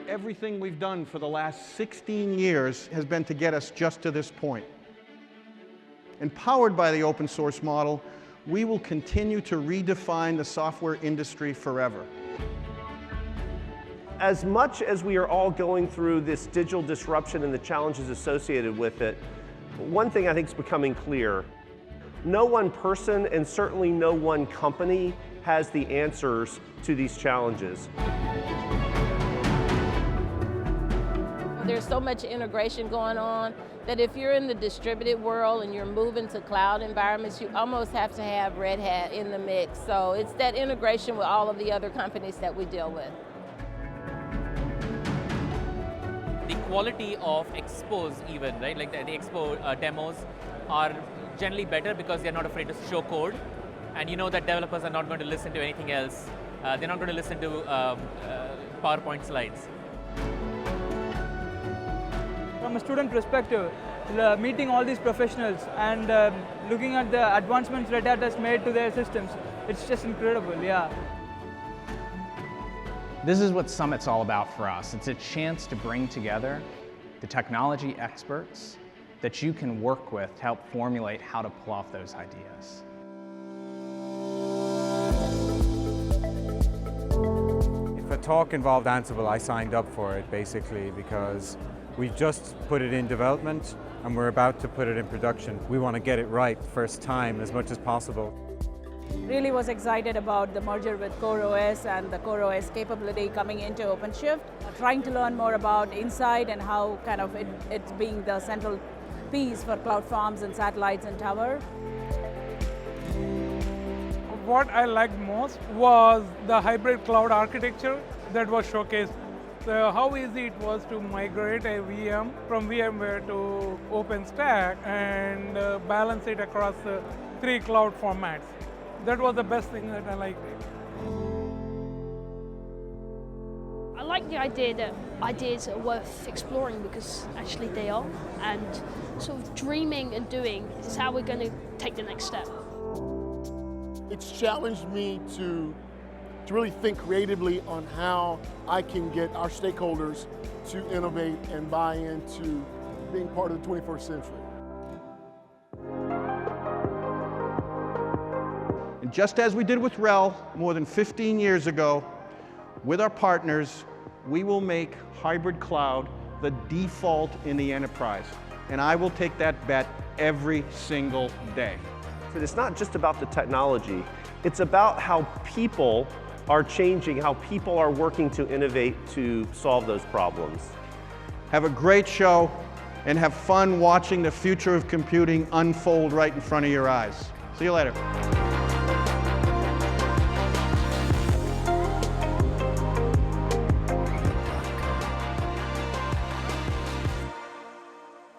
Everything we've done for the last 16 years has been to get us just to this point. Empowered by the open source model, we will continue to redefine the software industry forever. As much as we are all going through this digital disruption and the challenges associated with it, one thing I think is becoming clear: no one person and certainly no one company has the answers to these challenges. There's so much integration going on that if you're in the distributed world and you're moving to cloud environments, you almost have to have Red Hat in the mix. So it's that integration with all of the other companies that we deal with. The quality of expos even, right? Like the expo demos are generally better because they're not afraid to show code. And you know that developers are not going to listen to anything else. They're not going to listen to PowerPoint slides. From a student perspective, meeting all these professionals and looking at the advancements Red Hat has made to their systems, it's just incredible, yeah. This is what Summit's all about for us. It's a chance to bring together the technology experts that you can work with to help formulate how to pull off those ideas. If a talk involved Ansible, I signed up for it basically because we just put it in development and we're about to put it in production. We want to get it right first time as much as possible. Really was excited about the merger with CoreOS and the CoreOS capability coming into OpenShift. Trying to learn more about Insight and how kind of it being the central piece for cloud farms and satellites and tower. What I liked most was the hybrid cloud architecture that was showcased. So how easy it was to migrate a VM from VMware to OpenStack and balance it across 3 cloud formats. That was the best thing that I liked. I like the idea that ideas are worth exploring because actually they are, and sort of dreaming and doing is how we're going to take the next step. It's challenged me to really think creatively on how I can get our stakeholders to innovate and buy into being part of the 21st century. And just as we did with RHEL more than 15 years ago, with our partners, we will make hybrid cloud the default in the enterprise. And I will take that bet every single day. It's not just about the technology, it's about how people are changing, how people are working to innovate to solve those problems. Have a great show and have fun watching the future of computing unfold right in front of your eyes. See you later.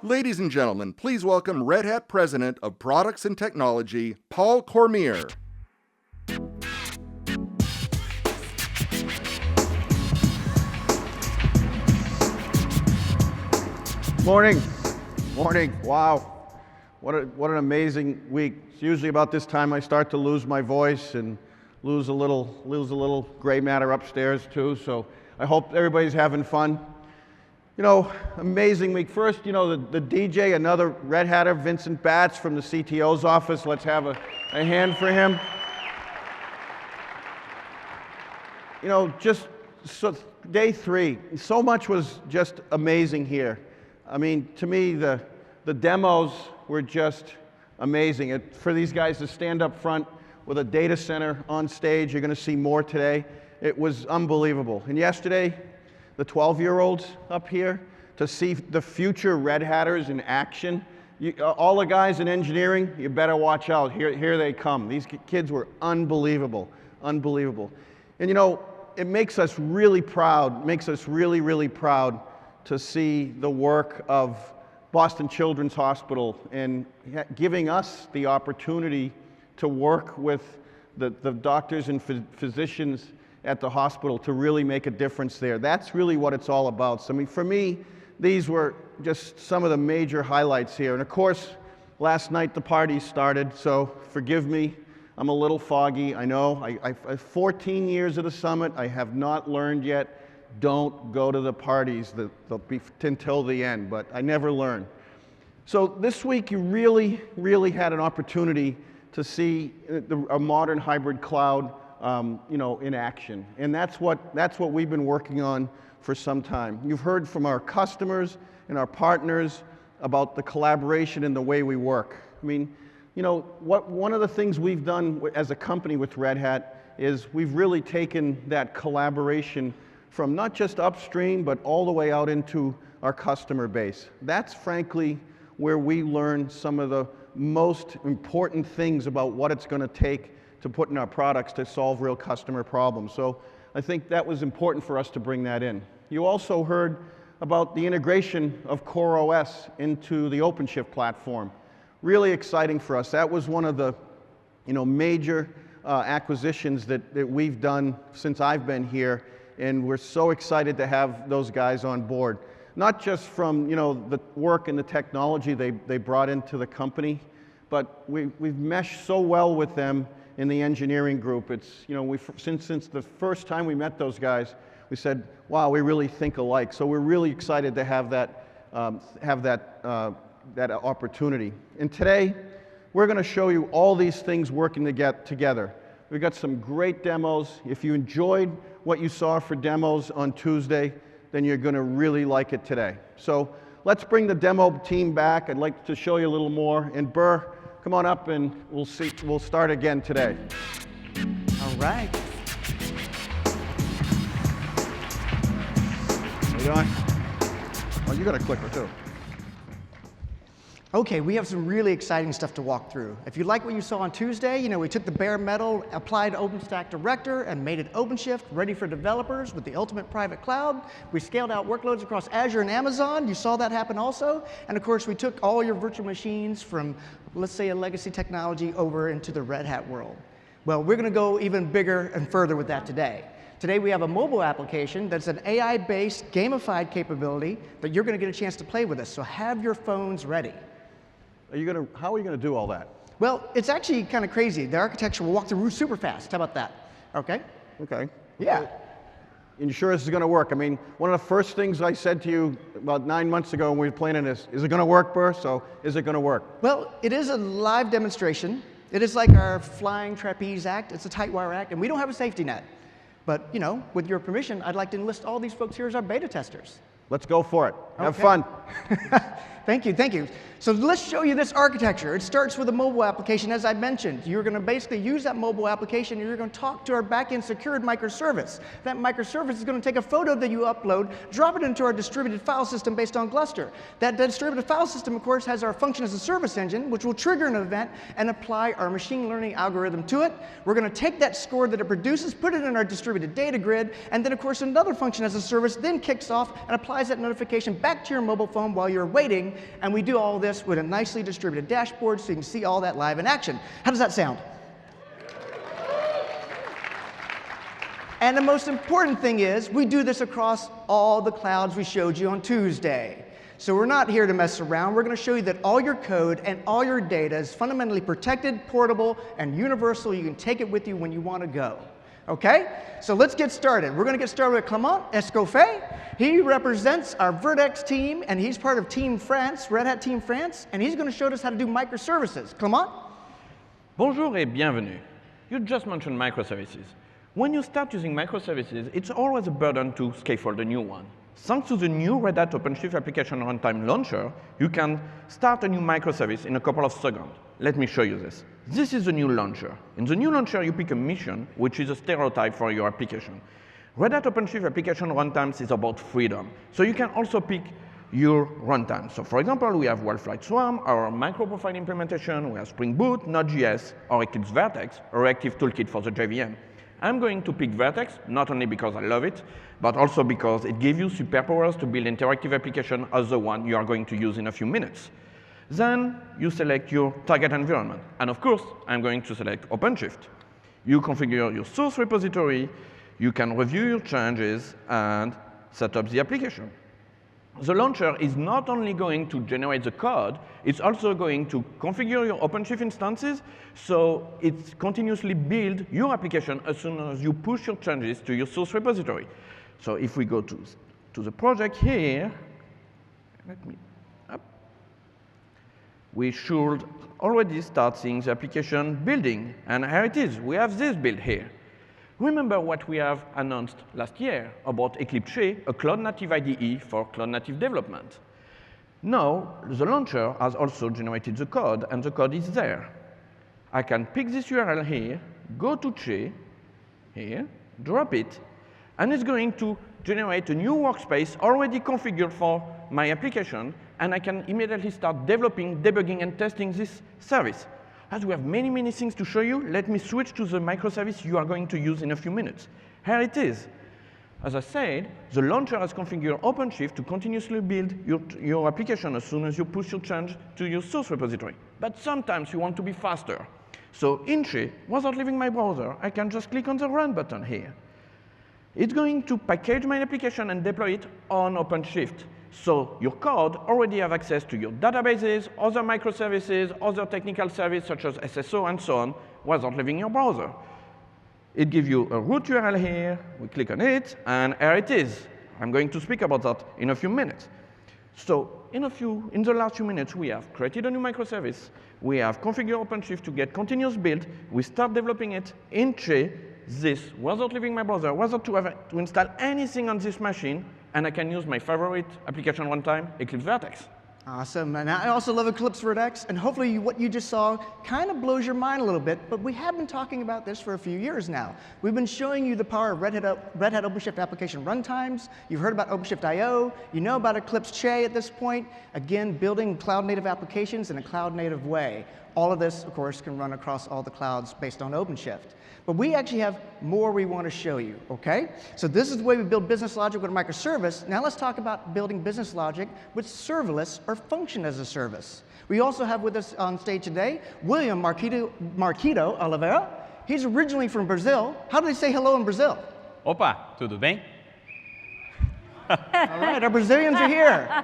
Ladies and gentlemen, please welcome Red Hat President of Products and Technology, Paul Cormier. Morning. Morning. Wow. What an amazing week. It's usually about this time I start to lose my voice and lose a little gray matter upstairs too. So I hope everybody's having fun. You know, amazing week. First, you know, the DJ, another Red Hatter, Vincent Batts from the CTO's office. Let's have a hand for him. You know, just day 3, so much was just amazing here. I mean, to me, the demos were just amazing. For these guys to stand up front with a data center on stage, you're going to see more today. It was unbelievable. And yesterday, the 12-year-olds up here, to see the future Red Hatters in action. All the guys in engineering, you better watch out. Here they come. These kids were unbelievable, unbelievable. And you know, it makes us really proud, makes us really, really proud to see the work of Boston Children's Hospital and giving us the opportunity to work with the doctors and physicians at the hospital to really make a difference there. That's really what it's all about. So, I mean, for me, these were just some of the major highlights here. And of course, last night the party started, so forgive me. I'm a little foggy, I know. I 14 years at the summit, I have not learned yet. Don't go to the parties until the end, but I never learn. So this week you really had an opportunity to see a modern hybrid cloud in action. And that's what we've been working on for some time. You've heard from our customers and our partners about the collaboration and the way we work. I mean, one of the things we've done as a company with Red Hat is we've really taken that collaboration from not just upstream, but all the way out into our customer base. That's frankly where we learn some of the most important things about what it's going to take to put in our products to solve real customer problems. So I think that was important for us to bring that in. You also heard about the integration of CoreOS into the OpenShift platform. Really exciting for us. That was one of the major acquisitions that we've done since I've been here, and we're so excited to have those guys on board. Not just from the work and the technology they brought into the company, but we've meshed so well with them in the engineering group. It's since the first time we met those guys, we said, wow, we really think alike. So we're really excited to have that opportunity. And today, we're going to show you all these things working together. We've got some great demos. If you enjoyed what you saw for demos on Tuesday, then you're going to really like it today. So let's bring the demo team back. I'd like to show you a little more. And Burr, come on up and we'll start again today. All right. How you doing? Oh, you got a clicker too. Okay, we have some really exciting stuff to walk through. If you like what you saw on Tuesday, we took the bare metal, applied OpenStack Director, and made it OpenShift, ready for developers with the ultimate private cloud. We scaled out workloads across Azure and Amazon. You saw that happen also. And of course, we took all your virtual machines from, let's say, a legacy technology over into the Red Hat world. Well, we're going to go even bigger and further with that today. Today we have a mobile application that's an AI-based gamified capability that you're going to get a chance to play with us. So have your phones ready. How are you going to do all that? Well, it's actually kind of crazy. The architecture will walk through super fast. How about that? Okay? Okay. Yeah. And you sure this is going to work? I mean, one of the first things I said to you about 9 months ago when we were planning this, is it going to work, Burr? So is it going to work? Well, it is a live demonstration. It is like our flying trapeze act. It's a tight wire act, and we don't have a safety net. But, with your permission, I'd like to enlist all these folks here as our beta testers. Let's go for it. Have Okay. fun. Thank you, thank you. So let's show you this architecture. It starts with a mobile application, as I mentioned. You're going to basically use that mobile application, and you're going to talk to our backend secured microservice. That microservice is going to take a photo that you upload, drop it into our distributed file system based on Gluster. That distributed file system, of course, has our function as a service engine, which will trigger an event and apply our machine learning algorithm to it. We're going to take that score that it produces, put it in our distributed data grid, and then, of course, another function as a service then kicks off and applies that notification back to your mobile phone while you're waiting. And we do all this with a nicely distributed dashboard so you can see all that live in action. How does that sound? And the most important thing is we do this across all the clouds we showed you on Tuesday. So we're not here to mess around. We're going to show you that all your code and all your data is fundamentally protected, portable, and universal. You can take it with you when you want to go. Okay? So let's get started. We're going to get started with Clément Escoffet. He represents our Vertex team, and he's part of Team France, Red Hat Team France, and he's going to show us how to do microservices. Clément? Bonjour et bienvenue. You just mentioned microservices. When you start using microservices, it's always a burden to scaffold a new one. Thanks to the new Red Hat OpenShift Application Runtime Launcher, you can start a new microservice in a couple of seconds. Let me show you this. This is the new launcher. In the new launcher, you pick a mission, which is a stereotype for your application. Red Hat OpenShift Application Runtimes is about freedom. So you can also pick your runtime. So for example, we have WildFlight Swarm, our microprofile implementation, we have Spring Boot, Node.js, or Eclipse Vertex, a reactive toolkit for the JVM. I'm going to pick Vertex, not only because I love it, but also because it gives you superpowers to build interactive application as the one you are going to use in a few minutes. Then you select your target environment. And of course, I'm going to select OpenShift. You configure your source repository, you can review your changes and set up the application. The launcher is not only going to generate the code, it's also going to configure your OpenShift instances, so it continuously builds your application as soon as you push your changes to your source repository. So if we go to the project here, we should already start seeing the application building. And here it is. We have this build here. Remember what we have announced last year about Eclipse, a cloud-native IDE for cloud-native development. Now, the launcher has also generated the code, and the code is there. I can pick this URL here, go to Che, here, drop it, and it's going to generate a new workspace already configured for my application, and I can immediately start developing, debugging, and testing this service. As we have many, many things to show you, let me switch to the microservice you are going to use in a few minutes. Here it is. As I said, the launcher has configured OpenShift to continuously build your application as soon as you push your change to your source repository. But sometimes you want to be faster. So in Che, without leaving my browser, I can just click on the Run button here. It's going to package my application and deploy it on OpenShift. So your code already have access to your databases, other microservices, other technical services such as SSO and so on, without leaving your browser. It gives you a root URL here. We click on it, and here it is. I'm going to speak about that in a few minutes. So in the last few minutes, we have created a new microservice. We have configured OpenShift to get continuous build. We start developing it in Che, this, without leaving my browser, without to install anything on this machine, and I can use my favorite application runtime, Eclipse Vertex. Awesome, and I also love Eclipse Vertex, and hopefully what you just saw kind of blows your mind a little bit, but we have been talking about this for a few years now. We've been showing you the power of Red Hat OpenShift application runtimes. You've heard about OpenShift I/O. You know about Eclipse Che at this point. Again, building cloud-native applications in a cloud-native way. All of this, of course, can run across all the clouds based on OpenShift. But we actually have more we want to show you, okay? So this is the way we build business logic with a microservice. Now let's talk about building business logic with serverless or function as a service. We also have with us on stage today, William Marquito Oliveira. He's originally from Brazil. How do they say hello in Brazil? Opa, tudo bem? All right, our Brazilians are here.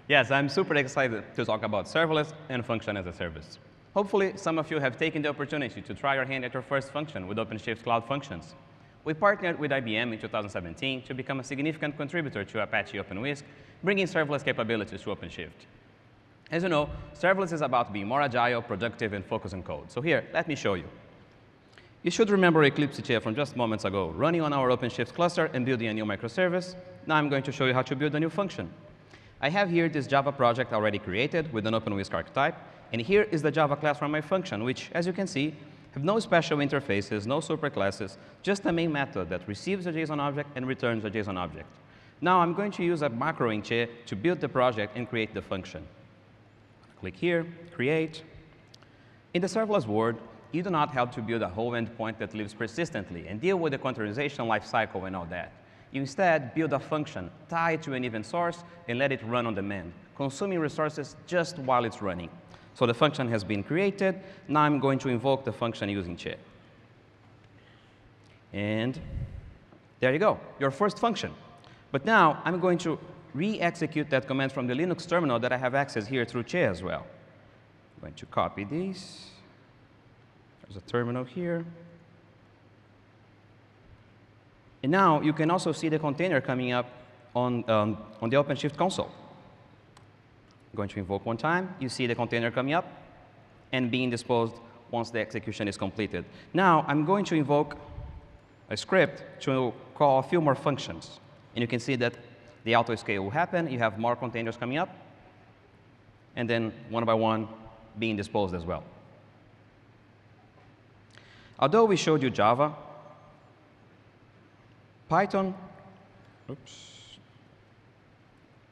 Yes, I'm super excited to talk about serverless and function as a service. Hopefully, some of you have taken the opportunity to try your hand at your first function with OpenShift Cloud Functions. We partnered with IBM in 2017 to become a significant contributor to Apache OpenWhisk, bringing serverless capabilities to OpenShift. As you know, serverless is about being more agile, productive, and focused on code. So here, let me show you. You should remember Eclipse CTO from just moments ago, running on our OpenShift cluster and building a new microservice. Now I'm going to show you how to build a new function. I have here this Java project already created with an OpenWhisk archetype. And here is the Java class from my function, which, as you can see, have no special interfaces, no superclasses, just a main method that receives a JSON object and returns a JSON object. Now I'm going to use a macro in Che to build the project and create the function. Click here, create. In the serverless world, you do not have to build a whole endpoint that lives persistently and deal with the containerization lifecycle and all that. You instead build a function tied to an event source and let it run on demand, consuming resources just while it's running. So the function has been created. Now I'm going to invoke the function using Che. And there you go, your first function. But now I'm going to re-execute that command from the Linux terminal that I have access here through Che as well. I'm going to copy these. There's a terminal here. And now you can also see the container coming up on the OpenShift console. I'm going to invoke one time. You see the container coming up and being disposed once the execution is completed. Now, I'm going to invoke a script to call a few more functions. And you can see that the auto scale will happen. You have more containers coming up. And then, one by one, being disposed as well. Although we showed you Java, Python,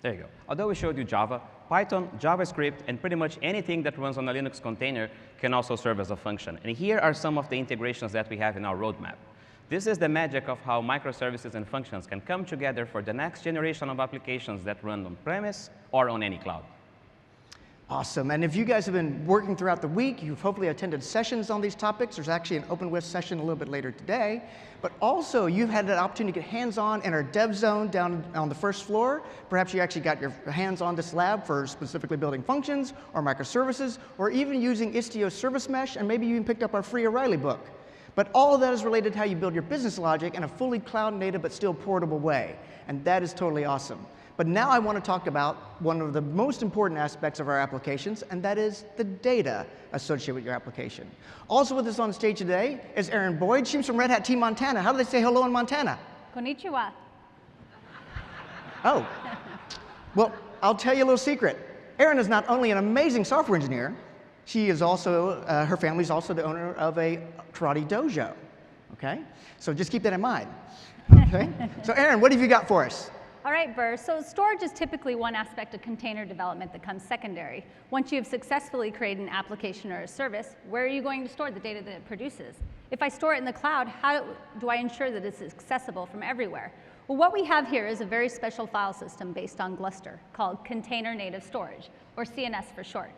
there you go. Although we showed you Java, Python, JavaScript, and pretty much anything that runs on a Linux container can also serve as a function. And here are some of the integrations that we have in our roadmap. This is the magic of how microservices and functions can come together for the next generation of applications that run on-premise or on any cloud. Awesome. And if you guys have been working throughout the week, you've hopefully attended sessions on these topics. There's actually an OpenWISP session a little bit later today. But also, you've had an opportunity to get hands-on in our dev zone down on the first floor. Perhaps you actually got your hands on this lab for specifically building functions or microservices, or even using Istio Service Mesh, and maybe you even picked up our free O'Reilly book. But all of that is related to how you build your business logic in a fully cloud-native but still portable way. And that is totally awesome. But now I want to talk about one of the most important aspects of our applications, and that is the data associated with your application. Also with us on stage today is Erin Boyd. She's from Red Hat Team Montana. How do they say hello in Montana? Konnichiwa. Oh. Well, I'll tell you a little secret. Erin is not only an amazing software engineer, she is also, her family is also the owner of a karate dojo. Okay? So just keep that in mind. Okay? So Erin, what have you got for us? All right, Burr. So storage is typically one aspect of container development that comes secondary. Once you have successfully created an application or a service, where are you going to store the data that it produces? If I store it in the cloud, how do I ensure that it's accessible from everywhere? Well, what we have here is a very special file system based on Gluster called Container Native Storage, or CNS for short.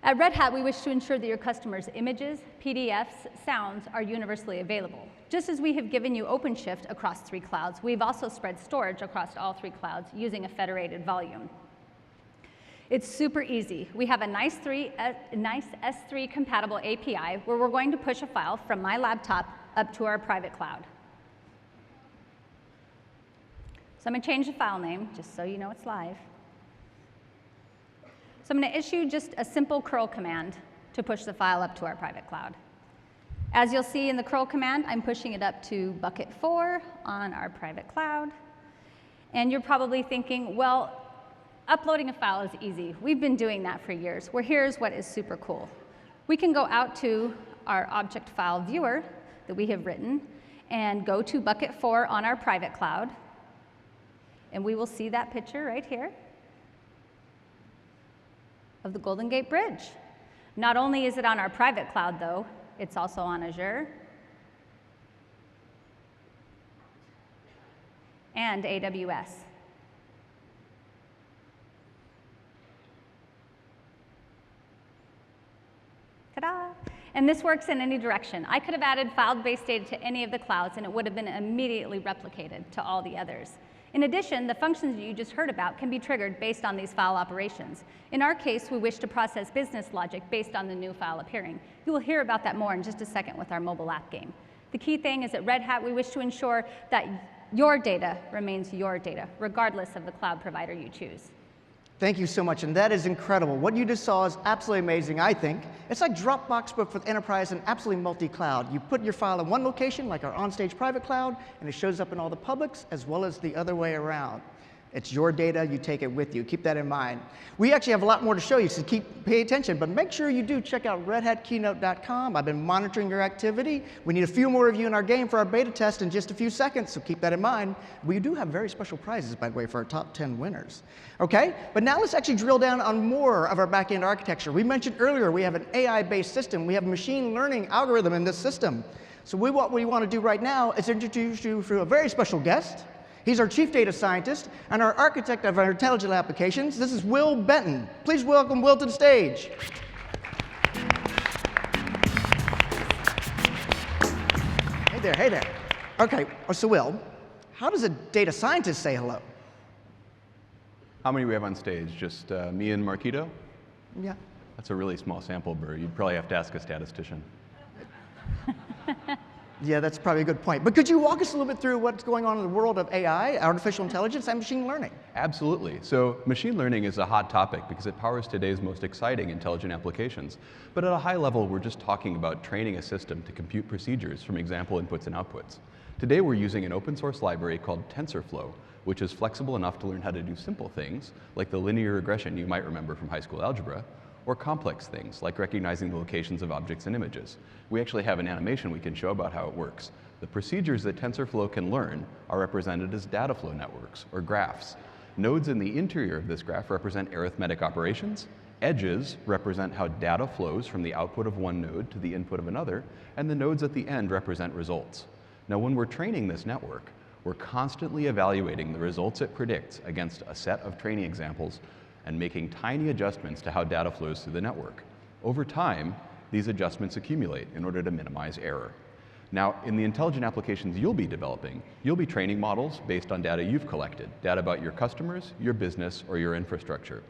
At Red Hat, we wish to ensure that your customers' images, PDFs, sounds are universally available. Just as we have given you OpenShift across 3 clouds, we've also spread storage across all 3 clouds using a federated volume. It's super easy. We have a nice S3 compatible API where we're going to push a file from my laptop up to our private cloud. So I'm going to change the file name just so you know it's live. So I'm going to issue just a simple curl command to push the file up to our private cloud. As you'll see in the curl command, I'm pushing it up to bucket 4 on our private cloud. And you're probably thinking, well, uploading a file is easy. We've been doing that for years. Well, here's what is super cool. We can go out to our object file viewer that we have written and go to bucket 4 on our private cloud. And we will see that picture right here of the Golden Gate Bridge. Not only is it on our private cloud, though, it's also on Azure and AWS. Ta-da! And this works in any direction. I could have added file-based data to any of the clouds, and it would have been immediately replicated to all the others. In addition, the functions that you just heard about can be triggered based on these file operations. In our case, we wish to process business logic based on the new file appearing. You will hear about that more in just a second with our mobile app game. The key thing is at Red Hat, we wish to ensure that your data remains your data, regardless of the cloud provider you choose. Thank you so much, and that is incredible. What you just saw is absolutely amazing, I think. It's like Dropbox, but for the enterprise and absolutely multi-cloud. You put your file in one location, like our onstage private cloud, and it shows up in all the publics, as well as the other way around. It's your data, you take it with you. Keep that in mind. We actually have a lot more to show you, so pay attention, but make sure you do check out redhatkeynote.com. I've been monitoring your activity. We need a few more of you in our game for our beta test in just a few seconds, so keep that in mind. We do have very special prizes, by the way, for our top 10 winners. Okay, but now let's actually drill down on more of our back-end architecture. We mentioned earlier we have an AI-based system. We have a machine learning algorithm in this system. So what we want to do right now is introduce you to a very special guest. He's our chief data scientist and our architect of our intelligent applications. This is Will Benton. Please welcome Will to the stage. Hey there, hey there. Okay, so Will, how does a data scientist say hello? How many do we have on stage? Just me and Marquito? Yeah. That's a really small sample, Burr. You'd probably have to ask a statistician. Yeah, that's probably a good point. But could you walk us a little bit through what's going on in the world of AI, artificial intelligence, and machine learning? Absolutely. So machine learning is a hot topic because it powers today's most exciting intelligent applications. But at a high level, we're just talking about training a system to compute procedures from example inputs and outputs. Today, we're using an open source library called TensorFlow, which is flexible enough to learn how to do simple things, like the linear regression you might remember from high school algebra, or complex things, like recognizing the locations of objects and images. We actually have an animation we can show about how it works. The procedures that TensorFlow can learn are represented as data flow networks, or graphs. Nodes in the interior of this graph represent arithmetic operations. Edges represent how data flows from the output of one node to the input of another, and the nodes at the end represent results. Now, when we're training this network, we're constantly evaluating the results it predicts against a set of training examples and making tiny adjustments to how data flows through the network. Over time, these adjustments accumulate in order to minimize error. Now, in the intelligent applications you'll be developing, you'll be training models based on data you've collected, data about your customers, your business, or your infrastructure.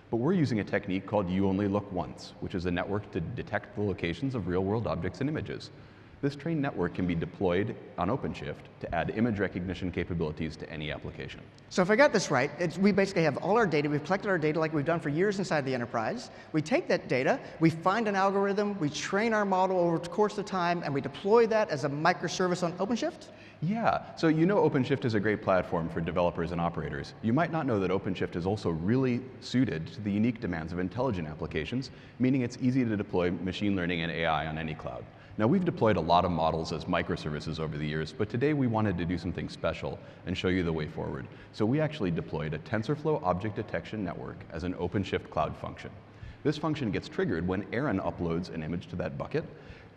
But we're using a technique called You Only Look Once, which is a network to detect the locations of real-world objects and images. This trained network can be deployed on OpenShift to add image recognition capabilities to any application. So if I got this right, we basically have all our data. We've collected our data like we've done for years inside the enterprise. We take that data, we find an algorithm, we train our model over the course of time, and we deploy that as a microservice on OpenShift? Yeah, so you know OpenShift is a great platform for developers and operators. You might not know that OpenShift is also really suited to the unique demands of intelligent applications, meaning it's easy to deploy machine learning and AI on any cloud. Now, we've deployed a lot of models as microservices over the years, but today we wanted to do something special and show you the way forward. So we actually deployed a TensorFlow object detection network as an OpenShift cloud function. This function gets triggered when Erin uploads an image to that bucket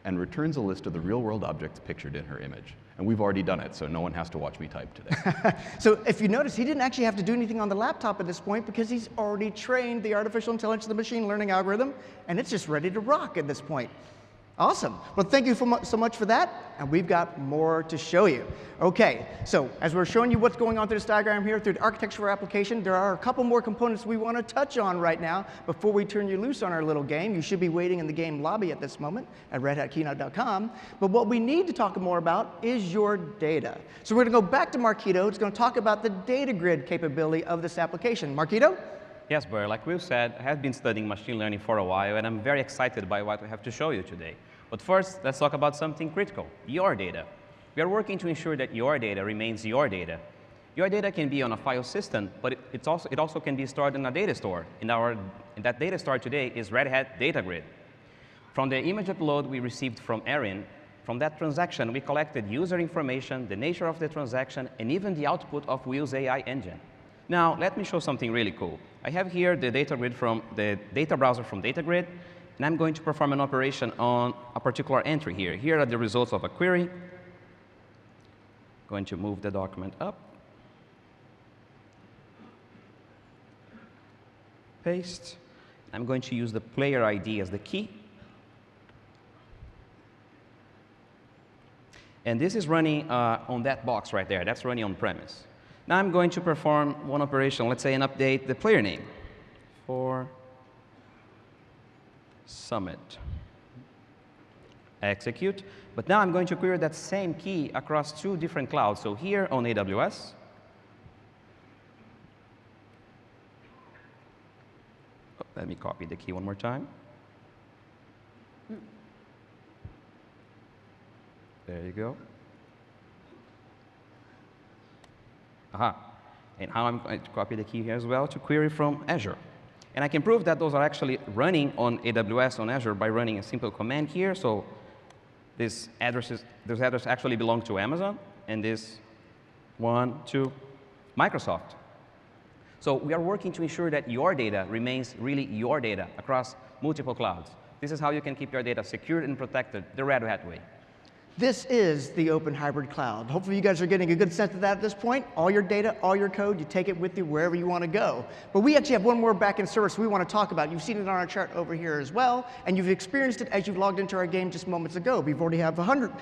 and returns a list of the real-world objects pictured in her image. And we've already done it, so no one has to watch me type today. So if you notice, he didn't actually have to do anything on the laptop at this point because he's already trained the artificial intelligence, the machine learning algorithm, and it's just ready to rock at this point. Awesome. Well, thank you so much for that, and we've got more to show you. Okay, so as we're showing you what's going on through this diagram here, through the architecture for application, there are a couple more components we want to touch on right now before we turn you loose on our little game. You should be waiting in the game lobby at this moment at redhatkeynote.com. But what we need to talk more about is your data. So we're going to go back to Marquito, who's going to talk about the data grid capability of this application. Marquito? Yes, Blair, like Will said, I have been studying machine learning for a while, and I'm very excited by what we have to show you today. But first, let's talk about something critical, your data. We are working to ensure that your data remains your data. Your data can be on a file system, but it also can be stored in a data store. And that data store today is Red Hat Data Grid. From the image upload we received from Erin, from that transaction, we collected user information, the nature of the transaction, and even the output of Will's AI engine. Now, let me show something really cool. I have here the data grid from the data browser from Data Grid, and I'm going to perform an operation on a particular entry here. Here are the results of a query. Going to move the document up. Paste. I'm going to use the player ID as the key. And this is running on that box right there. That's running on premise. Now I'm going to perform one operation, let's say, and update the player name for Summit. Execute. But now I'm going to query that same key across two different clouds. So here on AWS, let me copy the key one more time. There you go. Aha. And now I'm going to copy the key here as well to query from Azure. And I can prove that those are actually running on AWS on Azure by running a simple command here. So those addresses actually belong to Amazon, and this one to Microsoft. So we are working to ensure that your data remains really your data across multiple clouds. This is how you can keep your data secured and protected the Red Hat way. This is the open hybrid cloud. Hopefully you guys are getting a good sense of that at this point. All your data, all your code, you take it with you wherever you want to go. But we actually have one more backend service we want to talk about. You've seen it on our chart over here as well, and you've experienced it as you've logged into our game just moments ago. We've already have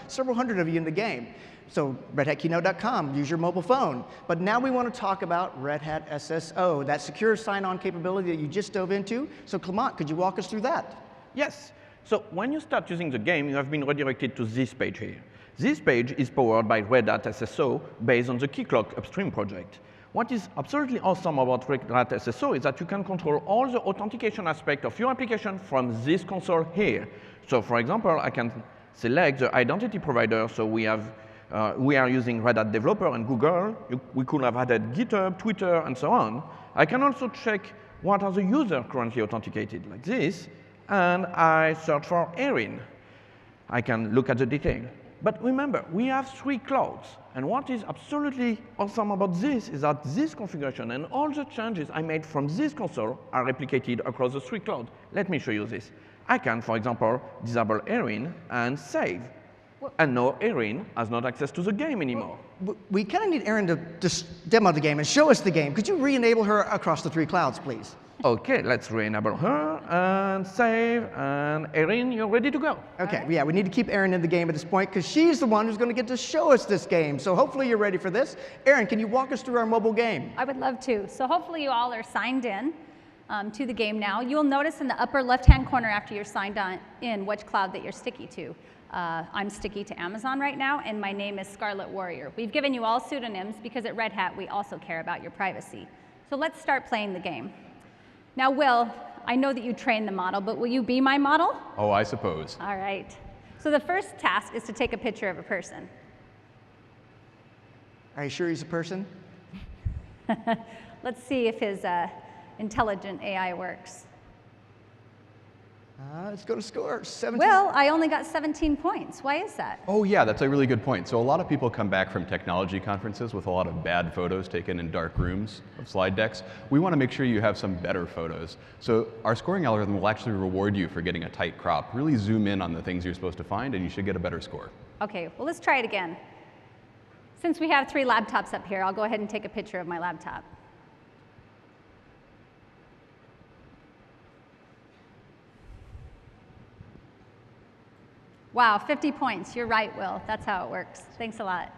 several hundred of you in the game. So redhatkeynote.com, use your mobile phone. But now we want to talk about Red Hat SSO, that secure sign-on capability that you just dove into. So Clement, could you walk us through that? Yes. So when you start using the game, you have been redirected to this page here. This page is powered by Red Hat SSO based on the Keycloak upstream project. What is absolutely awesome about Red Hat SSO is that you can control all the authentication aspect of your application from this console here. So for example, I can select the identity provider. So we are using Red Hat Developer and Google. We could have added GitHub, Twitter, and so on. I can also check what are the users currently authenticated, like this. And I search for Erin. I can look at the detail. But remember, we have 3 clouds. And what is absolutely awesome about this is that this configuration and all the changes I made from this console are replicated across the 3 clouds. Let me show you this. I can, for example, disable Erin and save. And now Erin has not access to the game anymore. We kind of need Erin to just demo the game and show us the game. Could you re-enable her across the 3 clouds, please? OK, let's re-enable her and save. And Erin, you're ready to go. OK, yeah, we need to keep Erin in the game at this point because she's the one who's going to get to show us this game. So hopefully you're ready for this. Erin, can you walk us through our mobile game? I would love to. So hopefully you all are signed in to the game now. You'll notice in the upper left-hand corner after you're signed in which cloud that you're sticky to. I'm sticky to Amazon right now, and my name is Scarlet Warrior. We've given you all pseudonyms because at Red Hat we also care about your privacy. So let's start playing the game. Now, Will, I know that you trained the model, but will you be my model? Oh, I suppose. All right. So the first task is to take a picture of a person. Are you sure he's a person? Let's see if his intelligent AI works. Let's go to score. 17. Will, I only got 17 points. Why is that? Oh yeah, that's a really good point. So a lot of people come back from technology conferences with a lot of bad photos taken in dark rooms of slide decks. We want to make sure you have some better photos. So our scoring algorithm will actually reward you for getting a tight crop. Really zoom in on the things you're supposed to find, and you should get a better score. OK, well, let's try it again. Since we have 3 laptops up here, I'll go ahead and take a picture of my laptop. Wow, 50 points. You're right, Will. That's how it works. Thanks a lot.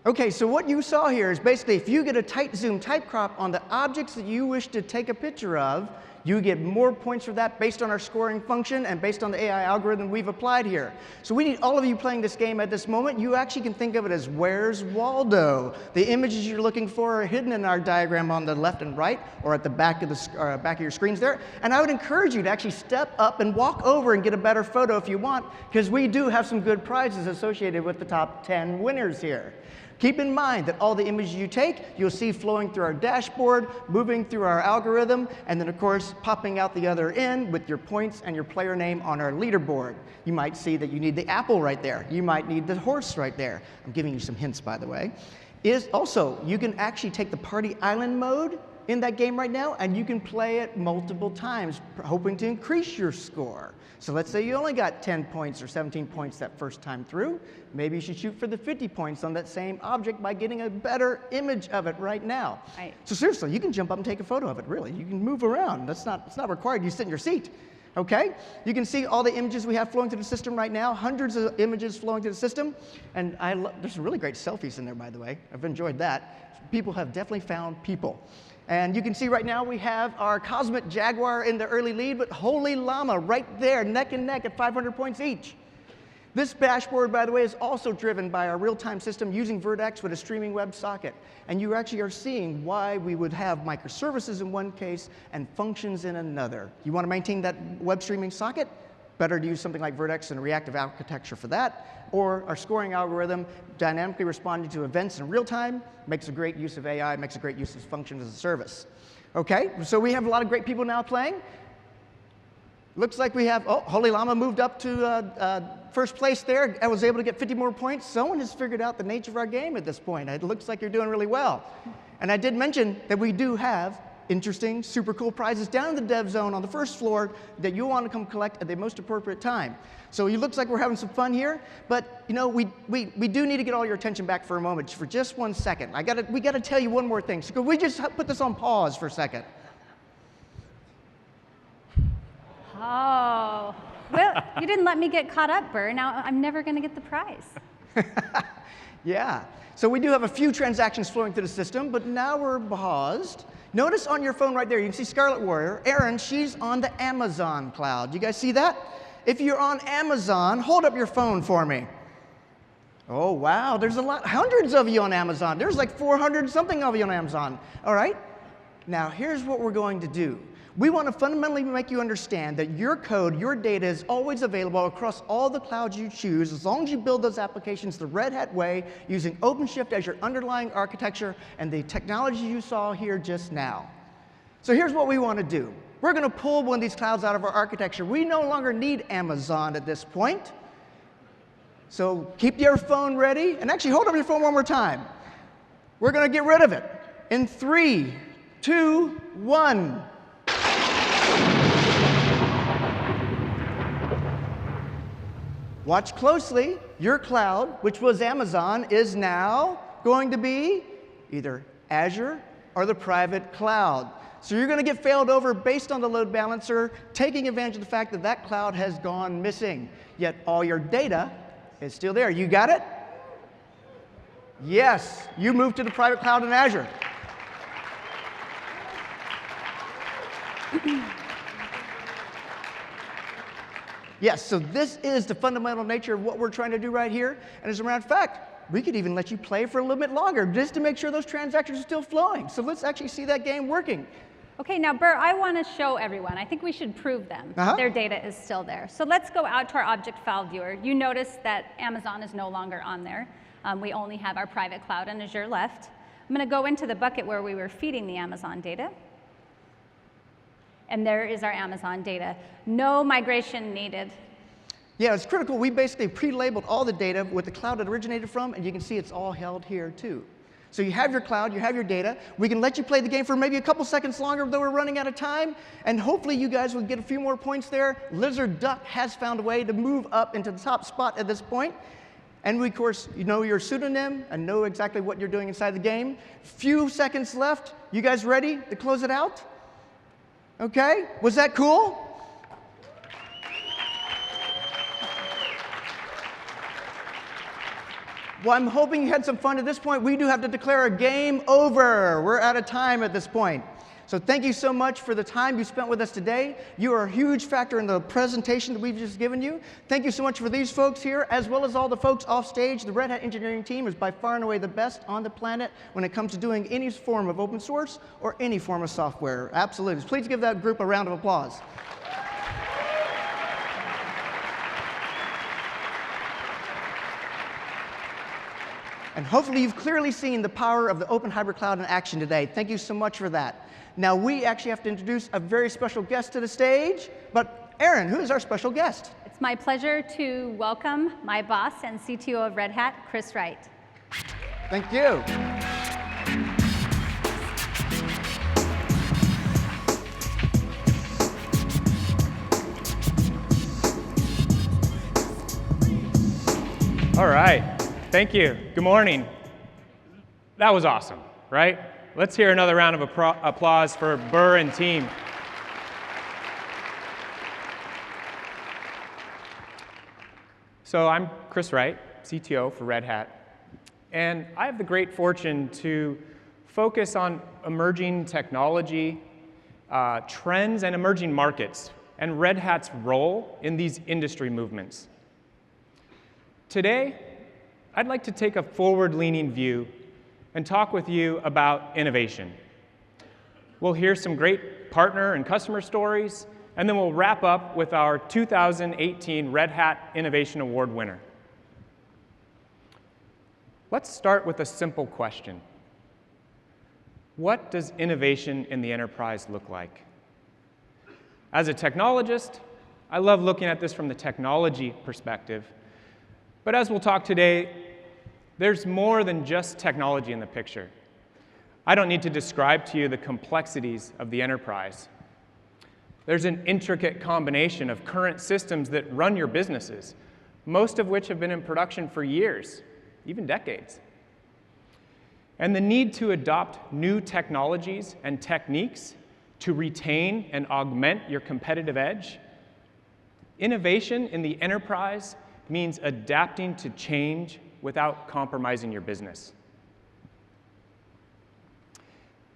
OK, so what you saw here is basically if you get a tight zoom, tight crop on the objects that you wish to take a picture of, you get more points for that based on our scoring function and based on the AI algorithm we've applied here. So we need all of you playing this game at this moment. You actually can think of it as Where's Waldo? The images you're looking for are hidden in our diagram on the left and right, or at the back of your screens there. And I would encourage you to actually step up and walk over and get a better photo if you want, because we do have some good prizes associated with the top 10 winners here. Keep in mind that all the images you take, you'll see flowing through our dashboard, moving through our algorithm, and then, of course, popping out the other end with your points and your player name on our leaderboard. You might see that you need the apple right there. You might need the horse right there. I'm giving you some hints, by the way. Also, you can actually take the Party Island mode in that game right now, and you can play it multiple times, hoping to increase your score. So let's say you only got 10 points or 17 points that first time through. Maybe you should shoot for the 50 points on that same object by getting a better image of it right now. Right. So seriously, you can jump up and take a photo of it, really. You can move around. It's not required. You sit in your seat. OK? You can see all the images we have flowing through the system right now, hundreds of images flowing through the system. And there's some really great selfies in there, by the way. I've enjoyed that. People have definitely found people. And you can see right now we have our Cosmic Jaguar in the early lead, but Holy Llama right there, neck and neck at 500 points each. This dashboard, by the way, is also driven by our real-time system using Vertex with a streaming web socket. And you actually are seeing why we would have microservices in one case and functions in another. You want to maintain that web streaming socket? Better to use something like Vertex and reactive architecture for that. Or our scoring algorithm, dynamically responding to events in real time, makes a great use of AI, makes a great use of functions as a service. OK, so we have a lot of great people now playing. Looks like we have, Holy Llama moved up to first place there. I was able to get 50 more points. Someone has figured out the nature of our game at this point. It looks like you're doing really well. And I did mention that we do have interesting, super cool prizes down in the dev zone on the first floor that you'll want to come collect at the most appropriate time. So it looks like we're having some fun here, but you know, we do need to get all your attention back for a moment, for just 1 second. We got to tell you one more thing. So could we just put this on pause for a second? Oh, well, you didn't let me get caught up, Burr. Now I'm never going to get the prize. Yeah. So we do have a few transactions flowing through the system, but now we're paused. Notice on your phone right there, you can see Scarlet Warrior. Erin, she's on the Amazon cloud. You guys see that? If you're on Amazon, hold up your phone for me. Oh, wow, there's hundreds of you on Amazon. There's like 400 something of you on Amazon. All right? Now, here's what we're going to do. We want to fundamentally make you understand that your code, your data is always available across all the clouds you choose, as long as you build those applications the Red Hat way, using OpenShift as your underlying architecture and the technology you saw here just now. So here's what we want to do. We're going to pull one of these clouds out of our architecture. We no longer need Amazon at this point. So keep your phone ready, and actually hold up your phone one more time. We're going to get rid of it in 3, 2, 1. Watch closely. Your cloud, which was Amazon, is now going to be either Azure or the private cloud. So you're going to get failed over based on the load balancer, taking advantage of the fact that that cloud has gone missing. Yet all your data is still there. You got it? Yes, you moved to the private cloud in Azure. Yes, so this is the fundamental nature of what we're trying to do right here. And as a matter of fact, we could even let you play for a little bit longer just to make sure those transactions are still flowing. So let's actually see that game working. Okay, now Bert, I want to show everyone. I think we should prove them. Their data is still there. So let's go out to our object file viewer. You notice that Amazon is no longer on there. We only have our private cloud and Azure left. I'm going to go into the bucket where we were feeding the Amazon data. And there is our Amazon data. No migration needed. Yeah, it's critical. We basically pre-labeled all the data with the cloud it originated from, and you can see it's all held here too. So you have your cloud, you have your data. We can let you play the game for maybe a couple seconds longer, though we're running out of time. And hopefully you guys will get a few more points there. Lizard Duck has found a way to move up into the top spot at this point. And we, of course, you know your pseudonym and know exactly what you're doing inside the game. Few seconds left. You guys ready to close it out? Okay, was that cool? Well, I'm hoping you had some fun at this point. We do have to declare a game over. We're out of time at this point. So thank you so much for the time you spent with us today. You are a huge factor in the presentation that we've just given you. Thank you so much for these folks here, as well as all the folks off stage. The Red Hat engineering team is by far and away the best on the planet when it comes to doing any form of open source or any form of software. Absolutely. Please give that group a round of applause. And hopefully you've clearly seen the power of the Open Hybrid Cloud in action today. Thank you so much for that. Now we actually have to introduce a very special guest to the stage. But Erin, who is our special guest? It's my pleasure to welcome my boss and CTO of Red Hat, Chris Wright. Thank you. All right. Thank you. Good morning. That was awesome, right? Let's hear another round of applause for Burr and team. So I'm Chris Wright, CTO for Red Hat. And I have the great fortune to focus on emerging technology, trends, and emerging markets, and Red Hat's role in these industry movements. Today, I'd like to take a forward-leaning view and talk with you about innovation. We'll hear some great partner and customer stories, and then we'll wrap up with our 2018 Red Hat Innovation Award winner. Let's start with a simple question. What does innovation in the enterprise look like? As a technologist, I love looking at this from the technology perspective. But as we'll talk today, there's more than just technology in the picture. I don't need to describe to you the complexities of the enterprise. There's an intricate combination of current systems that run your businesses, most of which have been in production for years, even decades. And the need to adopt new technologies and techniques to retain and augment your competitive edge. Innovation in the enterprise means adapting to change without compromising your business.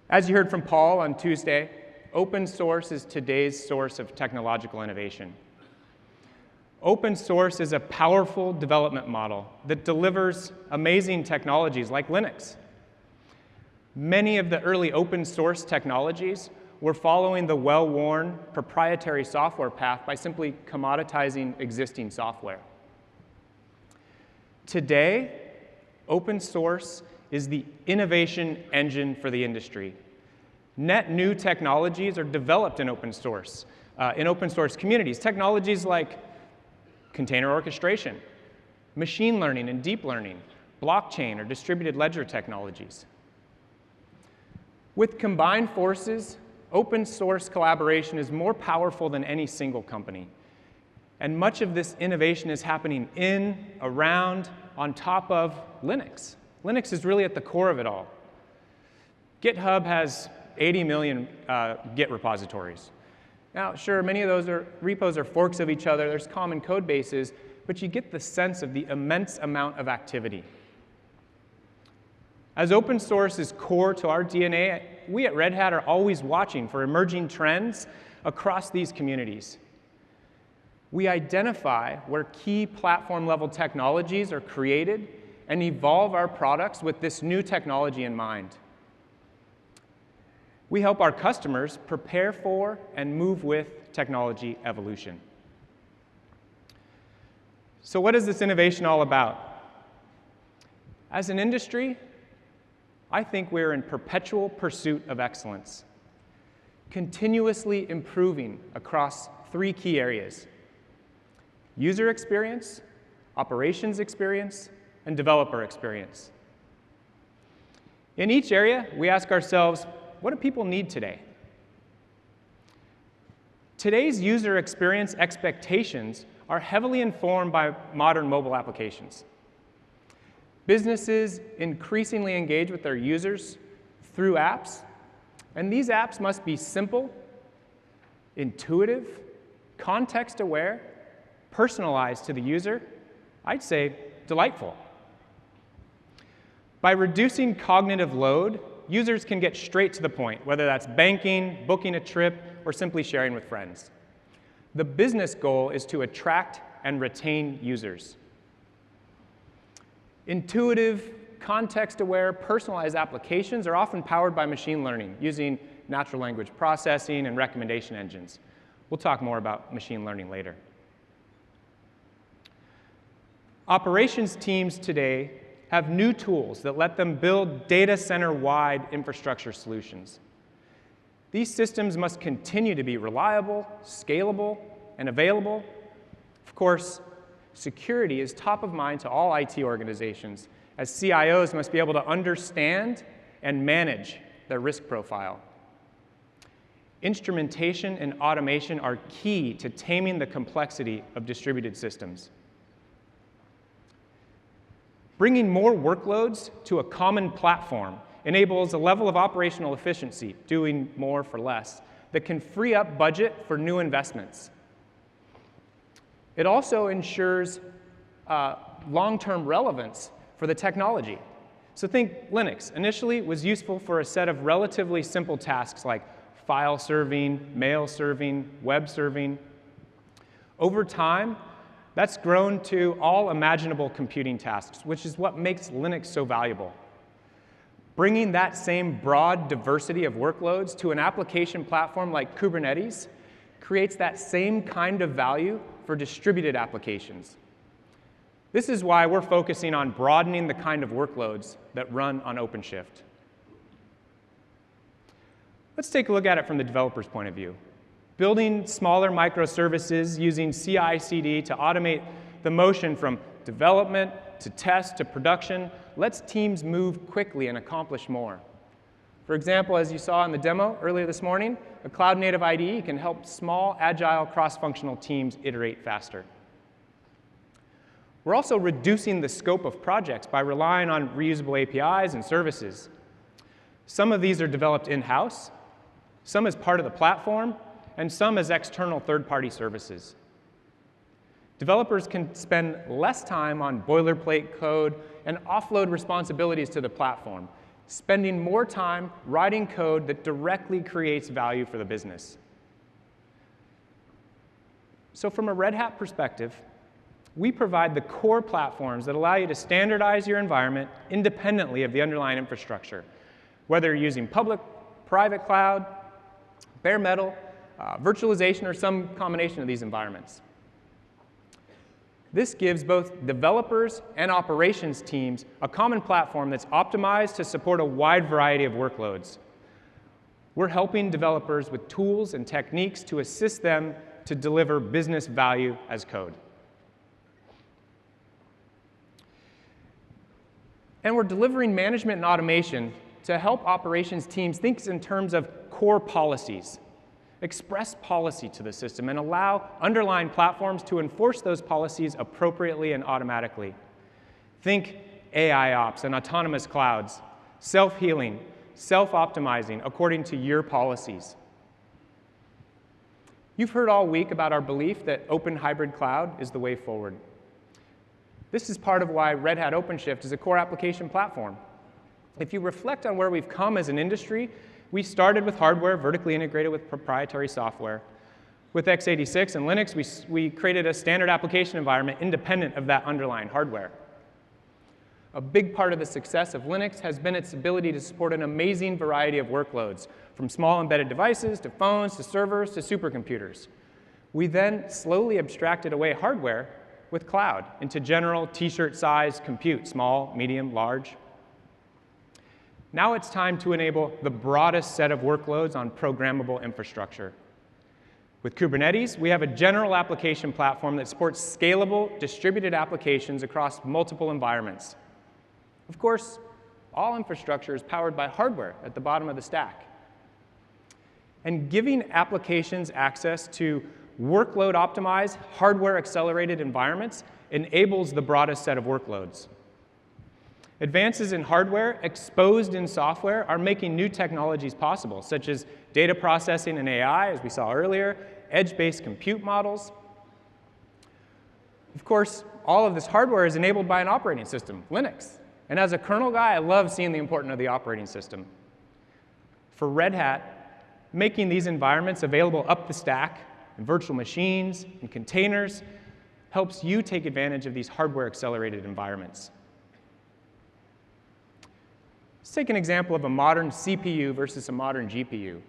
As you heard from Paul on Tuesday, open source is today's source of technological innovation. Open source is a powerful development model that delivers amazing technologies like Linux. Many of the early open source technologies were following the well-worn proprietary software path by simply commoditizing existing software. Today, open source is the innovation engine for the industry. Net new technologies are developed in open source communities. Technologies like container orchestration, machine learning and deep learning, blockchain or distributed ledger technologies. With combined forces, open source collaboration is more powerful than any single company. And much of this innovation is happening in, around, on top of Linux. Linux is really at the core of it all. GitHub has 80 million Git repositories. Now, sure, many of those repos are forks of each other. There's common code bases, but you get the sense of the immense amount of activity. As open source is core to our DNA, we at Red Hat are always watching for emerging trends across these communities. We identify where key platform-level technologies are created and evolve our products with this new technology in mind. We help our customers prepare for and move with technology evolution. So what is this innovation all about? As an industry, I think we're in perpetual pursuit of excellence, continuously improving across 3 key areas: user experience, operations experience, and developer experience. In each area, we ask ourselves, what do people need today? Today's user experience expectations are heavily informed by modern mobile applications. Businesses increasingly engage with their users through apps, and these apps must be simple, intuitive, context-aware, personalized to the user, I'd say delightful. By reducing cognitive load, users can get straight to the point, whether that's banking, booking a trip, or simply sharing with friends. The business goal is to attract and retain users. Intuitive, context-aware, personalized applications are often powered by machine learning using natural language processing and recommendation engines. We'll talk more about machine learning later. Operations teams today have new tools that let them build data center-wide infrastructure solutions. These systems must continue to be reliable, scalable, and available. Of course, security is top of mind to all IT organizations, as CIOs must be able to understand and manage their risk profile. Instrumentation and automation are key to taming the complexity of distributed systems. Bringing more workloads to a common platform enables a level of operational efficiency, doing more for less, that can free up budget for new investments. It also ensures long-term relevance for the technology. So think Linux. Initially was useful for a set of relatively simple tasks like file serving, mail serving, web serving. Over time, that's grown to all imaginable computing tasks, which is what makes Linux so valuable. Bringing that same broad diversity of workloads to an application platform like Kubernetes creates that same kind of value for distributed applications. This is why we're focusing on broadening the kind of workloads that run on OpenShift. Let's take a look at it from the developer's point of view. Building smaller microservices using CI/CD to automate the motion from development to test to production lets teams move quickly and accomplish more. For example, as you saw in the demo earlier this morning, a cloud-native IDE can help small, agile, cross-functional teams iterate faster. We're also reducing the scope of projects by relying on reusable APIs and services. Some of these are developed in-house, some as part of the platform, and some as external third-party services. Developers can spend less time on boilerplate code and offload responsibilities to the platform, spending more time writing code that directly creates value for the business. So from a Red Hat perspective, we provide the core platforms that allow you to standardize your environment independently of the underlying infrastructure, whether you're using public, private cloud, bare metal, virtualization, or some combination of these environments. This gives both developers and operations teams a common platform that's optimized to support a wide variety of workloads. We're helping developers with tools and techniques to assist them to deliver business value as code. And we're delivering management and automation to help operations teams think in terms of core policies, express policy to the system, and allow underlying platforms to enforce those policies appropriately and automatically. Think AI ops and autonomous clouds, self-healing, self-optimizing according to your policies. You've heard all week about our belief that open hybrid cloud is the way forward. This is part of why Red Hat OpenShift is a core application platform. If you reflect on where we've come as an industry, we started with hardware vertically integrated with proprietary software. With x86 and Linux, we created a standard application environment independent of that underlying hardware. A big part of the success of Linux has been its ability to support an amazing variety of workloads, from small embedded devices, to phones, to servers, to supercomputers. We then slowly abstracted away hardware with cloud into general t-shirt-sized compute, small, medium, large. Now it's time to enable the broadest set of workloads on programmable infrastructure. With Kubernetes, we have a general application platform that supports scalable, distributed applications across multiple environments. Of course, all infrastructure is powered by hardware at the bottom of the stack. And giving applications access to workload-optimized, hardware-accelerated environments enables the broadest set of workloads. Advances in hardware exposed in software are making new technologies possible, such as data processing and AI, as we saw earlier, edge-based compute models. Of course, all of this hardware is enabled by an operating system, Linux. And as a kernel guy, I love seeing the importance of the operating system. For Red Hat, making these environments available up the stack in virtual machines and containers helps you take advantage of these hardware-accelerated environments. Let's take an example of a modern CPU versus a modern GPU.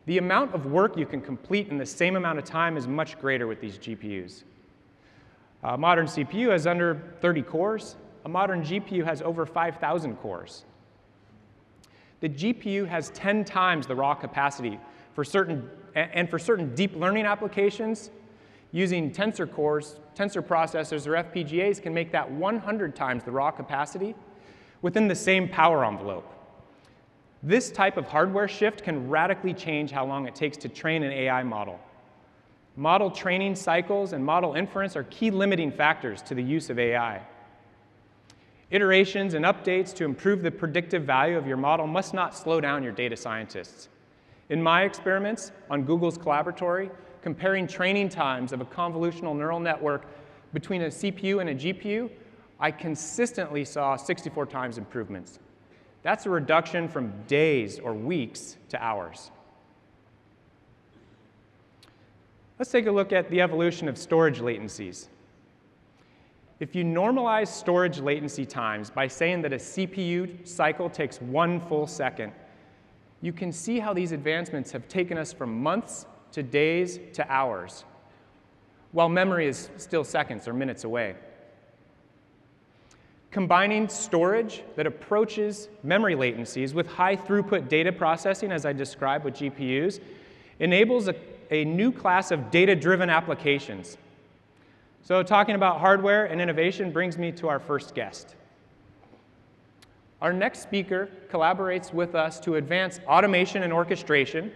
The amount of work you can complete in the same amount of time is much greater with these GPUs. A modern CPU has under 30 cores. A modern GPU has over 5,000 cores. The GPU has 10 times the raw capacity for certain deep learning applications. Using tensor cores, tensor processors, or FPGAs can make that 100 times the raw capacity within the same power envelope. This type of hardware shift can radically change how long it takes to train an AI model. Model training cycles and model inference are key limiting factors to the use of AI. Iterations and updates to improve the predictive value of your model must not slow down your data scientists. In my experiments on Google's Collaboratory, comparing training times of a convolutional neural network between a CPU and a GPU, I consistently saw 64 times improvements. That's a reduction from days or weeks to hours. Let's take a look at the evolution of storage latencies. If you normalize storage latency times by saying that a CPU cycle takes 1 full second, you can see how these advancements have taken us from months to days to hours, while memory is still seconds or minutes away. Combining storage that approaches memory latencies with high throughput data processing, as I described with GPUs, enables a new class of data-driven applications. So talking about hardware and innovation brings me to our first guest. Our next speaker collaborates with us to advance automation and orchestration,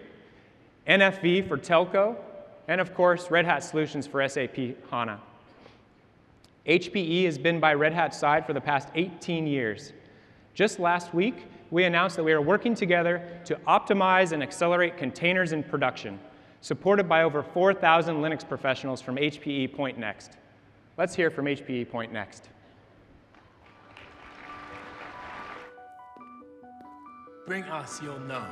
NFV for telco, and of course, Red Hat solutions for SAP HANA. HPE has been by Red Hat's side for the past 18 years. Just last week, we announced that we are working together to optimize and accelerate containers in production, supported by over 4,000 Linux professionals from HPE Pointnext. Let's hear from HPE Pointnext. Bring us, you'll know.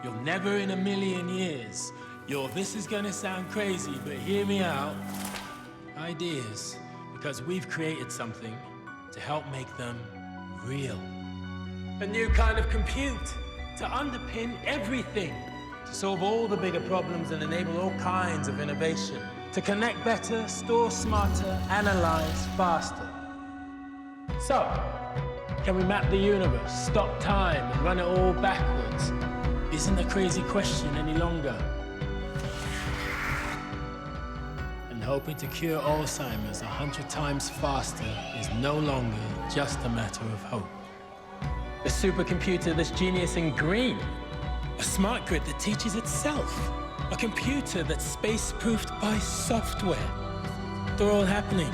You'll never in a million years. This is gonna sound crazy, but hear me out. Ideas, because we've created something to help make them real. A new kind of compute to underpin everything, to solve all the bigger problems and enable all kinds of innovation, to connect better, store smarter, analyze faster. So, can we map the universe, stop time, and run it all backwards? Isn't a crazy question any longer. And hoping to cure Alzheimer's 100 times faster is no longer just a matter of hope. A supercomputer that's genius in green. A smart grid that teaches itself. A computer that's space-proofed by software. They're all happening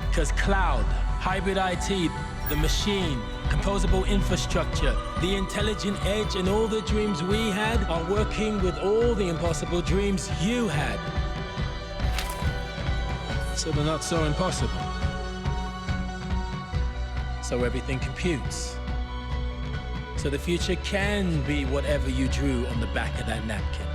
because cloud, hybrid IT, the machine, composable infrastructure, the intelligent edge, and all the dreams we had are working with all the impossible dreams you had. So they're not so impossible. So everything computes. So the future can be whatever you drew on the back of that napkin.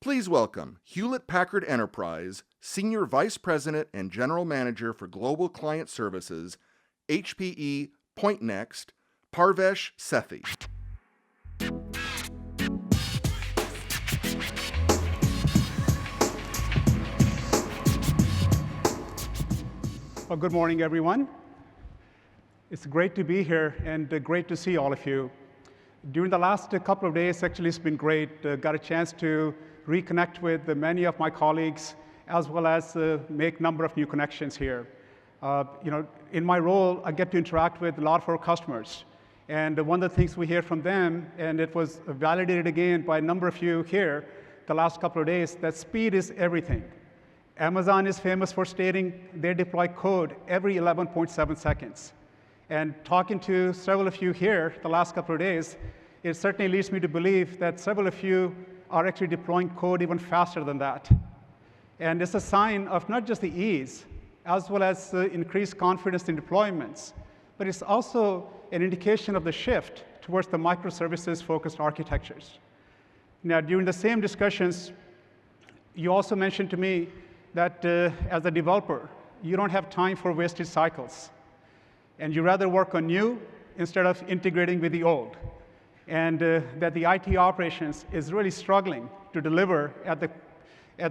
Please welcome Hewlett-Packard Enterprise Senior Vice President and General Manager for Global Client Services, HPE PointNext, Parvesh Sethi. Well, good morning, everyone. It's great to be here and great to see all of you. During the last couple of days, actually, it's been great. Got a chance to reconnect with many of my colleagues, as well as make a number of new connections here. In my role, I get to interact with a lot of our customers. And one of the things we hear from them, and it was validated again by a number of you here the last couple of days, that speed is everything. Amazon is famous for stating they deploy code every 11.7 seconds. And talking to several of you here the last couple of days, it certainly leads me to believe that several of you are actually deploying code even faster than that. And it's a sign of not just the ease, as well as increased confidence in deployments, but it's also an indication of the shift towards the microservices-focused architectures. Now, during the same discussions, you also mentioned to me that as a developer, you don't have time for wasted cycles. And you rather work on new instead of integrating with the old. And that the IT operations is really struggling to deliver at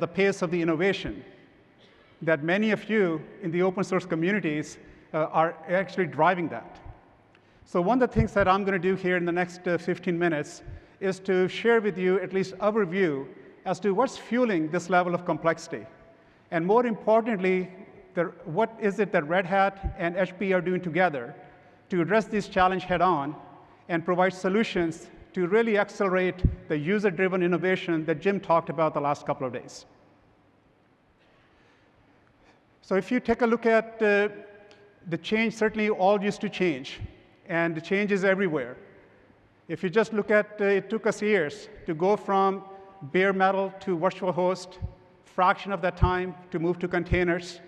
the pace of the innovation. That many of you in the open source communities are actually driving that. So one of the things that I'm going to do here in the next 15 minutes is to share with you at least our view as to what's fueling this level of complexity. And more importantly, what is it that Red Hat and HPE are doing together to address this challenge head-on and provide solutions to really accelerate the user-driven innovation that Jim talked about the last couple of days. So if you take a look at the change, certainly all used to change, and the change is everywhere. If you just look at it took us years to go from bare metal to virtual host, fraction of that time to move to containers.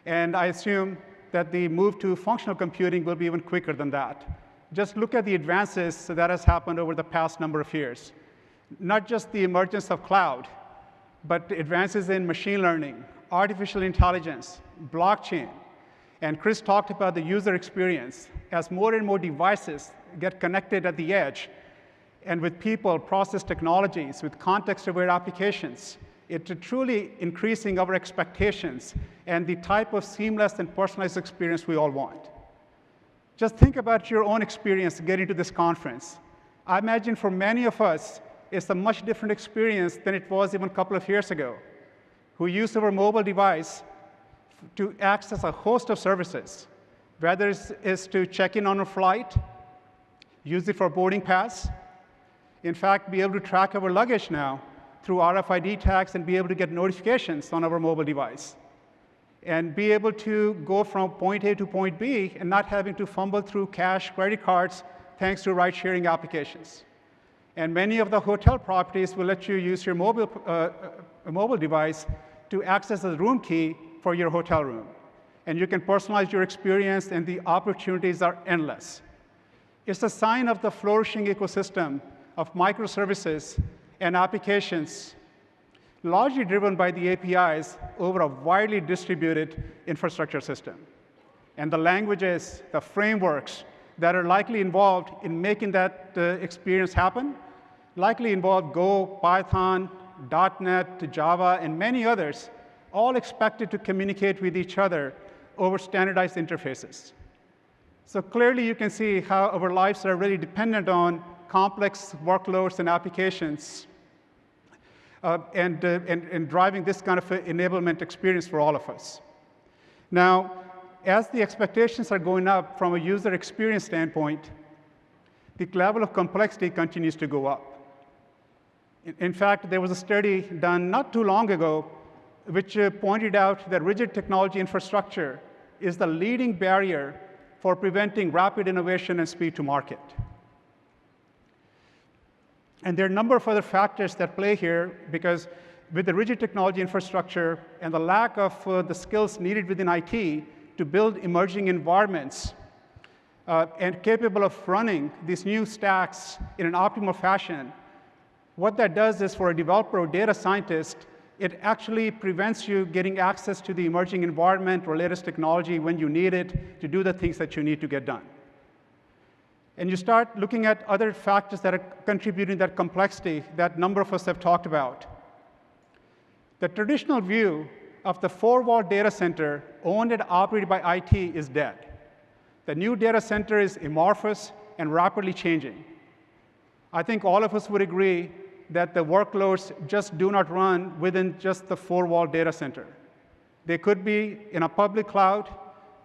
And I assume that the move to functional computing will be even quicker than that. Just look at the advances that has happened over the past number of years. Not just the emergence of cloud, but advances in machine learning, artificial intelligence, blockchain. And Chris talked about the user experience. As more and more devices get connected at the edge, and with people, process technologies, with context-aware applications, it's truly increasing our expectations and the type of seamless and personalized experience we all want. Just think about your own experience getting to this conference. I imagine for many of us, it's a much different experience than it was even a couple of years ago, who used our mobile device to access a host of services, whether it's to check in on a flight, use it for boarding pass, in fact, be able to track our luggage now through RFID tags and be able to get notifications on our mobile device, and be able to go from point A to point B and not having to fumble through cash, credit cards, thanks to ride-sharing applications. And many of the hotel properties will let you use your mobile device to access a room key for your hotel room. And you can personalize your experience, and the opportunities are endless. It's a sign of the flourishing ecosystem of microservices and applications, largely driven by the APIs over a widely distributed infrastructure system. And the languages, the frameworks that are likely involved in making that experience happen likely involve Go, Python, .NET, Java, and many others, all expected to communicate with each other over standardized interfaces. So clearly, you can see how our lives are really dependent on complex workloads and applications and driving this kind of enablement experience for all of us. Now, as the expectations are going up from a user experience standpoint, the level of complexity continues to go up. In fact, there was a study done not too long ago which pointed out that rigid technology infrastructure is the leading barrier for preventing rapid innovation and speed to market. And there are a number of other factors that play here, because with the rigid technology infrastructure and the lack of the skills needed within IT to build emerging environments and capable of running these new stacks in an optimal fashion, what that does is, for a developer or data scientist, it actually prevents you getting access to the emerging environment or latest technology when you need it to do the things that you need to get done. And you start looking at other factors that are contributing to that complexity that a number of us have talked about. The traditional view of the four-wall data center owned and operated by IT is dead. The new data center is amorphous and rapidly changing. I think all of us would agree that the workloads just do not run within just the four-wall data center. They could be in a public cloud,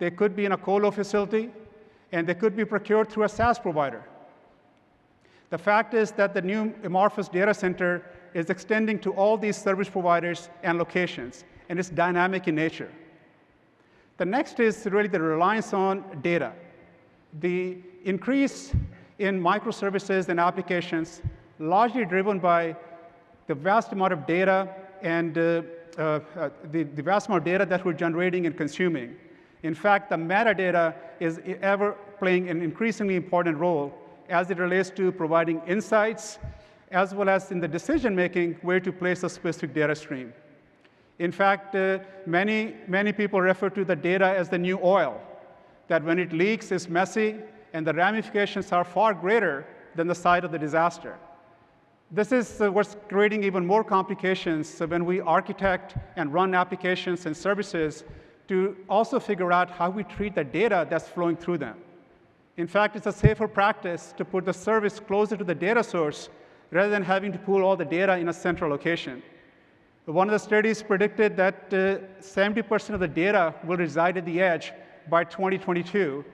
they could be in a colo facility, and they could be procured through a SaaS provider. The fact is that the new amorphous data center is extending to all these service providers and locations, and it's dynamic in nature. The next is really the reliance on data. The increase in microservices and applications, largely driven by the vast amount of data and the vast amount of data that we're generating and consuming. In fact, the metadata is ever playing an increasingly important role as it relates to providing insights, as well as in the decision-making where to place a specific data stream. In fact, many people refer to the data as the new oil, that when it leaks, it's messy, and the ramifications are far greater than the site of the disaster. This is what's creating even more complications when we architect and run applications and services to also figure out how we treat the data that's flowing through them. In fact, it's a safer practice to put the service closer to the data source rather than having to pool all the data in a central location. One of the studies predicted that 70% of the data will reside at the edge by 2022,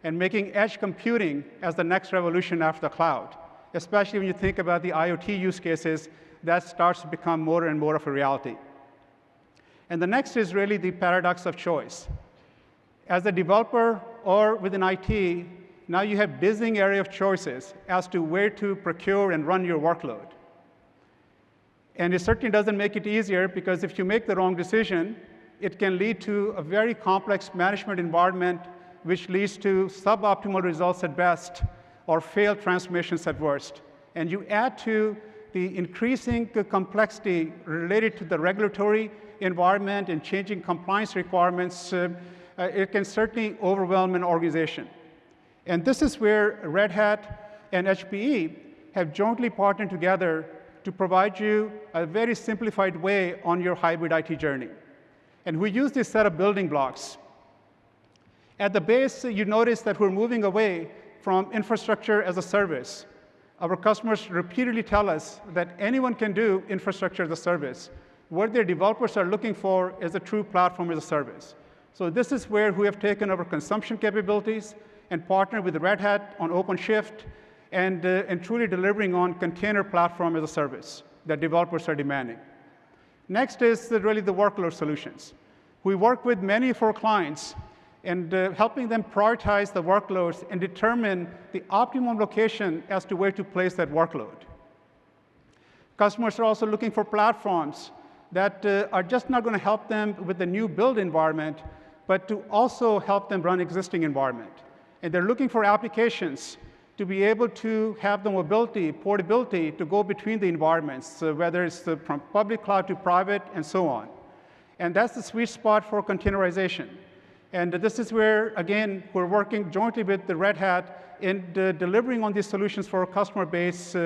and making edge computing as the next revolution after the cloud, especially when you think about the IoT use cases, that starts to become more and more of a reality. And the next is really the paradox of choice. As a developer or within IT, now you have dizzying area of choices as to where to procure and run your workload. And it certainly doesn't make it easier, because if you make the wrong decision, it can lead to a very complex management environment, which leads to suboptimal results at best or failed transformations at worst. And you add to the increasing complexity related to the regulatory environment and changing compliance requirements, it can certainly overwhelm an organization. And this is where Red Hat and HPE have jointly partnered together to provide you a very simplified way on your hybrid IT journey. And we use this set of building blocks. At the base, you notice that we're moving away from infrastructure as a service. Our customers repeatedly tell us that anyone can do infrastructure as a service. What their developers are looking for is a true platform as a service. So this is where we have taken our consumption capabilities and partnered with Red Hat on OpenShift and truly delivering on container platform as a service that developers are demanding. Next is really the workload solutions. We work with many of our clients and helping them prioritize the workloads and determine the optimum location as to where to place that workload. Customers are also looking for platforms that are just not going to help them with the new build environment, but to also help them run existing environment. And they're looking for applications to be able to have the mobility, portability to go between the environments, whether it's from public cloud to private and so on. And that's the sweet spot for containerization. And this is where, again, we're working jointly with the Red Hat in delivering on these solutions for our customer base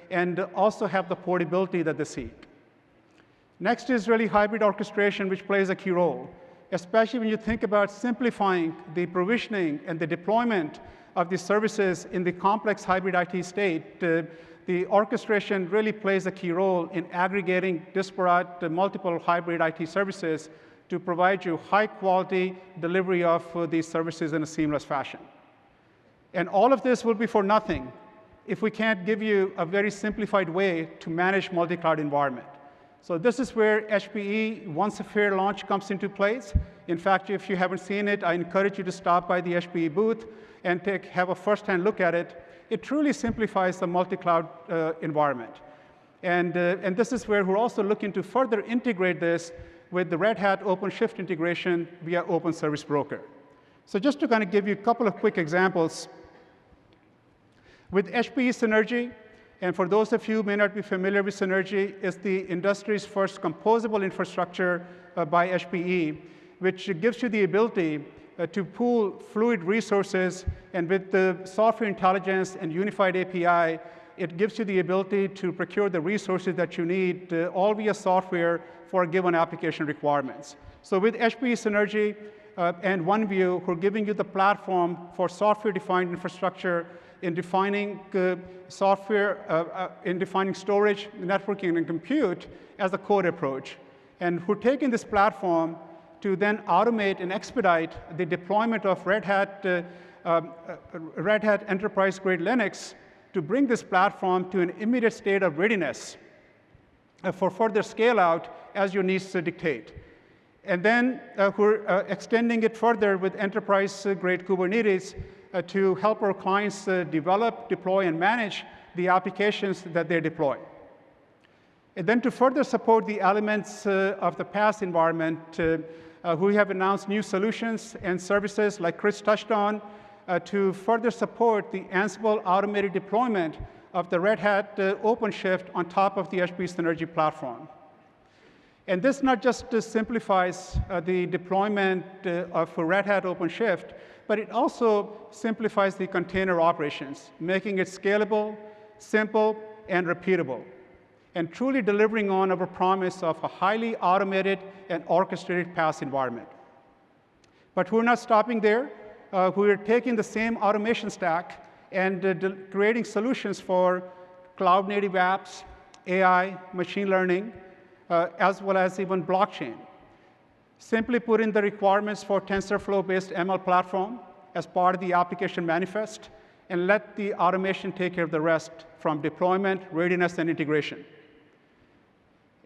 and also have the portability that they seek. Next is really hybrid orchestration, which plays a key role, especially when you think about simplifying the provisioning and the deployment of these services in the complex hybrid IT state. The orchestration really plays a key role in aggregating disparate multiple hybrid IT services to provide you high-quality delivery of these services in a seamless fashion. And all of this will be for nothing if we can't give you a very simplified way to manage multi-cloud environment. So this is where HPE Once a Fair launch comes into place. In fact, if you haven't seen it, I encourage you to stop by the HPE booth and have a first-hand look at it. It truly simplifies the multi-cloud environment. And this is where we're also looking to further integrate this with the Red Hat OpenShift integration via Open Service Broker. So just to kind of give you a couple of quick examples, with HPE Synergy, and for those of you who may not be familiar with Synergy, it's the industry's first composable infrastructure by HPE, which gives you the ability to pool fluid resources, and with the software intelligence and unified API, it gives you the ability to procure the resources that you need, all via software for given application requirements. So with HPE Synergy and OneView, we're giving you the platform for software-defined infrastructure in defining in defining storage, networking, and compute as a code approach. And we're taking this platform to then automate and expedite the deployment of Red Hat enterprise-grade Linux to bring this platform to an immediate state of readiness for further scale-out as your needs dictate. And then we're extending it further with enterprise-grade Kubernetes to help our clients develop, deploy, and manage the applications that they deploy. And then to further support the elements of the PaaS environment, we have announced new solutions and services, like Chris touched on, to further support the Ansible automated deployment of the Red Hat OpenShift on top of the HPE Synergy platform. And this not just simplifies the deployment of Red Hat OpenShift, but it also simplifies the container operations, making it scalable, simple, and repeatable, and truly delivering on our promise of a highly automated and orchestrated PaaS environment. But we're not stopping there. We're taking the same automation stack and creating solutions for cloud-native apps, AI, machine learning, as well as even blockchain. Simply put in the requirements for TensorFlow-based ML platform as part of the application manifest, and let the automation take care of the rest from deployment, readiness, and integration.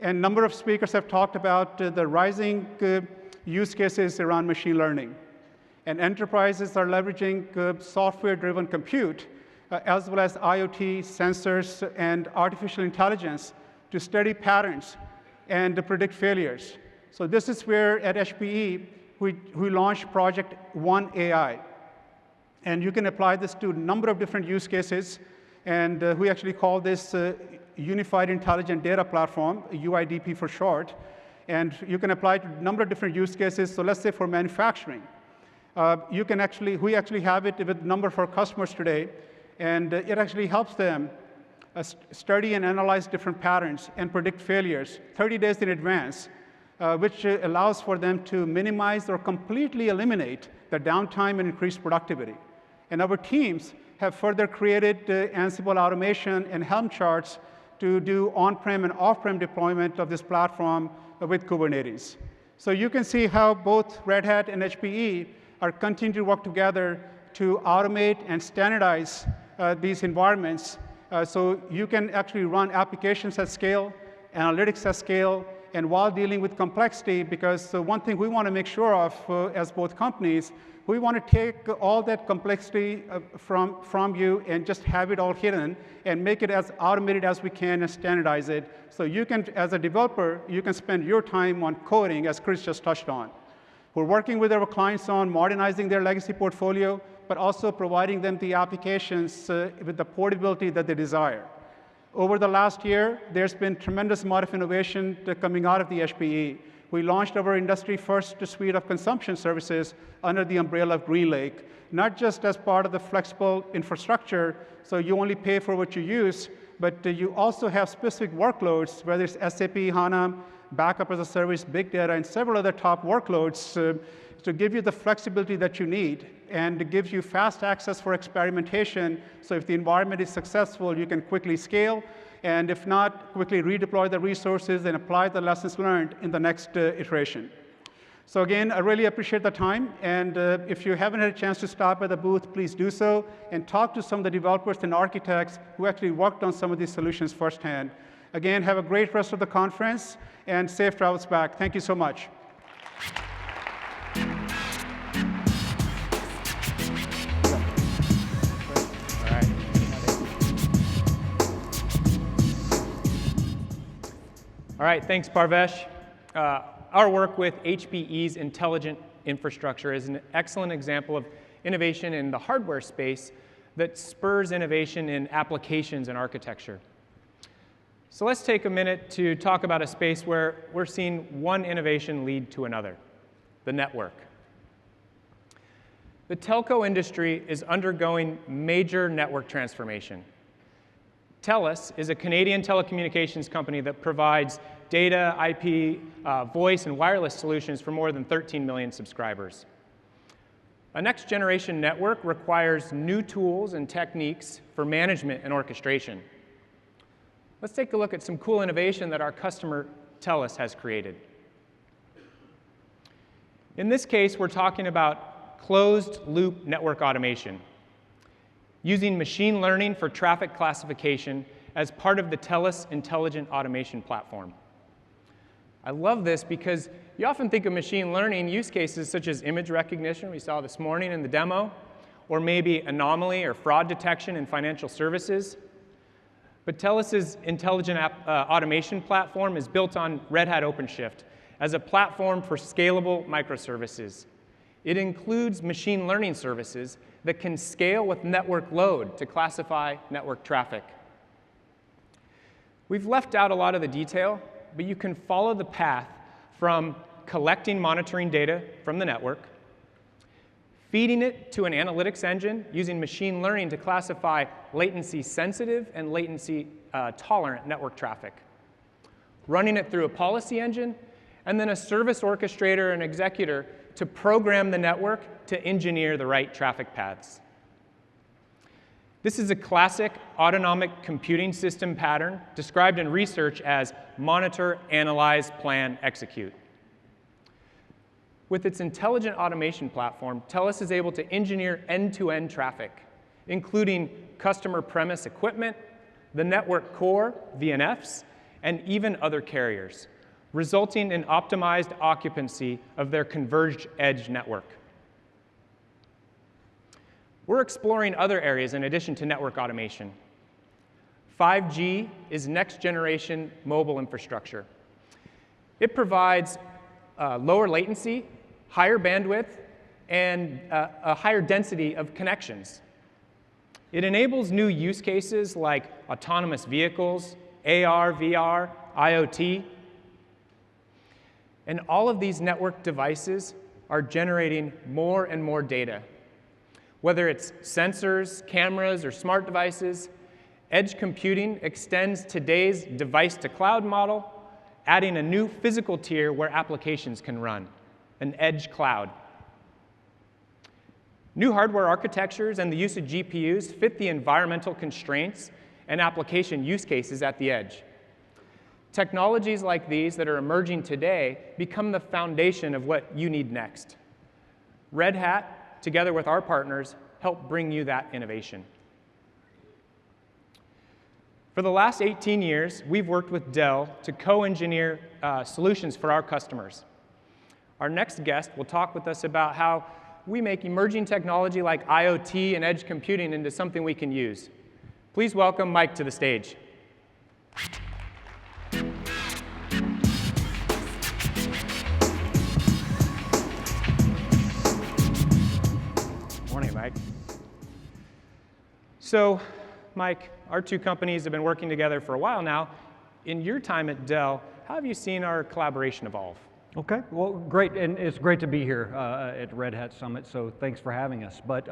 And a number of speakers have talked about the rising use cases around machine learning. And enterprises are leveraging software-driven compute, as well as IoT, sensors, and artificial intelligence to study patterns and to predict failures. So this is where, at HPE, we launched Project One AI. And you can apply this to a number of different use cases. And we actually call this Unified Intelligent Data Platform, UIDP for short. And you can apply it to a number of different use cases. So let's say for manufacturing. We actually have it with a number of our customers today. And it actually helps them study and analyze different patterns and predict failures 30 days in advance, which allows for them to minimize or completely eliminate the downtime and increase productivity. And our teams have further created Ansible automation and Helm charts to do on-prem and off-prem deployment of this platform with Kubernetes. So you can see how both Red Hat and HPE are continuing to work together to automate and standardize these environments so you can actually run applications at scale, analytics at scale, and while dealing with complexity, because one thing we want to make sure of as both companies, we want to take all that complexity from you and just have it all hidden and make it as automated as we can and standardize it. So you can, as a developer, you can spend your time on coding, as Chris just touched on. We're working with our clients on modernizing their legacy portfolio, but also providing them the applications with the portability that they desire. Over the last year, there's been a tremendous amount of innovation coming out of the HPE. We launched our industry-first suite of consumption services under the umbrella of GreenLake, not just as part of the flexible infrastructure, so you only pay for what you use, but you also have specific workloads, whether it's SAP, HANA, backup as a service, big data, and several other top workloads to give you the flexibility that you need, and it gives you fast access for experimentation. So if the environment is successful, you can quickly scale, and if not, quickly redeploy the resources and apply the lessons learned in the next iteration. So again, I really appreciate the time, and if you haven't had a chance to stop at the booth, please do so, and talk to some of the developers and architects who actually worked on some of these solutions firsthand. Again, have a great rest of the conference, and safe travels back. Thank you so much. All right, thanks, Parvesh. Our work with HPE's intelligent infrastructure is an excellent example of innovation in the hardware space that spurs innovation in applications and architecture. So let's take a minute to talk about a space where we're seeing one innovation lead to another, the network. The telco industry is undergoing major network transformation. TELUS is a Canadian telecommunications company that provides data, IP, voice, and wireless solutions for more than 13 million subscribers. A next-generation network requires new tools and techniques for management and orchestration. Let's take a look at some cool innovation that our customer TELUS has created. In this case, we're talking about closed-loop network automation, using machine learning for traffic classification as part of the TELUS Intelligent Automation Platform. I love this because you often think of machine learning use cases such as image recognition, we saw this morning in the demo, or maybe anomaly or fraud detection in financial services. But TELUS's Intelligent Automation Platform is built on Red Hat OpenShift as a platform for scalable microservices. It includes machine learning services that can scale with network load to classify network traffic. We've left out a lot of the detail, but you can follow the path from collecting monitoring data from the network, feeding it to an analytics engine using machine learning to classify latency-sensitive and latency-tolerant network traffic, running it through a policy engine, and then a service orchestrator and executor to program the network to engineer the right traffic paths. This is a classic autonomic computing system pattern described in research as monitor, analyze, plan, execute. With its intelligent automation platform, TELUS is able to engineer end-to-end traffic, including customer premise equipment, the network core, VNFs, and even other carriers, resulting in optimized occupancy of their converged edge network. We're exploring other areas in addition to network automation. 5G is next-generation mobile infrastructure. It provides lower latency, higher bandwidth, and a higher density of connections. It enables new use cases like autonomous vehicles, AR, VR, IoT. And all of these network devices are generating more and more data. Whether it's sensors, cameras, or smart devices, edge computing extends today's device-to-cloud model, adding a new physical tier where applications can run, an edge cloud. New hardware architectures and the use of GPUs fit the environmental constraints and application use cases at the edge. Technologies like these that are emerging today become the foundation of what you need next. Red Hat, together with our partners, help bring you that innovation. For the last 18 years, we've worked with Dell to co-engineer solutions for our customers. Our next guest will talk with us about how we make emerging technology like IoT and edge computing into something we can use. Please welcome Mike to the stage. Morning, Mike. So, Mike, our two companies have been working together for a while now. In your time at Dell, how have you seen our collaboration evolve? Okay, well, great, and it's great to be here at Red Hat Summit, so thanks for having us. But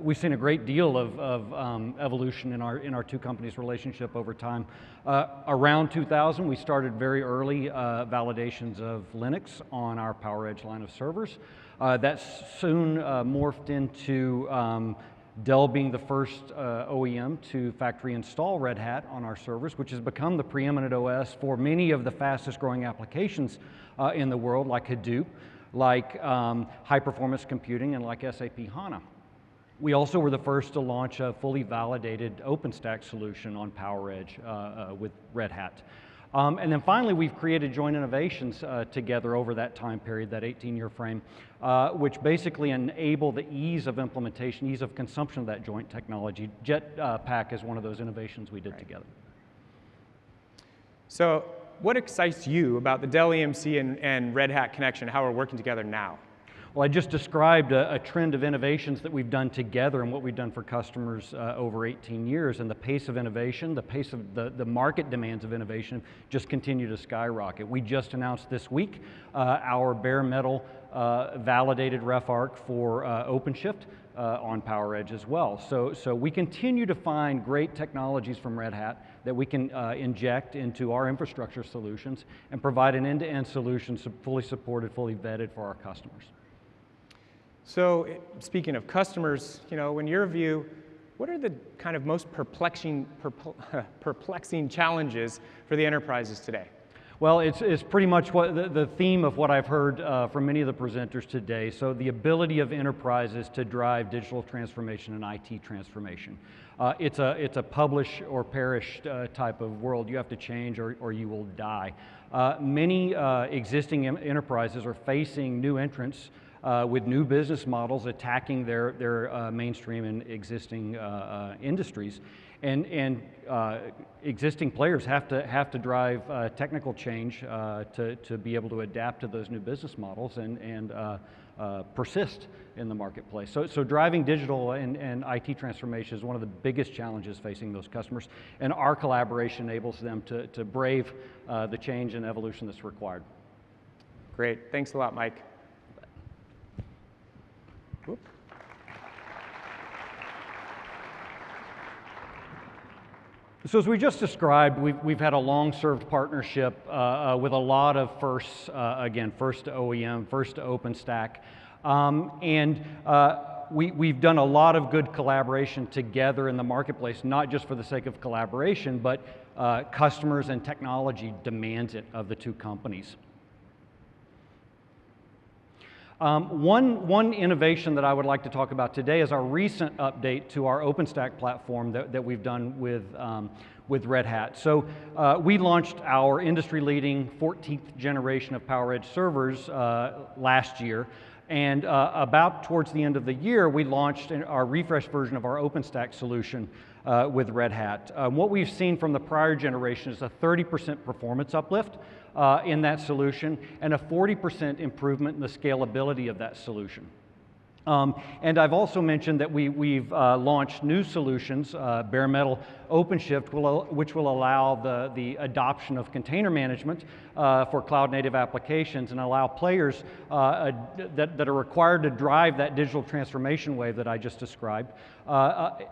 we've seen a great deal of evolution in our two companies' relationship over time. Around 2000, we started very early validations of Linux on our PowerEdge line of servers. That soon morphed into Dell being the first OEM to factory install Red Hat on our servers, which has become the preeminent OS for many of the fastest growing applications in the world, like Hadoop. like high performance computing and like SAP HANA. We also were the first to launch a fully validated OpenStack solution on PowerEdge with Red Hat. And then finally, we've created joint innovations together over that time period, that 18-year frame, which basically enable the ease of implementation, ease of consumption of that joint technology. Jetpack is one of those innovations we did together. So what excites you about the Dell EMC and Red Hat connection, how we're working together now? Well, I just described a trend of innovations that we've done together and what we've done for customers over 18 years, and the pace of innovation, the pace of the market demands of innovation just continue to skyrocket. We just announced this week our bare metal validated ref arc for OpenShift on PowerEdge as well. So we continue to find great technologies from Red Hat that we can inject into our infrastructure solutions and provide an end-to-end solution fully supported, fully vetted for our customers. So speaking of customers, in your view, what are the kind of most perplexing challenges for the enterprises today? Well, it's pretty much what the theme of what I've heard from many of the presenters today. So the ability of enterprises to drive digital transformation and IT transformation. It's a publish or perish type of world. You have to change or you will die. Many existing enterprises are facing new entrants with new business models attacking their mainstream and existing industries. And existing players have to drive technical change to be able to adapt to those new business models and persist in the marketplace. So driving digital and IT transformation is one of the biggest challenges facing those customers, and our collaboration enables them to brave the change and evolution that's required. Great, thanks a lot, Mike. Whoop. So as we just described, we've had a long-served partnership with a lot of firsts, again, first to OEM, first to OpenStack, and we've done a lot of good collaboration together in the marketplace, not just for the sake of collaboration, but customers and technology demands it of the two companies. One innovation that I would like to talk about today is our recent update to our OpenStack platform that we've done with Red Hat. So we launched our industry-leading 14th generation of PowerEdge servers last year, and about towards the end of the year, we launched our refreshed version of our OpenStack solution with Red Hat. What we've seen from the prior generation is a 30% performance uplift in that solution, and a 40% improvement in the scalability of that solution. And I've also mentioned that we've launched new solutions, bare metal OpenShift, which will allow the adoption of container management for cloud-native applications and allow players that are required to drive that digital transformation wave that I just described,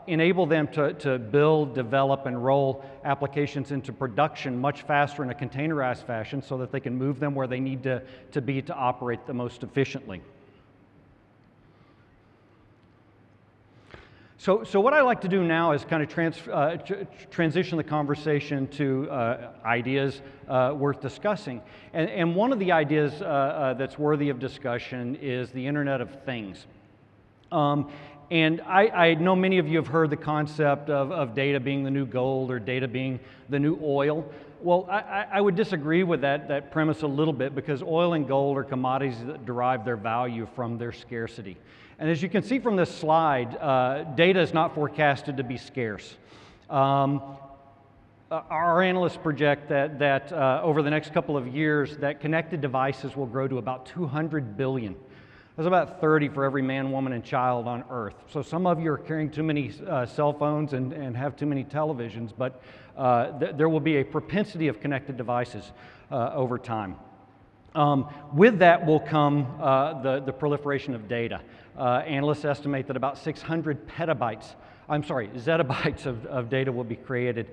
enable them to build, develop, and roll applications into production much faster in a containerized fashion so that they can move them where they need to be to operate the most efficiently. So what I like to do now is kind of transition the conversation to ideas worth discussing. And one of the ideas that's worthy of discussion is the Internet of Things. And I know many of you have heard the concept of data being the new gold or data being the new oil. Well, I would disagree with that premise a little bit, because oil and gold are commodities that derive their value from their scarcity. And as you can see from this slide, data is not forecasted to be scarce. Our analysts project that over the next couple of years, that connected devices will grow to about 200 billion. That's about 30 for every man, woman, and child on Earth. So some of you are carrying too many cell phones and have too many televisions, but there will be a propensity of connected devices over time. With that will come the proliferation of data. Analysts estimate that about 600 zettabytes of data will be created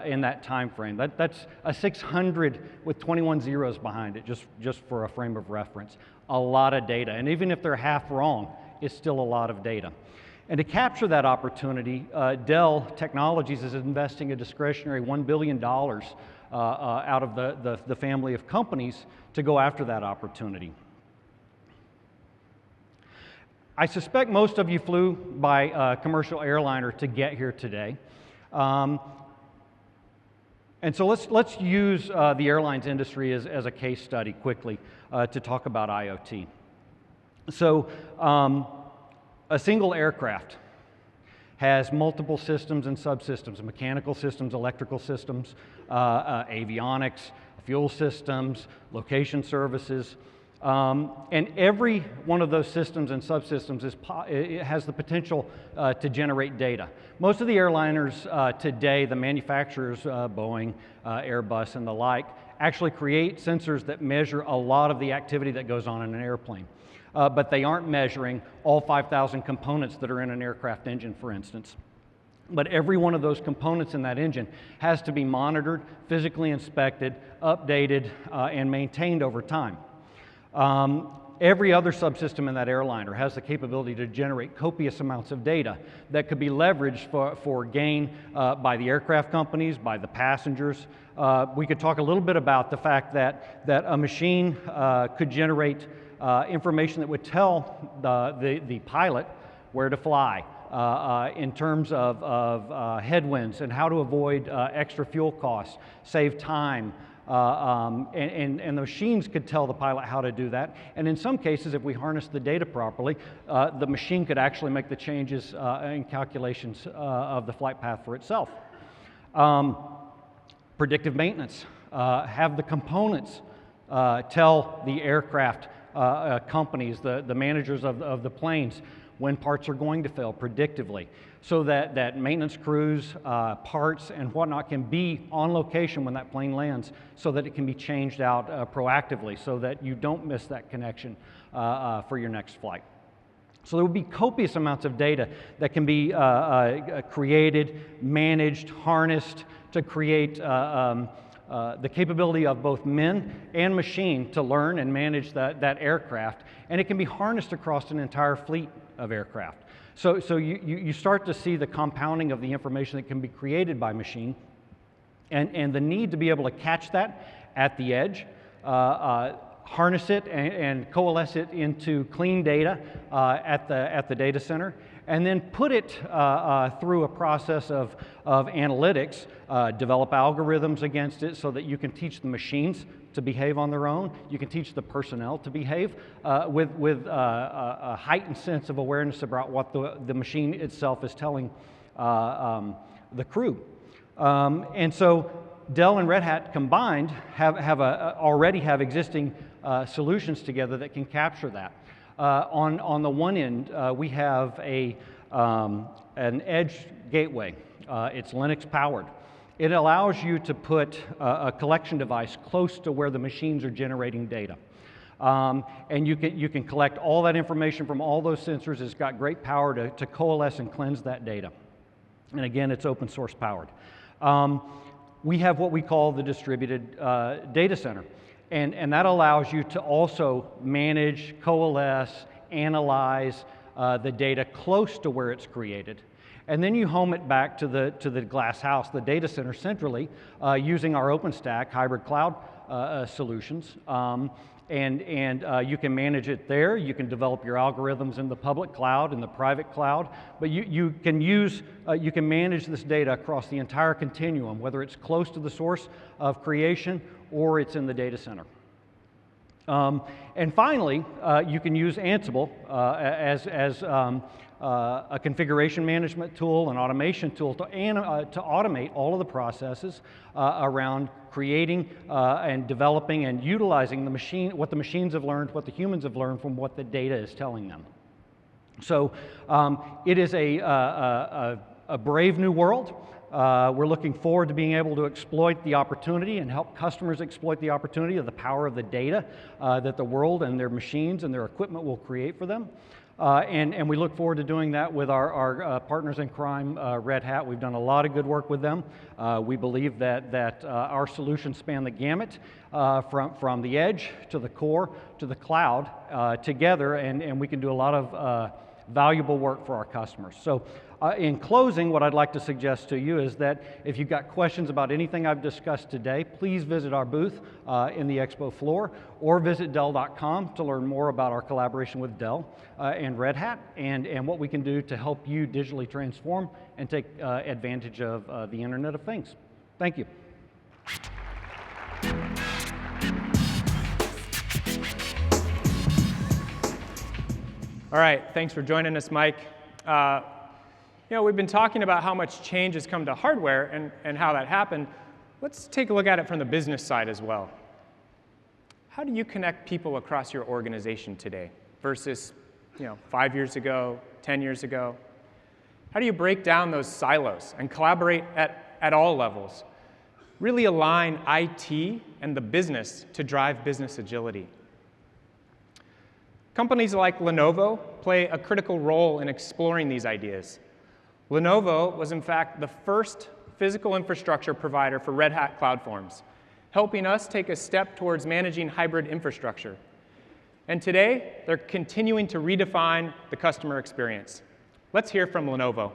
in that time frame. That's a 600 with 21 zeros behind it, just for a frame of reference. A lot of data, and even if they're half wrong, it's still a lot of data. And to capture that opportunity, Dell Technologies is investing a discretionary $1 billion out of the family of companies to go after that opportunity. I suspect most of you flew by commercial airliner to get here today. And so let's use the airlines industry as a case study quickly to talk about IoT. So a single aircraft has multiple systems and subsystems, mechanical systems, electrical systems, avionics, fuel systems, location services. And every one of those systems and subsystems it has the potential to generate data. Most of the airliners today, the manufacturers, Boeing, Airbus, and the like, actually create sensors that measure a lot of the activity that goes on in an airplane. But they aren't measuring all 5,000 components that are in an aircraft engine, for instance. But every one of those components in that engine has to be monitored, physically inspected, updated, and maintained over time. Every other subsystem in that airliner has the capability to generate copious amounts of data that could be leveraged for gain by the aircraft companies, by the passengers. We could talk a little bit about the fact that a machine could generate information that would tell the pilot where to fly in terms of headwinds and how to avoid extra fuel costs, save time. And the machines could tell the pilot how to do that. And in some cases, if we harness the data properly, the machine could actually make the changes and calculations of the flight path for itself. Predictive maintenance. Have the components tell the aircraft companies, the managers of the planes, when parts are going to fail predictively, so that maintenance crews, parts, and whatnot can be on location when that plane lands, so that it can be changed out proactively, so that you don't miss that connection for your next flight. So there will be copious amounts of data that can be created, managed, harnessed to create the capability of both men and machine to learn and manage that aircraft, and it can be harnessed across an entire fleet of aircraft. So you start to see the compounding of the information that can be created by machine, and the need to be able to catch that at the edge, harness it and coalesce it into clean data at the data center, and then put it through a process of analytics, develop algorithms against it so that you can teach the machines to behave on their own. You can teach the personnel to behave with a heightened sense of awareness about what the machine itself is telling the crew. And so Dell and Red Hat combined already have existing solutions together that can capture that. On the one end, we have an edge gateway. It's Linux powered. It allows you to put a collection device close to where the machines are generating data. And you can collect all that information from all those sensors. It's got great power to coalesce and cleanse that data. And again, it's open source powered. We have what we call the distributed data center. And that allows you to also manage, coalesce, analyze the data close to where it's created. And then you home it back to the glass house, the data center centrally, using our OpenStack hybrid cloud solutions. And you can manage it there. You can develop your algorithms in the public cloud, in the private cloud. But you can manage this data across the entire continuum, whether it's close to the source of creation or it's in the data center. And finally, you can use Ansible as a configuration management tool, an automation tool to automate all of the processes around creating and developing and utilizing what the machines have learned, what the humans have learned from what the data is telling them. So it is a brave new world. We're looking forward to being able to exploit the opportunity and help customers exploit the opportunity of the power of the data that the world and their machines and their equipment will create for them. And we look forward to doing that with our partners in crime, Red Hat. We've done a lot of good work with them. We believe that our solutions span the gamut from the edge to the core to the cloud together, and we can do a lot of valuable work for our customers. So In closing, what I'd like to suggest to you is that if you've got questions about anything I've discussed today, please visit our booth in the expo floor, or visit Dell.com to learn more about our collaboration with Dell and Red Hat, and what we can do to help you digitally transform and take advantage of the Internet of Things. Thank you. All right, thanks for joining us, Mike. We've been talking about how much change has come to hardware and how that happened. Let's take a look at it from the business side as well. How do you connect people across your organization today versus 5 years ago, 10 years ago? How do you break down those silos and collaborate at all levels? Really align IT and the business to drive business agility. Companies like Lenovo play a critical role in exploring these ideas. Lenovo was, in fact, the first physical infrastructure provider for Red Hat Cloud Forms, helping us take a step towards managing hybrid infrastructure. And today, they're continuing to redefine the customer experience. Let's hear from Lenovo.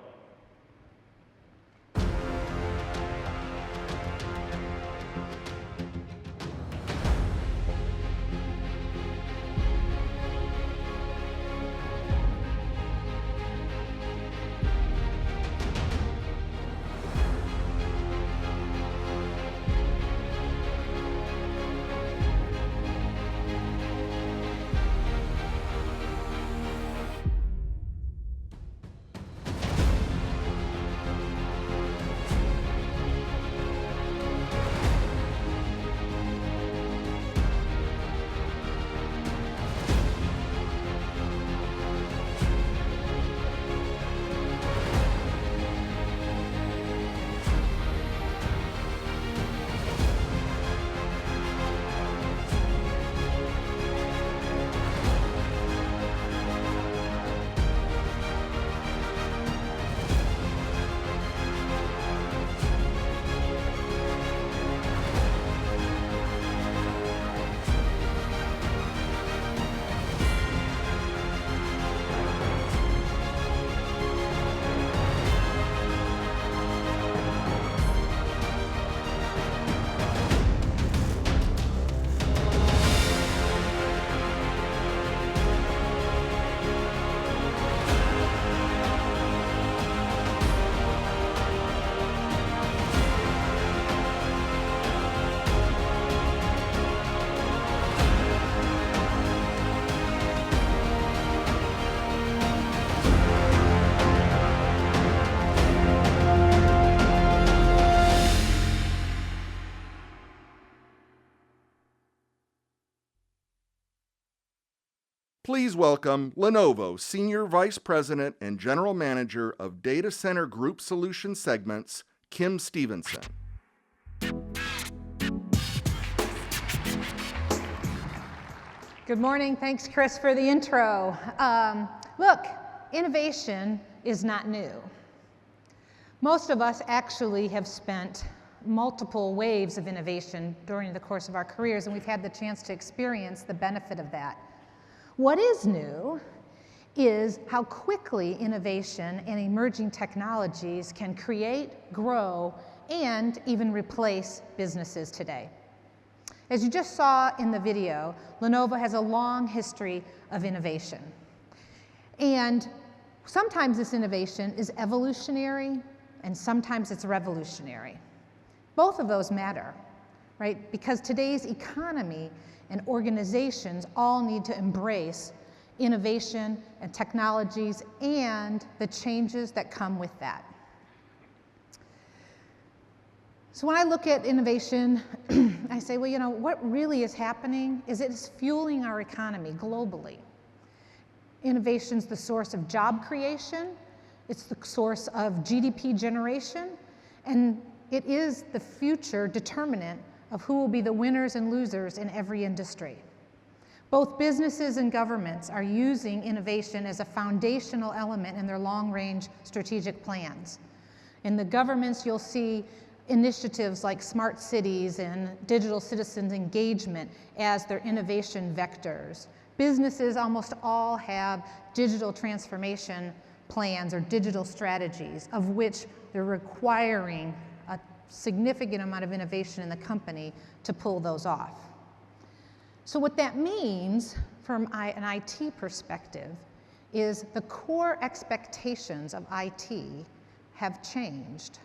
Please welcome Lenovo Senior Vice President and General Manager of Data Center Group Solution Segments, Kim Stevenson. Good morning. Thanks, Chris, for the intro. Look, innovation is not new. Most of us actually have spent multiple waves of innovation during the course of our careers, and we've had the chance to experience the benefit of that. What is new is how quickly innovation and emerging technologies can create, grow, and even replace businesses today. As you just saw in the video, Lenovo has a long history of innovation. And sometimes this innovation is evolutionary, and sometimes it's revolutionary. Both of those matter, right? Because today's economy and organizations all need to embrace innovation and technologies and the changes that come with that. So when I look at innovation, I say, well, what really is happening is it's fueling our economy globally. Innovation's the source of job creation, it's the source of GDP generation, and it is the future determinant of who will be the winners and losers in every industry. Both businesses and governments are using innovation as a foundational element in their long-range strategic plans. In the governments, you'll see initiatives like smart cities and digital citizens engagement as their innovation vectors. Businesses almost all have digital transformation plans or digital strategies of which they're requiring a significant amount of innovation in the company to pull those off. So what that means from an IT perspective is the core expectations of IT have changed.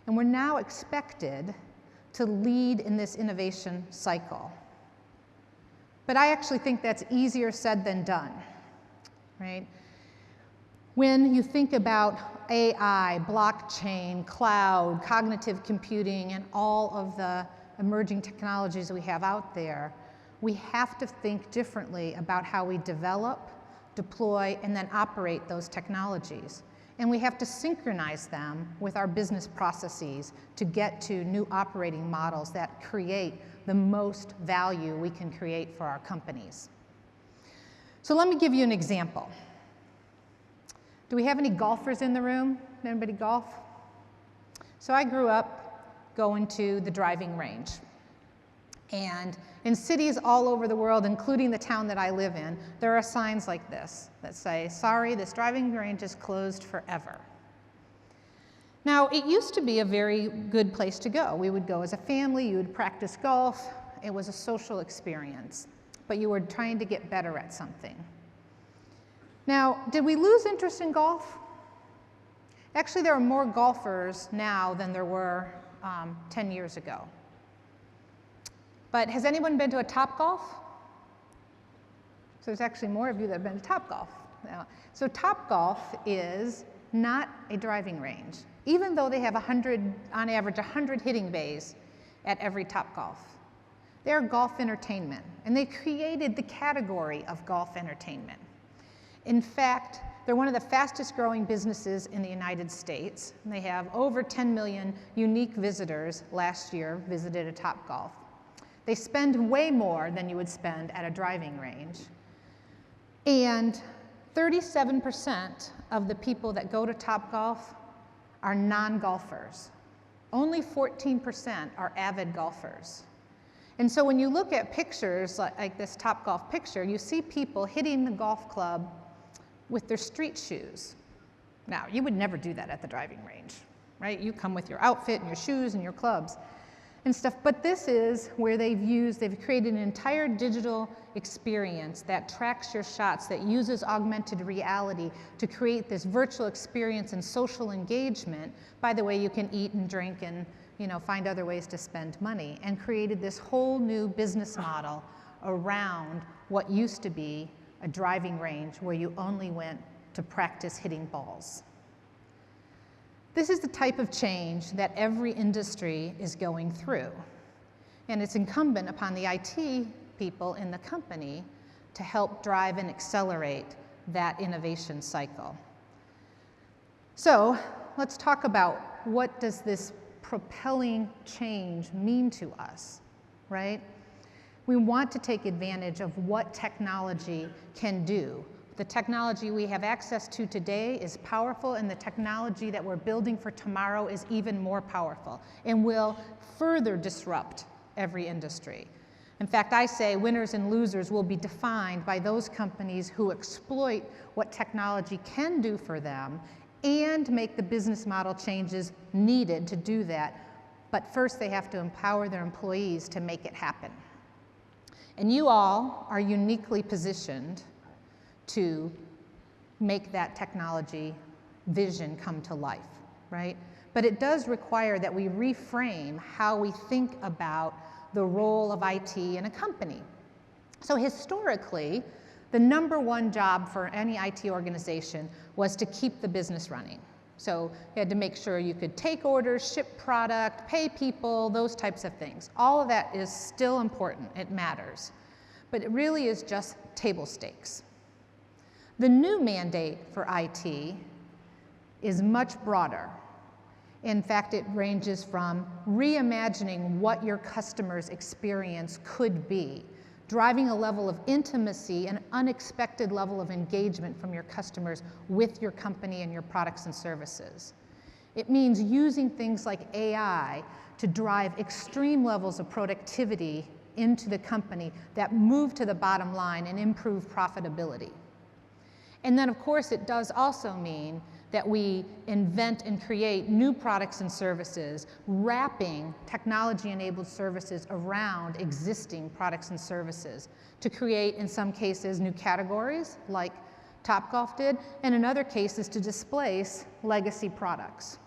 And we're now expected to lead in this innovation cycle. But I actually think that's easier said than done, right? When you think about AI, blockchain, cloud, cognitive computing, and all of the emerging technologies we have out there, we have to think differently about how we develop, deploy, and then operate those technologies. And we have to synchronize them with our business processes to get to new operating models that create the most value we can create for our companies. So let me give you an example. Do we have any golfers in the room? Anybody golf? So I grew up going to the driving range. And in cities all over the world, including the town that I live in, there are signs like this that say, sorry, this driving range is closed forever. Now, it used to be a very good place to go. We would go as a family, you would practice golf. It was a social experience, but you were trying to get better at something. Now, did we lose interest in golf? Actually, there are more golfers now than there were 10 years ago. But has anyone been to a Topgolf? So there's actually more of you that have been to Topgolf. Now, so Topgolf is not a driving range, even though they have on average 100 hitting bays at every Topgolf. They're golf entertainment, and they created the category of golf entertainment. In fact, they're one of the fastest growing businesses in the United States. And they have over 10 million unique visitors last year visited a Topgolf. They spend way more than you would spend at a driving range. And 37% of the people that go to Topgolf are non-golfers. Only 14% are avid golfers. And so when you look at pictures like this Topgolf picture, you see people hitting the golf club with their street shoes. Now, you would never do that at the driving range, right? You come with your outfit and your shoes and your clubs and stuff, but this is where they've created an entire digital experience that tracks your shots, that uses augmented reality to create this virtual experience and social engagement. By the way, you can eat and drink and find other ways to spend money, and created this whole new business model around what used to be a driving range where you only went to practice hitting balls. This is the type of change that every industry is going through. And it's incumbent upon the IT people in the company to help drive and accelerate that innovation cycle. So let's talk about what does this propelling change mean to us, right? We want to take advantage of what technology can do. The technology we have access to today is powerful, and the technology that we're building for tomorrow is even more powerful and will further disrupt every industry. In fact, I say winners and losers will be defined by those companies who exploit what technology can do for them and make the business model changes needed to do that. But first, they have to empower their employees to make it happen. And you all are uniquely positioned to make that technology vision come to life, right? But it does require that we reframe how we think about the role of IT in a company. So historically, the #1 job for any IT organization was to keep the business running. So you had to make sure you could take orders, ship product, pay people, those types of things. All of that is still important, it matters. But it really is just table stakes. The new mandate for IT is much broader. In fact, it ranges from reimagining what your customer's experience could be, driving a level of intimacy and unexpected level of engagement from your customers with your company and your products and services. It means using things like AI to drive extreme levels of productivity into the company that move to the bottom line and improve profitability. And then, of course, it does also mean that we invent and create new products and services, wrapping technology-enabled services around existing products and services to create, in some cases, new categories, like Topgolf did, and in other cases, to displace legacy products.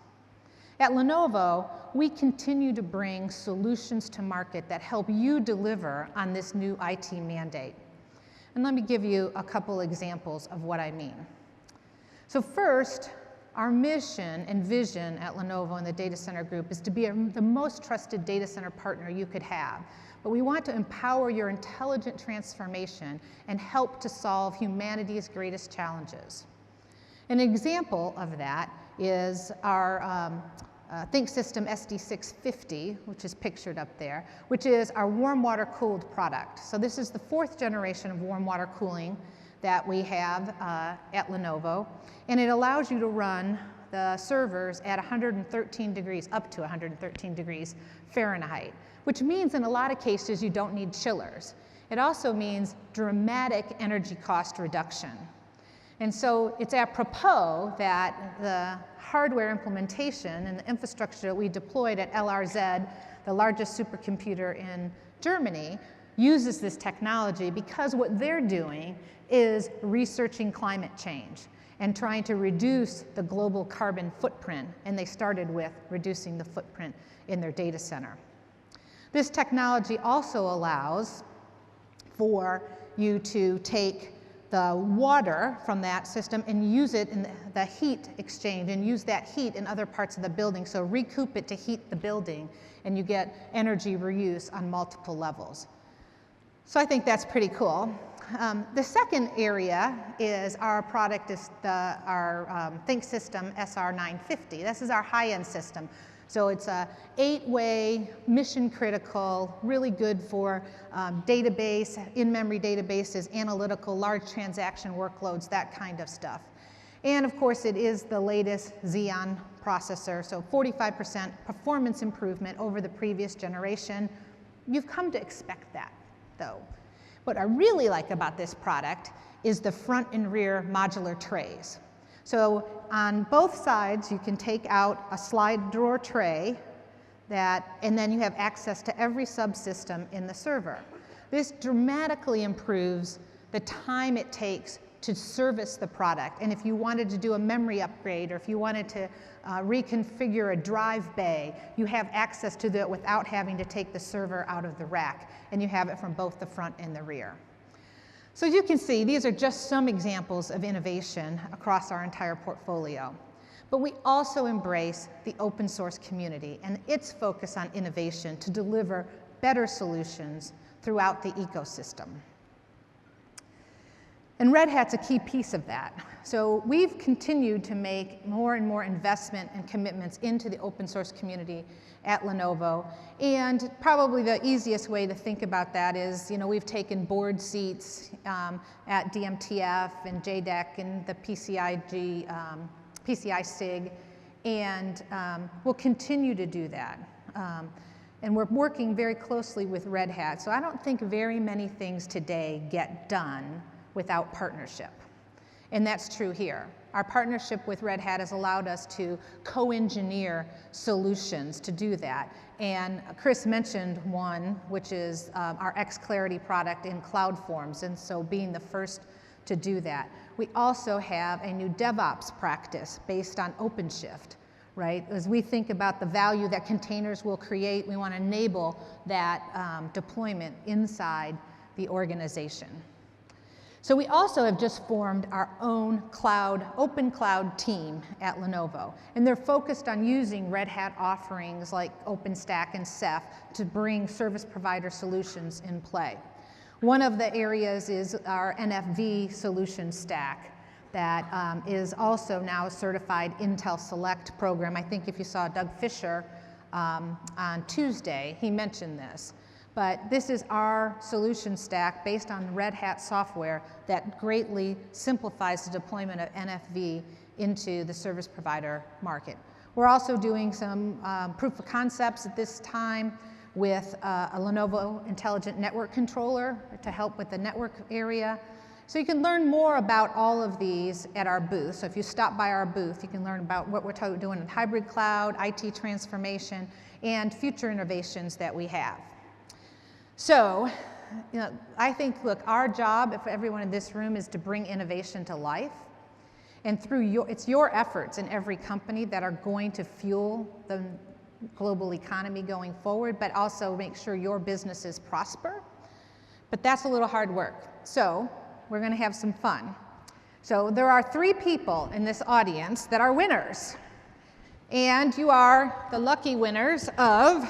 At Lenovo, we continue to bring solutions to market that help you deliver on this new IT mandate. And let me give you a couple examples of what I mean. So first, our mission and vision at Lenovo and the Data Center Group is to be the most trusted data center partner you could have. But we want to empower your intelligent transformation and help to solve humanity's greatest challenges. An example of that is our ThinkSystem SD650, which is pictured up there, which is our warm water cooled product. So this is the 4th generation of warm water cooling that we have at Lenovo, and it allows you to run the servers at 113 degrees, up to 113 degrees Fahrenheit, which means in a lot of cases you don't need chillers. It also means dramatic energy cost reduction. And so it's apropos that the hardware implementation and the infrastructure that we deployed at LRZ, the largest supercomputer in Germany, uses this technology because what they're doing is researching climate change and trying to reduce the global carbon footprint, and they started with reducing the footprint in their data center. This technology also allows for you to take the water from that system and use it in the heat exchange and use that heat in other parts of the building. So recoup it to heat the building, and you get energy reuse on multiple levels. So I think that's pretty cool. The second area is our product is our ThinkSystem SR950. This is our high-end system. So it's a 8-way, mission-critical, really good for database, in-memory databases, analytical, large transaction workloads, that kind of stuff. And of course, it is the latest Xeon processor, so 45% performance improvement over the previous generation. You've come to expect that, though. What I really like about this product is the front and rear modular trays. So on both sides, you can take out a slide drawer tray and then you have access to every subsystem in the server. This dramatically improves the time it takes to service the product. And if you wanted to do a memory upgrade, or if you wanted to reconfigure a drive bay, you have access to it without having to take the server out of the rack, and you have it from both the front and the rear. So as you can see, these are just some examples of innovation across our entire portfolio. But we also embrace the open source community and its focus on innovation to deliver better solutions throughout the ecosystem. And Red Hat's a key piece of that. So we've continued to make more and more investment and commitments into the open source community at Lenovo. And probably the easiest way to think about that is, we've taken board seats at DMTF and JDEC and the PCI SIG, and we'll continue to do that. And we're working very closely with Red Hat. So I don't think very many things today get done without partnership. And that's true here. Our partnership with Red Hat has allowed us to co-engineer solutions to do that. And Chris mentioned one, which is our xClarity product in CloudForms, and so being the first to do that. We also have a new DevOps practice based on OpenShift, right? As we think about the value that containers will create, we want to enable that deployment inside the organization. So we also have just formed our own open cloud team at Lenovo, and they're focused on using Red Hat offerings like OpenStack and Ceph to bring service provider solutions in play. One of the areas is our NFV solution stack that is also now a certified Intel Select program. I think if you saw Doug Fisher on Tuesday, he mentioned this. But this is our solution stack based on Red Hat software that greatly simplifies the deployment of NFV into the service provider market. We're also doing some proof of concepts at this time with a Lenovo Intelligent Network Controller to help with the network area. So you can learn more about all of these at our booth. So if you stop by our booth, you can learn about what we're doing in hybrid cloud, IT transformation, and future innovations that we have. So, I think, look, our job, if everyone in this room, is to bring innovation to life. And it's your efforts in every company that are going to fuel the global economy going forward, but also make sure your businesses prosper. But that's a little hard work. So we're going to have some fun. So there are 3 people in this audience that are winners. And you are the lucky winners of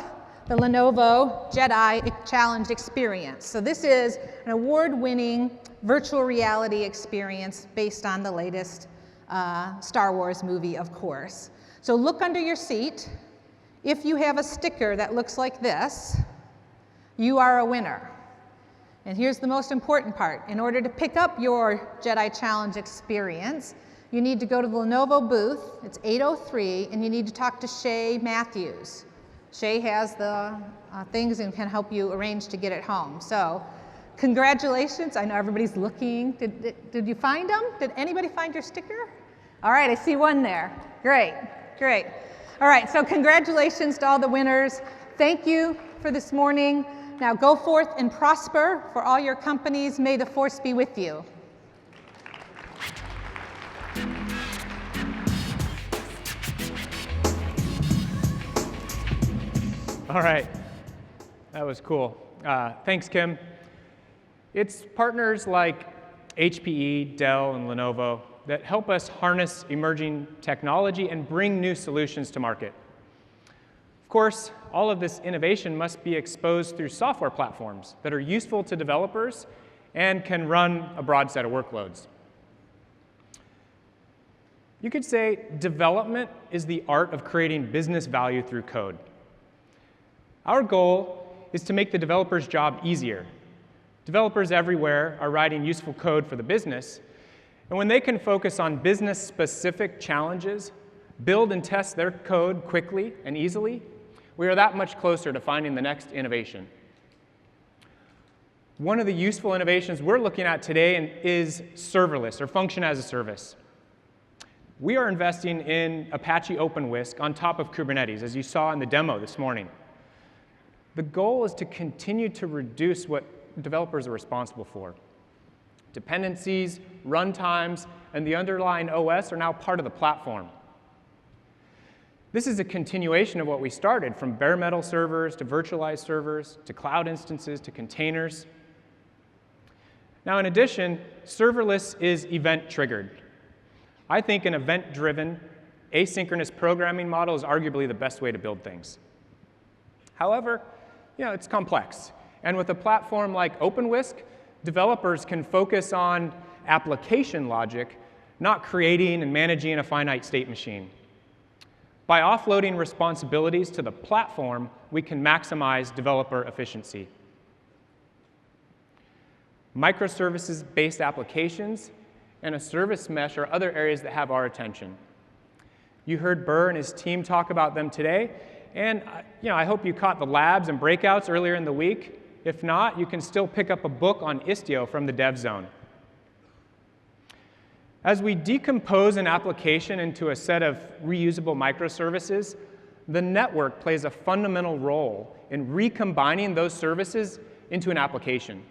the Lenovo Jedi Challenge experience. So this is an award-winning virtual reality experience based on the latest Star Wars movie, of course. So look under your seat. If you have a sticker that looks like this, you are a winner. And here's the most important part. In order to pick up your Jedi Challenge experience, you need to go to the Lenovo booth. It's 803, and you need to talk to Shay Matthews. Shay has the things and can help you arrange to get it home. So congratulations. I know everybody's looking. Did you find them? Did anybody find your sticker? All right, I see one there. Great, great. All right, so congratulations to all the winners. Thank you for this morning. Now go forth and prosper for all your companies. May the force be with you. All right, that was cool. Thanks, Kim. It's partners like HPE, Dell, and Lenovo that help us harness emerging technology and bring new solutions to market. Of course, all of this innovation must be exposed through software platforms that are useful to developers and can run a broad set of workloads. You could say development is the art of creating business value through code. Our goal is to make the developer's job easier. Developers everywhere are writing useful code for the business, and when they can focus on business-specific challenges, build and test their code quickly and easily, we are that much closer to finding the next innovation. One of the useful innovations we're looking at today is serverless, or function as a service. We are investing in Apache OpenWhisk on top of Kubernetes, as you saw in the demo this morning. The goal is to continue to reduce what developers are responsible for. Dependencies, runtimes, and the underlying OS are now part of the platform. This is a continuation of what we started, from bare metal servers to virtualized servers to cloud instances to containers. Now, in addition, serverless is event-triggered. I think an event-driven, asynchronous programming model is arguably the best way to build things. However, it's complex. And with a platform like OpenWhisk, developers can focus on application logic, not creating and managing a finite state machine. By offloading responsibilities to the platform, we can maximize developer efficiency. Microservices-based applications and a service mesh are other areas that have our attention. You heard Burr and his team talk about them today, and I hope you caught the labs and breakouts earlier in the week. If not, you can still pick up a book on Istio from the Dev Zone. As we decompose an application into a set of reusable microservices, the network plays a fundamental role in recombining those services into an application.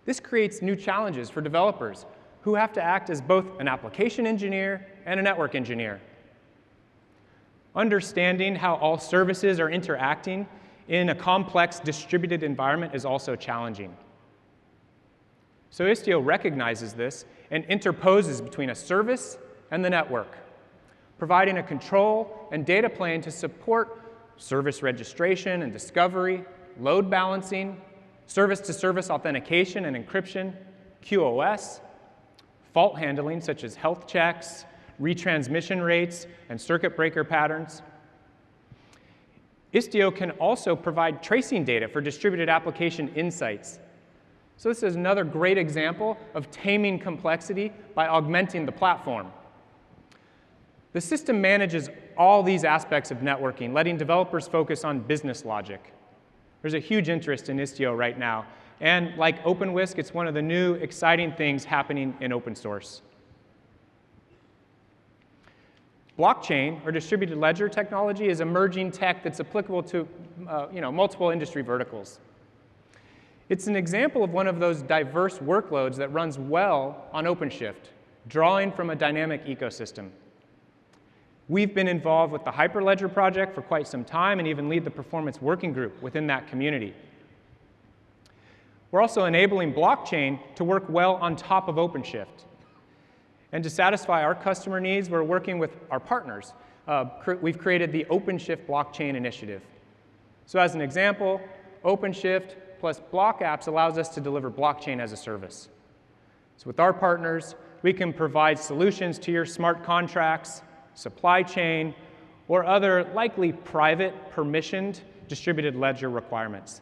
This creates new challenges for developers who have to act as both an application engineer and a network engineer. Understanding how all services are interacting in a complex distributed environment is also challenging. So Istio recognizes this and interposes between a service and the network, providing a control and data plane to support service registration and discovery, load balancing, service-to-service authentication and encryption, QoS, fault handling such as health checks, retransmission rates, and circuit breaker patterns. Istio can also provide tracing data for distributed application insights. So this is another great example of taming complexity by augmenting the platform. The system manages all these aspects of networking, letting developers focus on business logic. There's a huge interest in Istio right now, And like OpenWhisk, it's one of the new exciting things happening in open source. Blockchain, or distributed ledger technology, is emerging tech that's applicable to multiple industry verticals. It's an example of one of those diverse workloads that runs well on OpenShift, drawing from a dynamic ecosystem. We've been involved with the Hyperledger project for quite some time and even lead the performance working group within that community. We're also enabling blockchain to work well on top of OpenShift. And to satisfy our customer needs, we're working with our partners. We've created the OpenShift Blockchain Initiative. So as an example, OpenShift plus Block Apps allows us to deliver blockchain as a service. So with our partners, we can provide solutions to your smart contracts, supply chain, or other likely private, permissioned, distributed ledger requirements.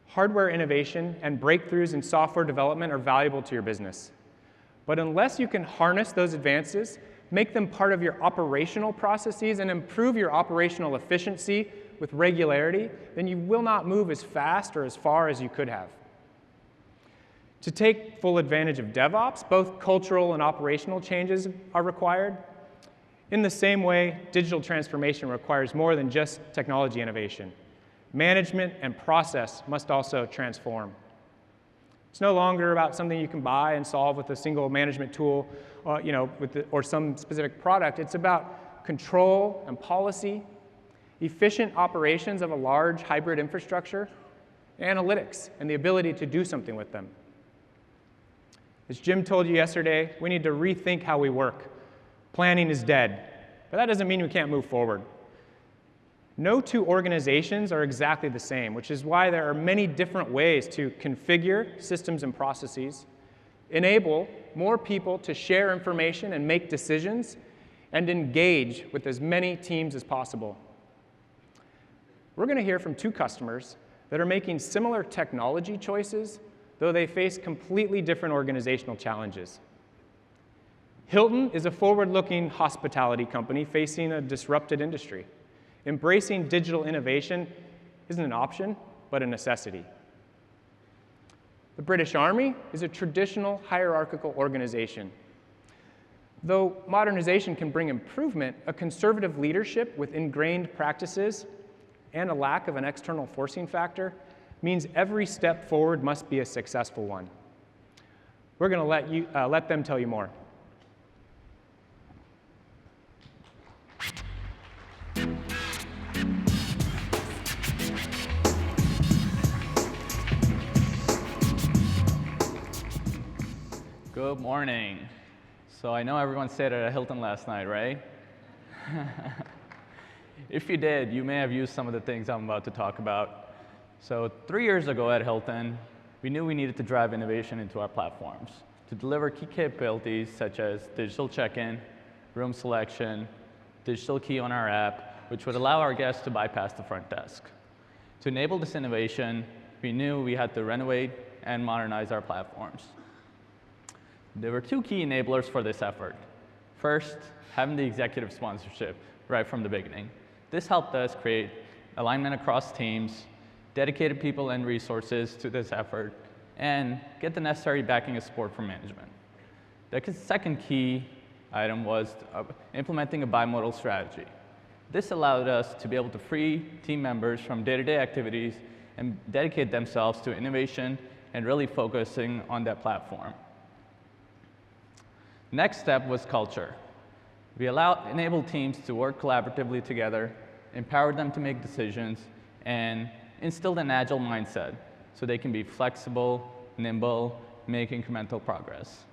Hardware innovation and breakthroughs in software development are valuable to your business. But unless you can harness those advances, make them part of your operational processes, and improve your operational efficiency with regularity, then you will not move as fast or as far as you could have. To take full advantage of DevOps, both cultural and operational changes are required. In the same way, digital transformation requires more than just technology innovation. Management and process must also transform. It's no longer about something you can buy and solve with a single management tool, or some specific product. It's about control and policy, efficient operations of a large hybrid infrastructure, analytics, and the ability to do something with them. As Jim told you yesterday, we need to rethink how we work. Planning is dead, but that doesn't mean we can't move forward. No two organizations are exactly the same, which is why there are many different ways to configure systems and processes, enable more people to share information and make decisions, and engage with as many teams as possible. We're going to hear from two customers that are making similar technology choices, though they face completely different organizational challenges. Hilton is a forward-looking hospitality company facing a disrupted industry. Embracing digital innovation isn't an option, but a necessity. The British Army is a traditional hierarchical organization. Though modernization can bring improvement, a conservative leadership with ingrained practices and a lack of an external forcing factor means every step forward must be a successful one. We're going to let them tell you more. Good morning. So I know everyone stayed at a Hilton last night, right? If you did, you may have used some of the things I'm about to talk about. So 3 years ago at Hilton, we knew we needed to drive innovation into our platforms to deliver key capabilities such as digital check-in, room selection, digital key on our app, which would allow our guests to bypass the front desk. To enable this innovation, we knew we had to renovate and modernize our platforms. There were two key enablers for this effort. First, having the executive sponsorship right from the beginning. This helped us create alignment across teams, dedicated people and resources to this effort, and get the necessary backing and support from management. The second key item was implementing a bimodal strategy. This allowed us to be able to free team members from day-to-day activities and dedicate themselves to innovation and really focusing on that platform. Next step was culture. We enabled teams to work collaboratively together, empowered them to make decisions, and instilled an agile mindset so they can be flexible, nimble, make incremental progress.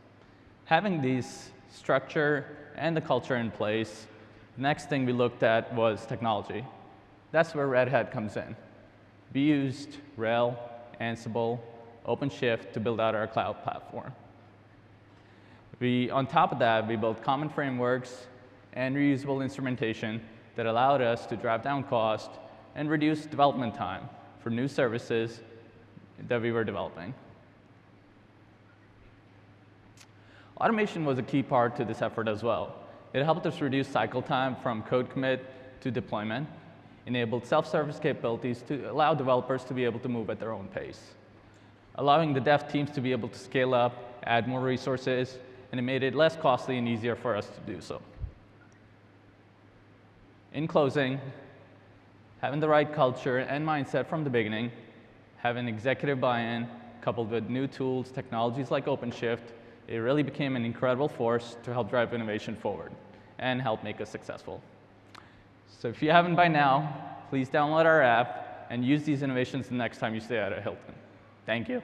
Having these structure and the culture in place, the next thing we looked at was technology. That's where Red Hat comes in. We used RHEL, Ansible, OpenShift to build out our cloud platform. On top of that, we built common frameworks and reusable instrumentation that allowed us to drive down cost and reduce development time for new services that we were developing. Automation was a key part to this effort as well. It helped us reduce cycle time from code commit to deployment, enabled self-service capabilities to allow developers to be able to move at their own pace, allowing the dev teams to be able to scale up, add more resources, and it made it less costly and easier for us to do so. In closing, having the right culture and mindset from the beginning, having executive buy-in, coupled with new tools, technologies like OpenShift, it really became an incredible force to help drive innovation forward and help make us successful. So if you haven't by now, please download our app and use these innovations the next time you stay at a Hilton. Thank you.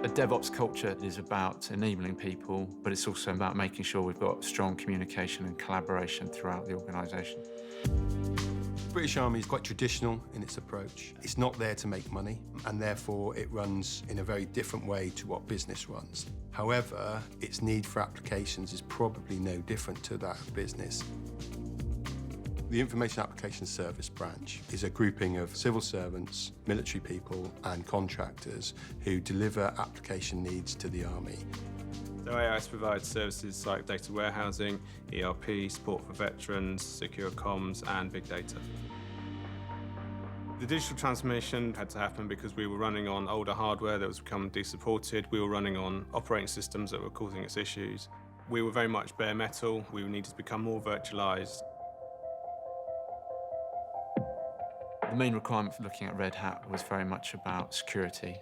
A DevOps culture is about enabling people, but it's also about making sure we've got strong communication and collaboration throughout the organisation. The British Army is quite traditional in its approach. It's not there to make money, and therefore it runs in a very different way to what business runs. However, its need for applications is probably no different to that of business. The Information Application Service branch is a grouping of civil servants, military people, and contractors who deliver application needs to the Army. So AIS provides services like data warehousing, ERP, support for veterans, secure comms, and big data. The digital transformation had to happen because we were running on older hardware that was becoming de-supported. We were running on operating systems that were causing us issues. We were very much bare metal. We needed to become more virtualized. The main requirement for looking at Red Hat was very much about security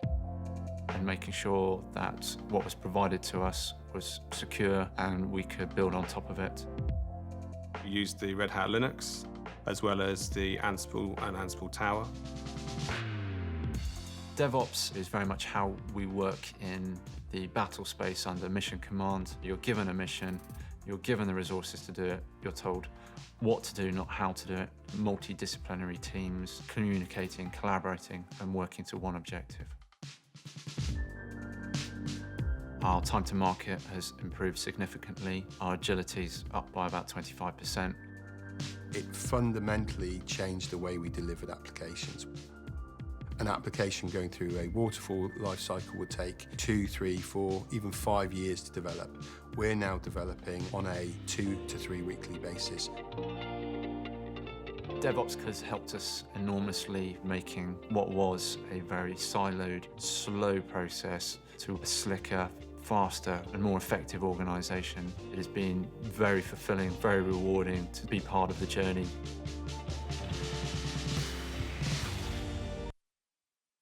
and making sure that what was provided to us was secure and we could build on top of it. We used the Red Hat Linux, as well as the Ansible and Ansible Tower. DevOps is very much how we work in the battle space under mission command. You're given a mission, you're given the resources to do it, you're told what to do, not how to do it. Multidisciplinary teams, communicating, collaborating, and working to one objective. Our time to market has improved significantly. Our agility's up by about 25%. It fundamentally changed the way we delivered applications. An application going through a waterfall lifecycle would take 2, 3, 4, even 5 years to develop. We're now developing on a 2 to 3 weekly basis. DevOps has helped us enormously, making what was a very siloed, slow process to a slicker, faster and more effective organisation. It has been very fulfilling, very rewarding to be part of the journey.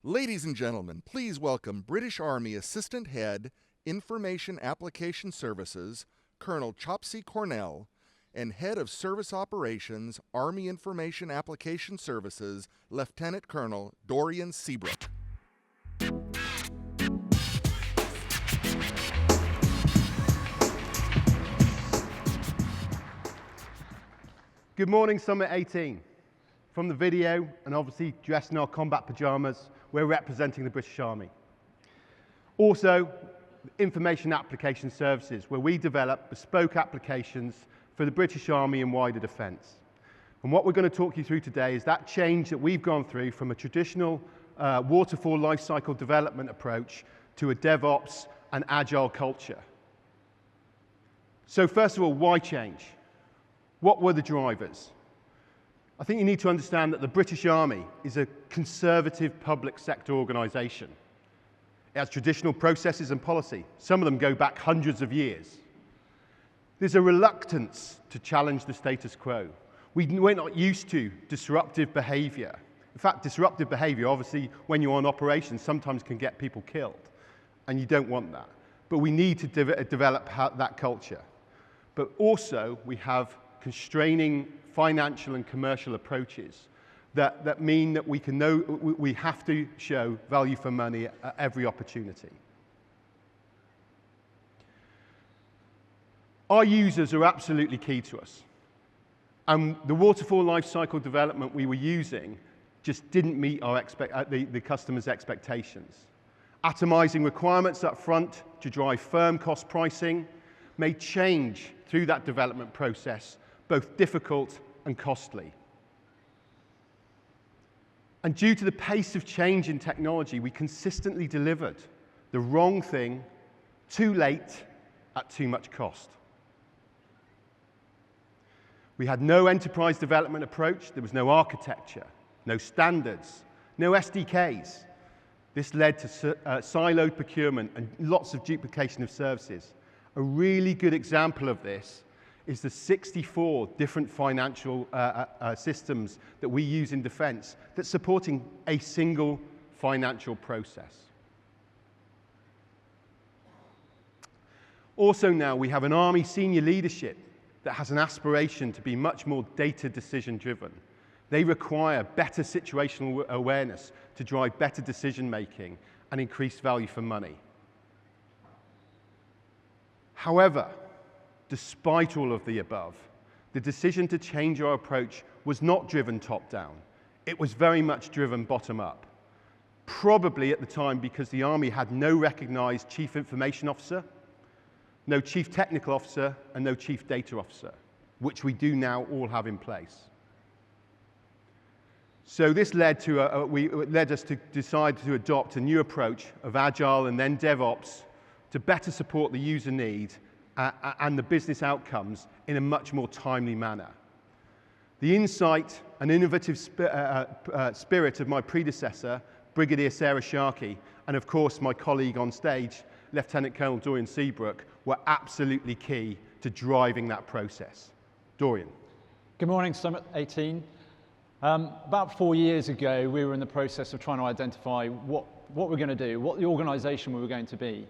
Ladies and gentlemen, please welcome British Army Assistant Head, Information Application Services, Colonel Chopsy Cornell, and Head of Service Operations, Army Information Application Services, Lieutenant Colonel Dorian Seabrook. Good morning, Summit 18. From the video, and obviously dressed in our combat pajamas, we're representing the British Army. Also, Information Application Services, where we develop bespoke applications for the British Army and wider defence. And what we're going to talk you through today is that change that we've gone through from a traditional waterfall lifecycle development approach to a DevOps and agile culture. So first of all, why change? What were the drivers? I think you need to understand that the British Army is a conservative public sector organisation. It has traditional processes and policy. Some of them go back hundreds of years. There's a reluctance to challenge the status quo. We're not used to disruptive behaviour. In fact, disruptive behaviour, obviously, when you're on operations, sometimes can get people killed, and you don't want that. But we need to develop that culture. But also, we have constraining financial and commercial approaches that mean that we have to show value for money at every opportunity. Our users are absolutely key to us. And the waterfall lifecycle development we were using just didn't meet the customer's expectations. Atomizing requirements up front to drive firm cost pricing made change through that development process both difficult and costly. And due to the pace of change in technology, we consistently delivered The wrong thing, too late, at too much cost. We had no enterprise development approach. There was no architecture, no standards, no SDKs. This led to siloed procurement and lots of duplication of services. A really good example of this is the 64 different financial systems that we use in defense that's supporting a single financial process. Also now we have an Army senior leadership that has an aspiration to be much more data decision driven. They require better situational awareness to drive better decision making and increase value for money. However, despite all of the above, the decision to change our approach was not driven top down. It was very much driven bottom up. Probably at the time because the Army had no recognized chief information officer, no chief technical officer, and no chief data officer, which we do now all have in place. So this led us to decide to adopt a new approach of Agile and then DevOps to better support the user need and the business outcomes in a much more timely manner. The insight and innovative spirit of my predecessor, Brigadier Sarah Sharkey, and of course my colleague on stage, Lieutenant Colonel Dorian Seabrook, were absolutely key to driving that process. Dorian. Good morning, Summit 18. About 4 years ago, we were in the process of trying to identify what we're going to do, what the organization we were going to be.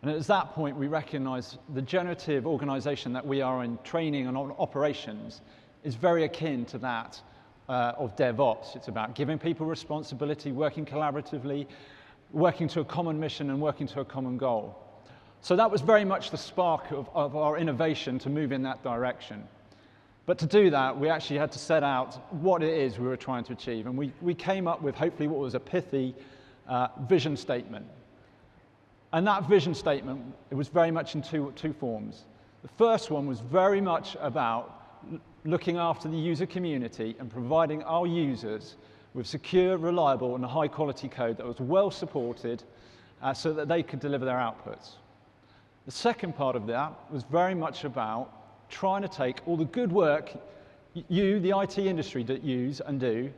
And at that point, we recognized the generative organization that we are in training and operations is very akin to that of DevOps. It's about giving people responsibility, working collaboratively, working to a common mission and working to a common goal. So that was very much the spark of our innovation to move in that direction. But to do that, we actually had to set out what it is we were trying to achieve. And we came up with hopefully what was a pithy vision statement. And that vision statement, it was very much in two forms. The first one was very much about looking after the user community and providing our users with secure, reliable, and high-quality code that was well supported so that they could deliver their outputs. The second part of that was very much about trying to take all the good work you, the IT industry, that use and do,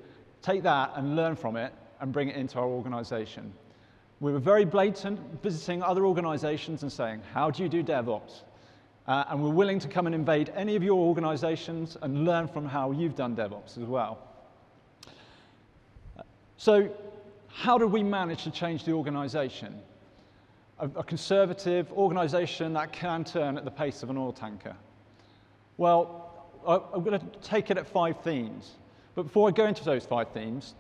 take that and learn from it and bring it into our organization. We were very blatant, visiting other organizations and saying, how do you do DevOps? And we're willing to come and invade any of your organizations and learn from how you've done DevOps as well. So how did we manage to change the organization? A conservative organization that can turn at the pace of an oil tanker. Well, I'm going to take it at 5 themes. But before I go into those 5 themes,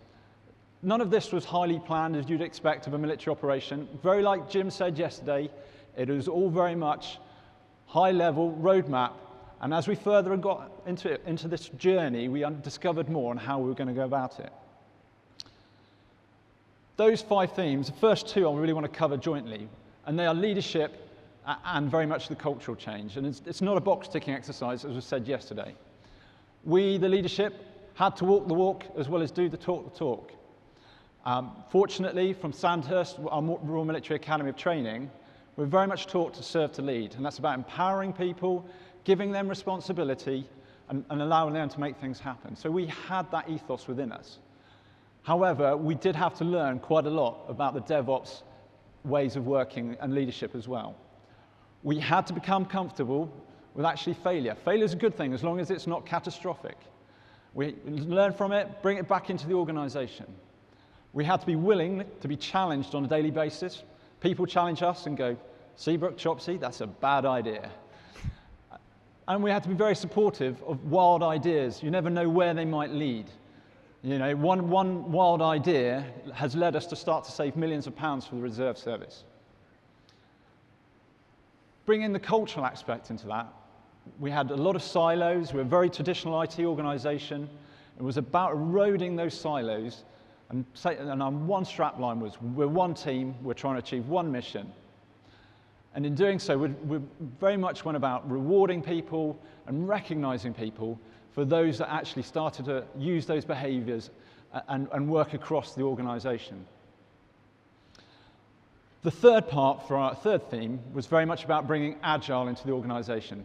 none of this was highly planned as you'd expect of a military operation. Very like Jim said yesterday, it was all very much high-level roadmap. And as we further got into this journey, we discovered more on how we were going to go about it. Those 5 themes, the first 2 I really want to cover jointly, and they are leadership and very much the cultural change. And it's not a box-ticking exercise, as was said yesterday. We, the leadership, had to walk the walk as well as do the talk. Fortunately, from Sandhurst, our Royal Military Academy of Training, we're very much taught to serve to lead. And that's about empowering people, giving them responsibility, and allowing them to make things happen. So we had that ethos within us. However, we did have to learn quite a lot about the DevOps ways of working and leadership as well. We had to become comfortable with actually failure. Failure is a good thing as long as it's not catastrophic. We learn from it, bring it back into the organization. We had to be willing to be challenged on a daily basis. People challenge us and go, Seabrook, Chopsy, that's a bad idea. And we had to be very supportive of wild ideas. You never know where they might lead. You know, one wild idea has led us to start to save millions of pounds for the reserve service. Bring in the cultural aspect into that. We had a lot of silos. We're a very traditional IT organization. It was about eroding those silos. And our one strapline was, we're one team, we're trying to achieve one mission. And in doing so, we very much went about rewarding people and recognizing people for those that actually started to use those behaviors and work across the organization. The third part for our third theme was very much about bringing Agile into the organization.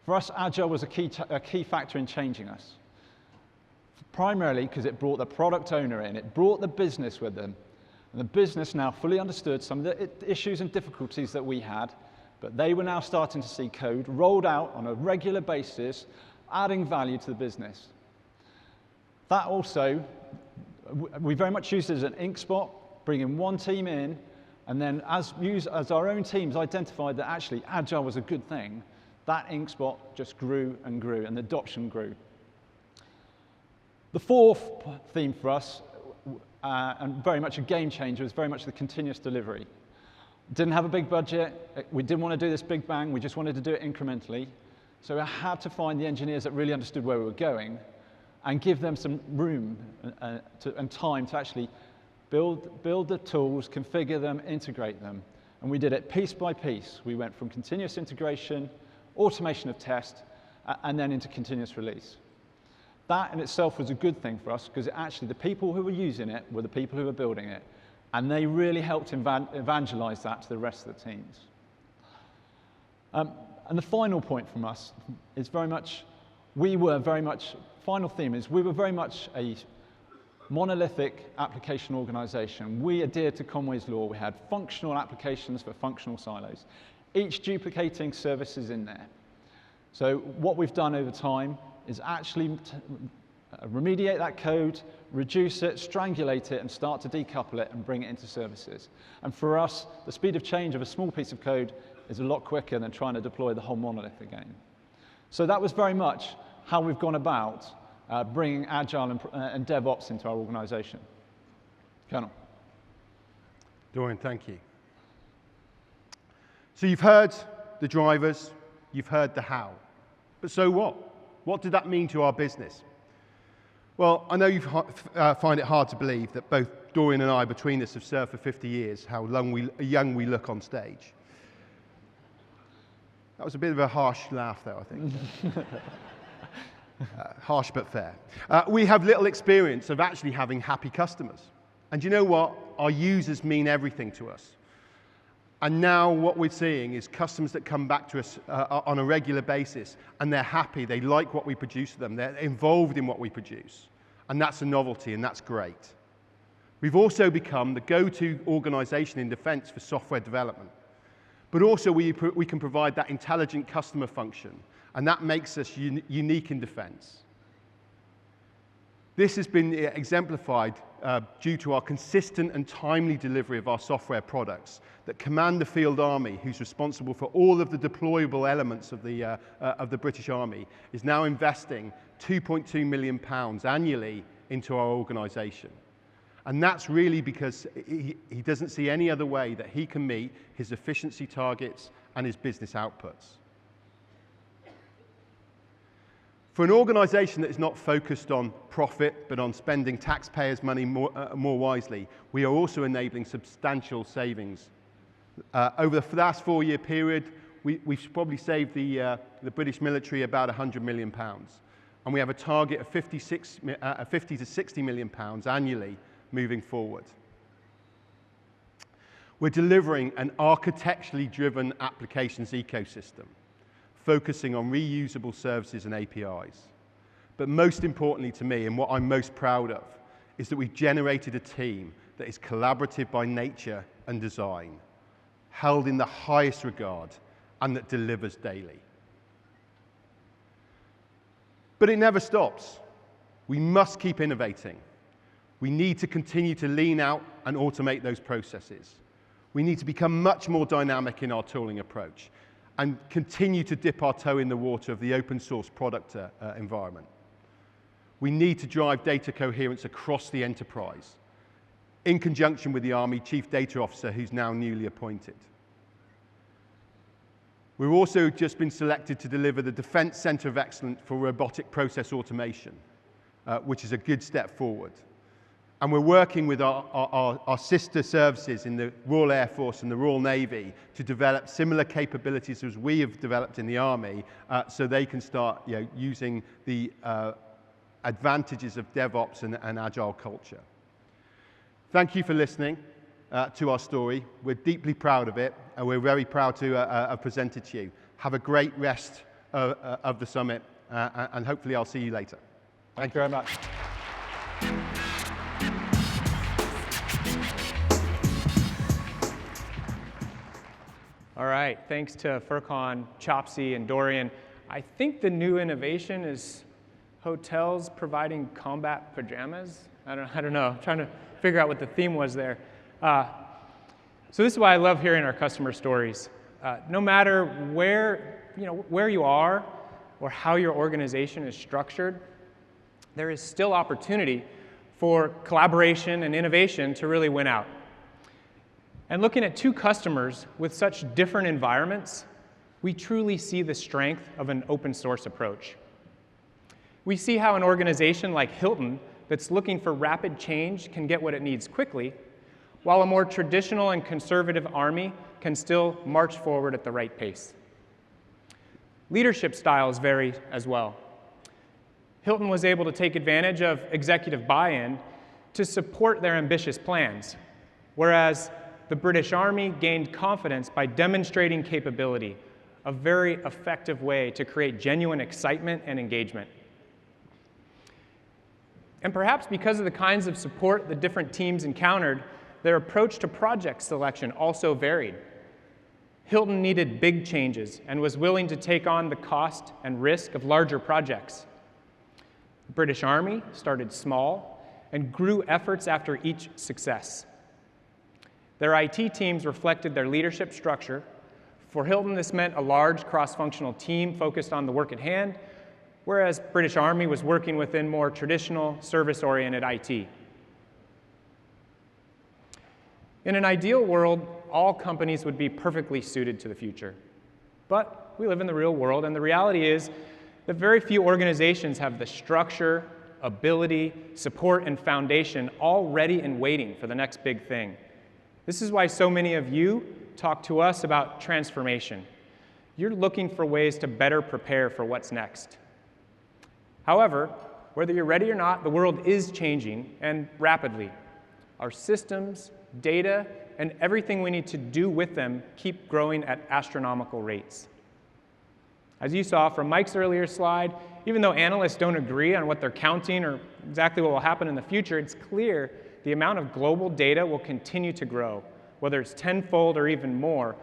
For us, Agile was a key factor in changing us. Primarily because it brought the product owner in, it brought the business with them. And the business now fully understood some of the issues and difficulties that we had, but they were now starting to see code rolled out on a regular basis, adding value to the business. That also, we very much used it as an ink spot, bringing one team in, and then as our own teams identified that actually Agile was a good thing, that ink spot just grew and grew, and the adoption grew. The fourth theme for us, and very much a game changer, was very much the continuous delivery. Didn't have a big budget, we didn't want to do this big bang, we just wanted to do it incrementally. So we had to find the engineers that really understood where we were going and give them some room and time to actually build the tools, configure them, integrate them. And we did it piece by piece. We went from continuous integration, automation of test, and then into continuous release. That in itself was a good thing for us because actually the people who were using it were the people who were building it, and they really helped evangelize that to the rest of the teams. And the final point from us is final theme is we were very much a monolithic application organization. We adhered to Conway's law. We had functional applications for functional silos, each duplicating services in there. So what we've done over time is actually remediate that code, reduce it, strangulate it, and start to decouple it and bring it into services. And for us, the speed of change of a small piece of code is a lot quicker than trying to deploy the whole monolith again. So that was very much how we've gone about bringing Agile and DevOps into our organization. Colonel. Dorian, thank you. So you've heard the drivers, you've heard the how. But so what? What did that mean to our business? Well, I know you find it hard to believe that both Dorian and I, between us, have served for 50 years, how young we look on stage. That was a bit of a harsh laugh, though, I think. Harsh but fair. We have little experience of actually having happy customers. And you know what? Our users mean everything to us. And now what we're seeing is customers that come back to us on a regular basis, and they're happy, they like what we produce for them, they're involved in what we produce. And that's a novelty, and that's great. We've also become the go-to organization in defense for software development. But also we can provide that intelligent customer function, and that makes us unique in defense. This has been exemplified due to our consistent and timely delivery of our software products that command the field army, who's responsible for all of the deployable elements of the British Army, is now investing £2.2 million annually into our organization. And that's really because he doesn't see any other way that he can meet his efficiency targets and his business outputs. For an organization that is not focused on profit, but on spending taxpayers' money more wisely, we are also enabling substantial savings. Over the last 4-year period, we've probably saved the British military about £100 million. And we have a target of 50 to 60 million pounds annually moving forward. We're delivering an architecturally driven applications ecosystem, focusing on reusable services and APIs. But most importantly to me, and what I'm most proud of, is that we've generated a team that is collaborative by nature and design, held in the highest regard, and that delivers daily. But it never stops. We must keep innovating. We need to continue to lean out and automate those processes. We need to become much more dynamic in our tooling approach and continue to dip our toe in the water of the open source product environment. We need to drive data coherence across the enterprise, in conjunction with the Army Chief Data Officer, who's now newly appointed. We've also just been selected to deliver the Defense Center of Excellence for Robotic Process Automation, which is a good step forward. And we're working with our sister services in the Royal Air Force and the Royal Navy to develop similar capabilities as we have developed in the Army, so they can start using the advantages of DevOps and Agile culture. Thank you for listening. to our story. We're deeply proud of it, and we're very proud to have presented to you. Have a great rest of the summit, and hopefully I'll see you later. Thank you very much. All right, thanks to Furkan, Chopsy, and Dorian. I think the new innovation is hotels providing combat pajamas. I don't know. I'm trying to figure out what the theme was there. So this is why I love hearing our customer stories. No matter where you are or how your organization is structured, there is still opportunity for collaboration and innovation to really win out. And looking at two customers with such different environments, we truly see the strength of an open source approach. We see how an organization like Hilton that's looking for rapid change can get what it needs quickly, while a more traditional and conservative army can still march forward at the right pace. Leadership styles vary as well. Hilton was able to take advantage of executive buy-in to support their ambitious plans, whereas the British Army gained confidence by demonstrating capability, a very effective way to create genuine excitement and engagement. And perhaps because of the kinds of support the different teams encountered, their approach to project selection also varied. Hilton needed big changes and was willing to take on the cost and risk of larger projects. The British Army started small and grew efforts after each success. Their IT teams reflected their leadership structure. For Hilton, this meant a large cross-functional team focused on the work at hand, whereas British Army was working within more traditional service-oriented IT. In an ideal world, all companies would be perfectly suited to the future. But we live in the real world, and the reality is that very few organizations have the structure, ability, support, and foundation all ready and waiting for the next big thing. This is why so many of you talk to us about transformation. You're looking for ways to better prepare for what's next. However, whether you're ready or not, the world is changing, and rapidly. Our systems, data, and everything we need to do with them keep growing at astronomical rates. As you saw from Mike's earlier slide, even though analysts don't agree on what they're counting or exactly what will happen in the future, it's clear the amount of global data will continue to grow, whether it's tenfold or even more.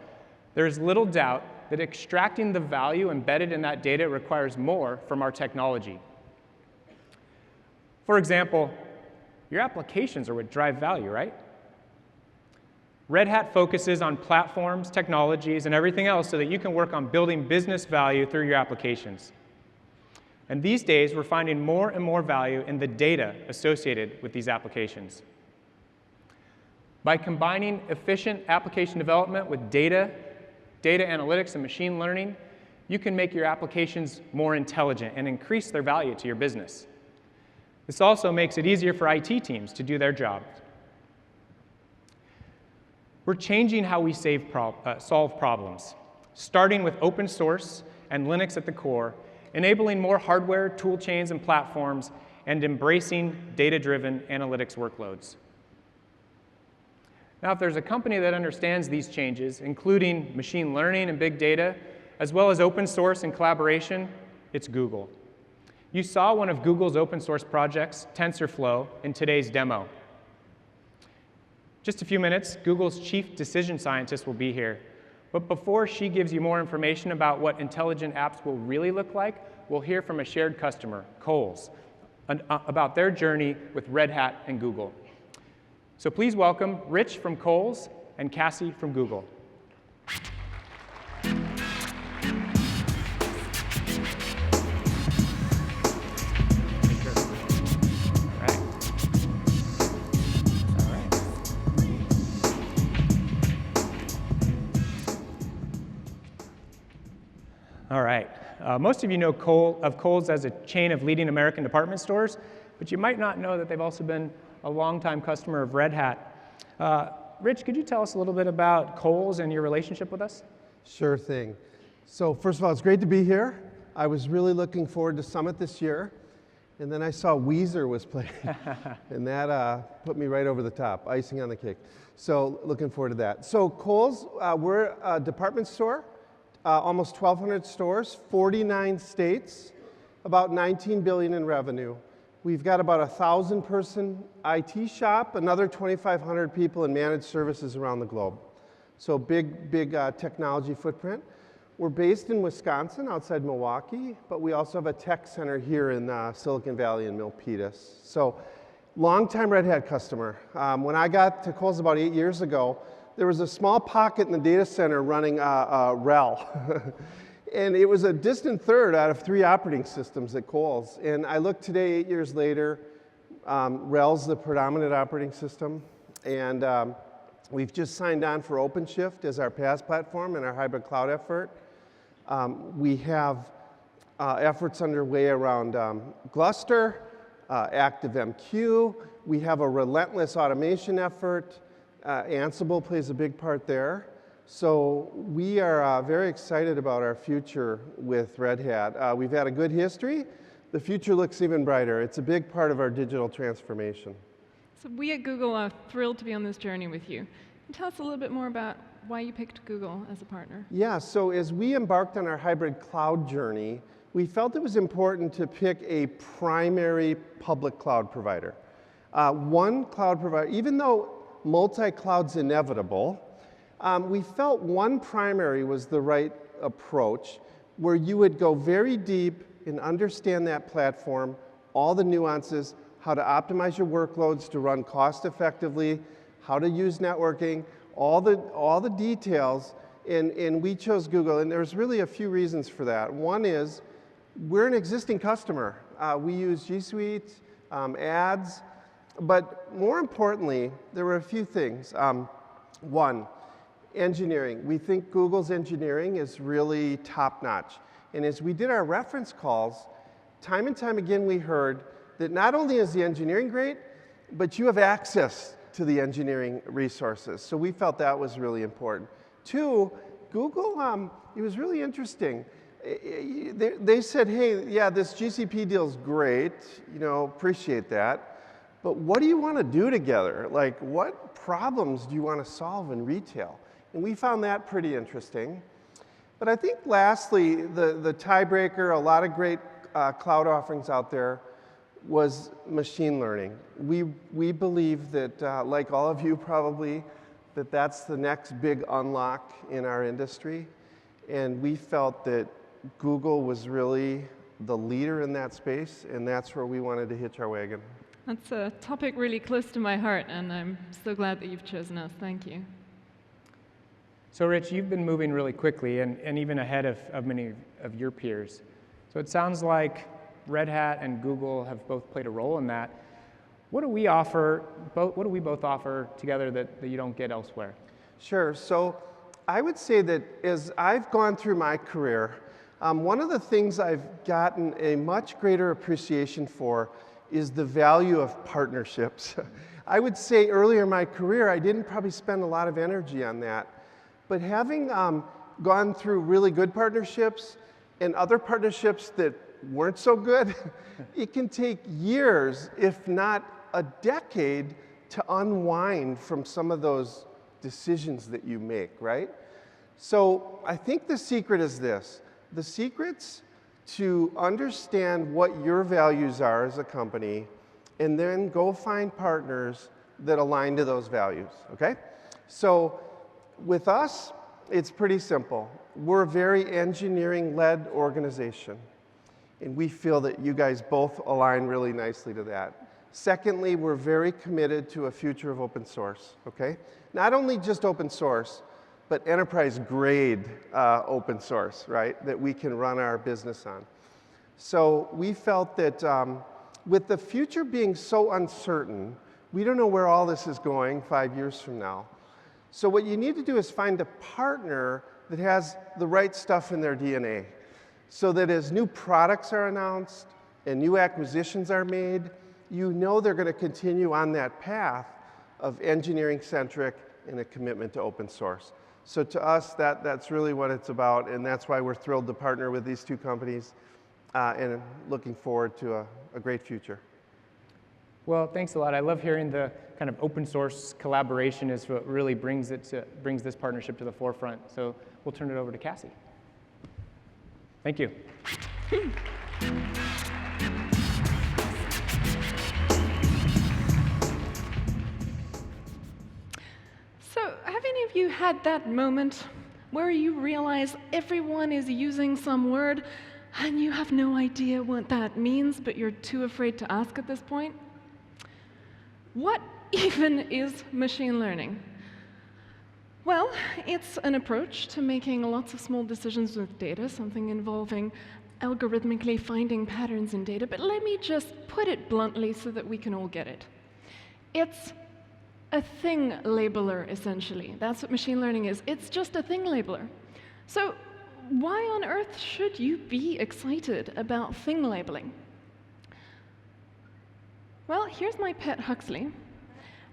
There is little doubt that extracting the value embedded in that data requires more from our technology. For example, your applications are what drive value, right? Red Hat focuses on platforms, technologies, and everything else so that you can work on building business value through your applications. And these days, we're finding more and more value in the data associated with these applications. By combining efficient application development with data analytics, and machine learning, you can make your applications more intelligent and increase their value to your business. This also makes it easier for IT teams to do their jobs. We're changing how we solve problems, starting with open source and Linux at the core, enabling more hardware, tool chains, and platforms, and embracing data-driven analytics workloads. Now, if there's a company that understands these changes, including machine learning and big data, as well as open source and collaboration, it's Google. You saw one of Google's open source projects, TensorFlow, in today's demo. Just a few minutes, Google's chief decision scientist will be here. But before she gives you more information about what intelligent apps will really look like, we'll hear from a shared customer, Kohl's, about their journey with Red Hat and Google. So please welcome Rich from Kohl's and Cassie from Google. All right. Most of you know Kohl's as a chain of leading American department stores, but you might not know that they've also been a longtime customer of Red Hat. Rich, could you tell us a little bit about Kohl's and your relationship with us? Sure thing. So first of all, it's great to be here. I was really looking forward to Summit this year. And then I saw Weezer was playing, and that put me right over the top, icing on the cake. So looking forward to that. So Kohl's, we're a department store, almost 1,200 stores, 49 states, about $19 billion in revenue. We've got about 1,000-person IT shop, another 2,500 people in managed services around the globe. So big technology footprint. We're based in Wisconsin, outside Milwaukee, but we also have a tech center here in Silicon Valley in Milpitas. So long-time Red Hat customer. When I got to Kohl's about 8 years ago, there was a small pocket in the data center running RHEL. And it was a distant third out of 3 operating systems at Kohl's. And I look today, 8 years later, RHEL's the predominant operating system. And we've just signed on for OpenShift as our PaaS platform and our hybrid cloud effort. We have efforts underway around Gluster, ActiveMQ. We have a relentless automation effort. Ansible plays a big part there. So we are very excited about our future with Red Hat. We've had a good history. The future looks even brighter. It's a big part of our digital transformation. So we at Google are thrilled to be on this journey with you. Tell us a little bit more about why you picked Google as a partner. Yeah, so as we embarked on our hybrid cloud journey, we felt it was important to pick a primary public cloud provider. One cloud provider, even though multi-cloud's inevitable, we felt one primary was the right approach, where you would go very deep and understand that platform, all the nuances, how to optimize your workloads to run cost effectively, how to use networking, all the details, and we chose Google, and there's really a few reasons for that. One is, we're an existing customer. We use G Suite, ads, but more importantly, there were a few things. One, engineering. We think Google's engineering is really top-notch. And as we did our reference calls, time and time again we heard that not only is the engineering great, but you have access to the engineering resources. So we felt that was really important. Two, Google, it was really interesting. They said, hey, yeah, this GCP deal's great, appreciate that, but what do you want to do together? Like, what problems do you want to solve in retail? And we found that pretty interesting. But I think lastly, the tiebreaker, a lot of great cloud offerings out there, was machine learning. We believe that, like all of you probably, that's the next big unlock in our industry. And we felt that Google was really the leader in that space, and that's where we wanted to hitch our wagon. That's a topic really close to my heart, and I'm so glad that you've chosen us. Thank you. So Rich, you've been moving really quickly and even ahead of many of your peers. So it sounds like Red Hat and Google have both played a role in that. What do we both offer together that you don't get elsewhere? Sure. So I would say that as I've gone through my career, one of the things I've gotten a much greater appreciation for is the value of partnerships. I would say earlier in my career, I didn't probably spend a lot of energy on that. But having gone through really good partnerships and other partnerships that weren't so good, it can take years, if not a decade, to unwind from some of those decisions that you make, right? So I think the secret is this. The secret's to understand what your values are as a company and then go find partners that align to those values, okay? So with us, it's pretty simple. We're a very engineering-led organization, and we feel that you guys both align really nicely to that. Secondly, we're very committed to a future of open source, okay? Not only just open source, but enterprise-grade open source, right, that we can run our business on. So we felt that with the future being so uncertain, we don't know where all this is going 5 years from now. So what you need to do is find a partner that has the right stuff in their DNA, so that as new products are announced and new acquisitions are made, you know they're going to continue on that path of engineering-centric and a commitment to open source. So to us, that's really what it's about, and that's why we're thrilled to partner with these two companies. and I'm looking forward to a great future. Well, thanks a lot. I love hearing the kind of open source collaboration is what really brings this partnership to the forefront. So we'll turn it over to Cassie. Thank you. So have any of you had that moment where you realize everyone is using some word and you have no idea what that means, but you're too afraid to ask at this point? What even is machine learning? Well, it's an approach to making lots of small decisions with data, something involving algorithmically finding patterns in data, but let me just put it bluntly so that we can all get it. It's a thing labeler, essentially. That's what machine learning is. It's just a thing labeler. So why on earth should you be excited about thing labeling? Well, here's my pet Huxley.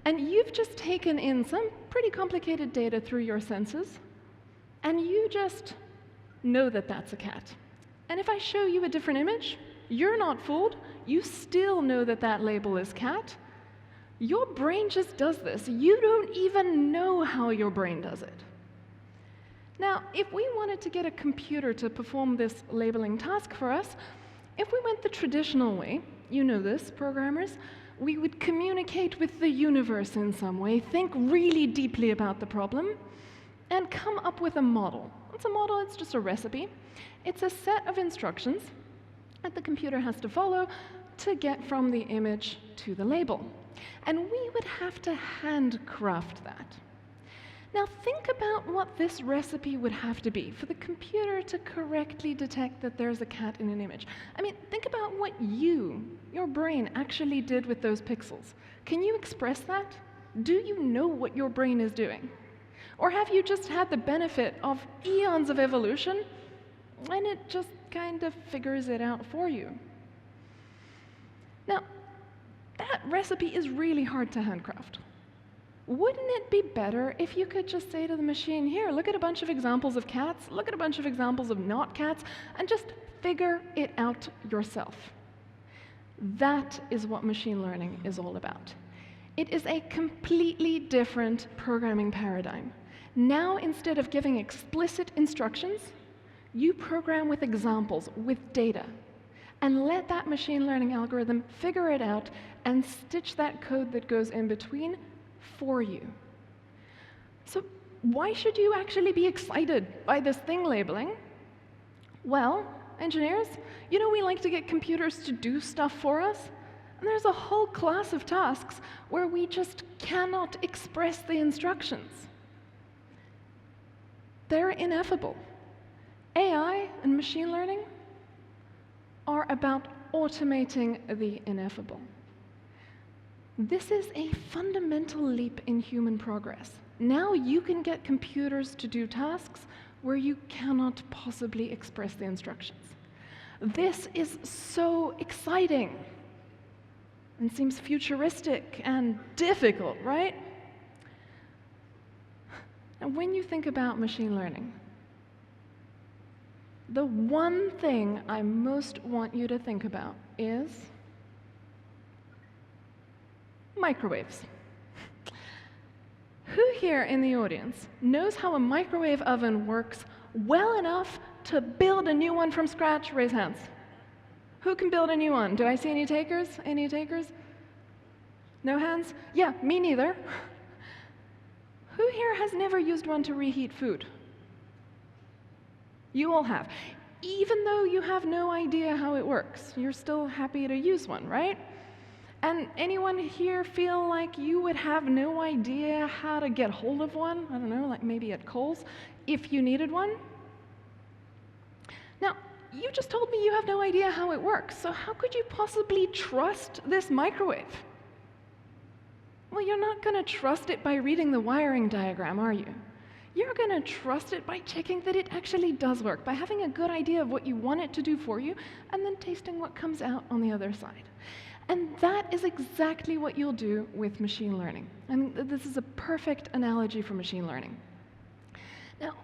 And you've just taken in some pretty complicated data through your senses, and you just know that that's a cat. And if I show you a different image, you're not fooled. You still know that that label is cat. Your brain just does this. You don't even know how your brain does it. Now, if we wanted to get a computer to perform this labeling task for us, if we went the traditional way, you know this, programmers, we would communicate with the universe in some way, think really deeply about the problem, and come up with a model. What's a model? It's just a recipe. It's a set of instructions that the computer has to follow to get from the image to the label. And we would have to handcraft that. Now think about what this recipe would have to be for the computer to correctly detect that there's a cat in an image. I mean, think about what your brain, actually did with those pixels. Can you express that? Do you know what your brain is doing? Or have you just had the benefit of eons of evolution and it just kind of figures it out for you? Now, that recipe is really hard to handcraft. Wouldn't it be better if you could just say to the machine, here, look at a bunch of examples of cats, look at a bunch of examples of not cats, and just figure it out yourself? That is what machine learning is all about. It is a completely different programming paradigm. Now, instead of giving explicit instructions, you program with examples, with data, and let that machine learning algorithm figure it out and stitch that code that goes in between for you. So why should you actually be excited by this thing labeling? Well, engineers, you know we like to get computers to do stuff for us, and there's a whole class of tasks where we just cannot express the instructions. They're ineffable. AI and machine learning are about automating the ineffable. This is a fundamental leap in human progress. Now you can get computers to do tasks where you cannot possibly express the instructions. This is so exciting and seems futuristic and difficult, right? And when you think about machine learning, the one thing I most want you to think about is microwaves. Who here in the audience knows how a microwave oven works well enough to build a new one from scratch? Raise hands. Who can build a new one? Do I see any takers? Any takers? No hands? Yeah, me neither. Who here has never used one to reheat food? You all have. Even though you have no idea how it works, you're still happy to use one, right? And anyone here feel like you would have no idea how to get hold of one? I don't know, like maybe at Kohl's, if you needed one? Now, you just told me you have no idea how it works, so how could you possibly trust this microwave? Well, you're not going to trust it by reading the wiring diagram, are you? You're going to trust it by checking that it actually does work, by having a good idea of what you want it to do for you, and then tasting what comes out on the other side. And that is exactly what you'll do with machine learning. And this is a perfect analogy for machine learning. Now,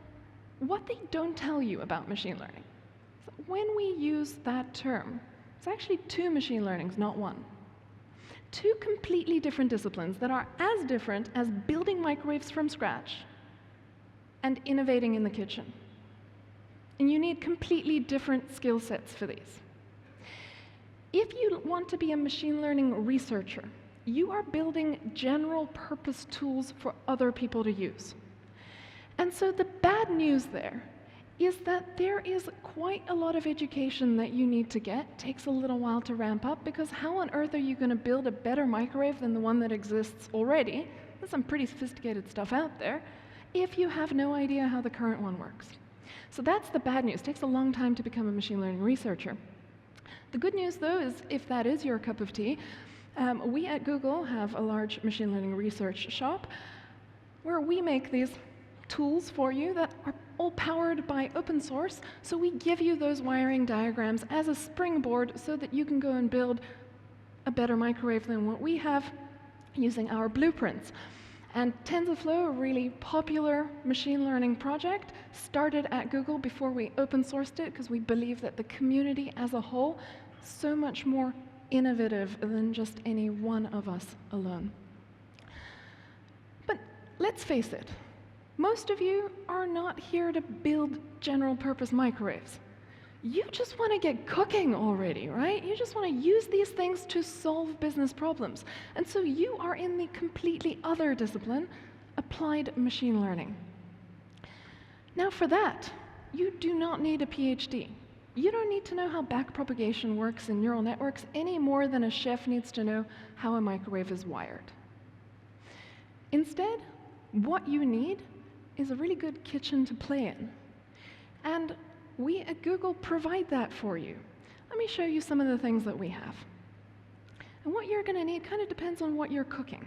what they don't tell you about machine learning, when we use that term, it's actually two machine learnings, not one. Two completely different disciplines that are as different as building microwaves from scratch and innovating in the kitchen. And you need completely different skill sets for these. If you want to be a machine learning researcher, you are building general purpose tools for other people to use. And so the bad news there is that there is quite a lot of education that you need to get. It takes a little while to ramp up, because how on earth are you going to build a better microwave than the one that exists already? There's some pretty sophisticated stuff out there, if you have no idea how the current one works. So that's the bad news. It takes a long time to become a machine learning researcher. The good news, though, is if that is your cup of tea, we at Google have a large machine learning research shop where we make these tools for you that are all powered by open source. So we give you those wiring diagrams as a springboard so that you can go and build a better microwave than what we have using our blueprints. And TensorFlow, a really popular machine learning project, started at Google before we open sourced it, because we believe that the community as a whole is so much more innovative than just any one of us alone. But let's face it, most of you are not here to build general purpose microwaves. You just want to get cooking already, right? You just want to use these things to solve business problems. And so you are in the completely other discipline, applied machine learning. Now for that, you do not need a PhD. You don't need to know how backpropagation works in neural networks any more than a chef needs to know how a microwave is wired. Instead, what you need is a really good kitchen to play in. And we at Google provide that for you. Let me show you some of the things that we have. And what you're going to need kind of depends on what you're cooking.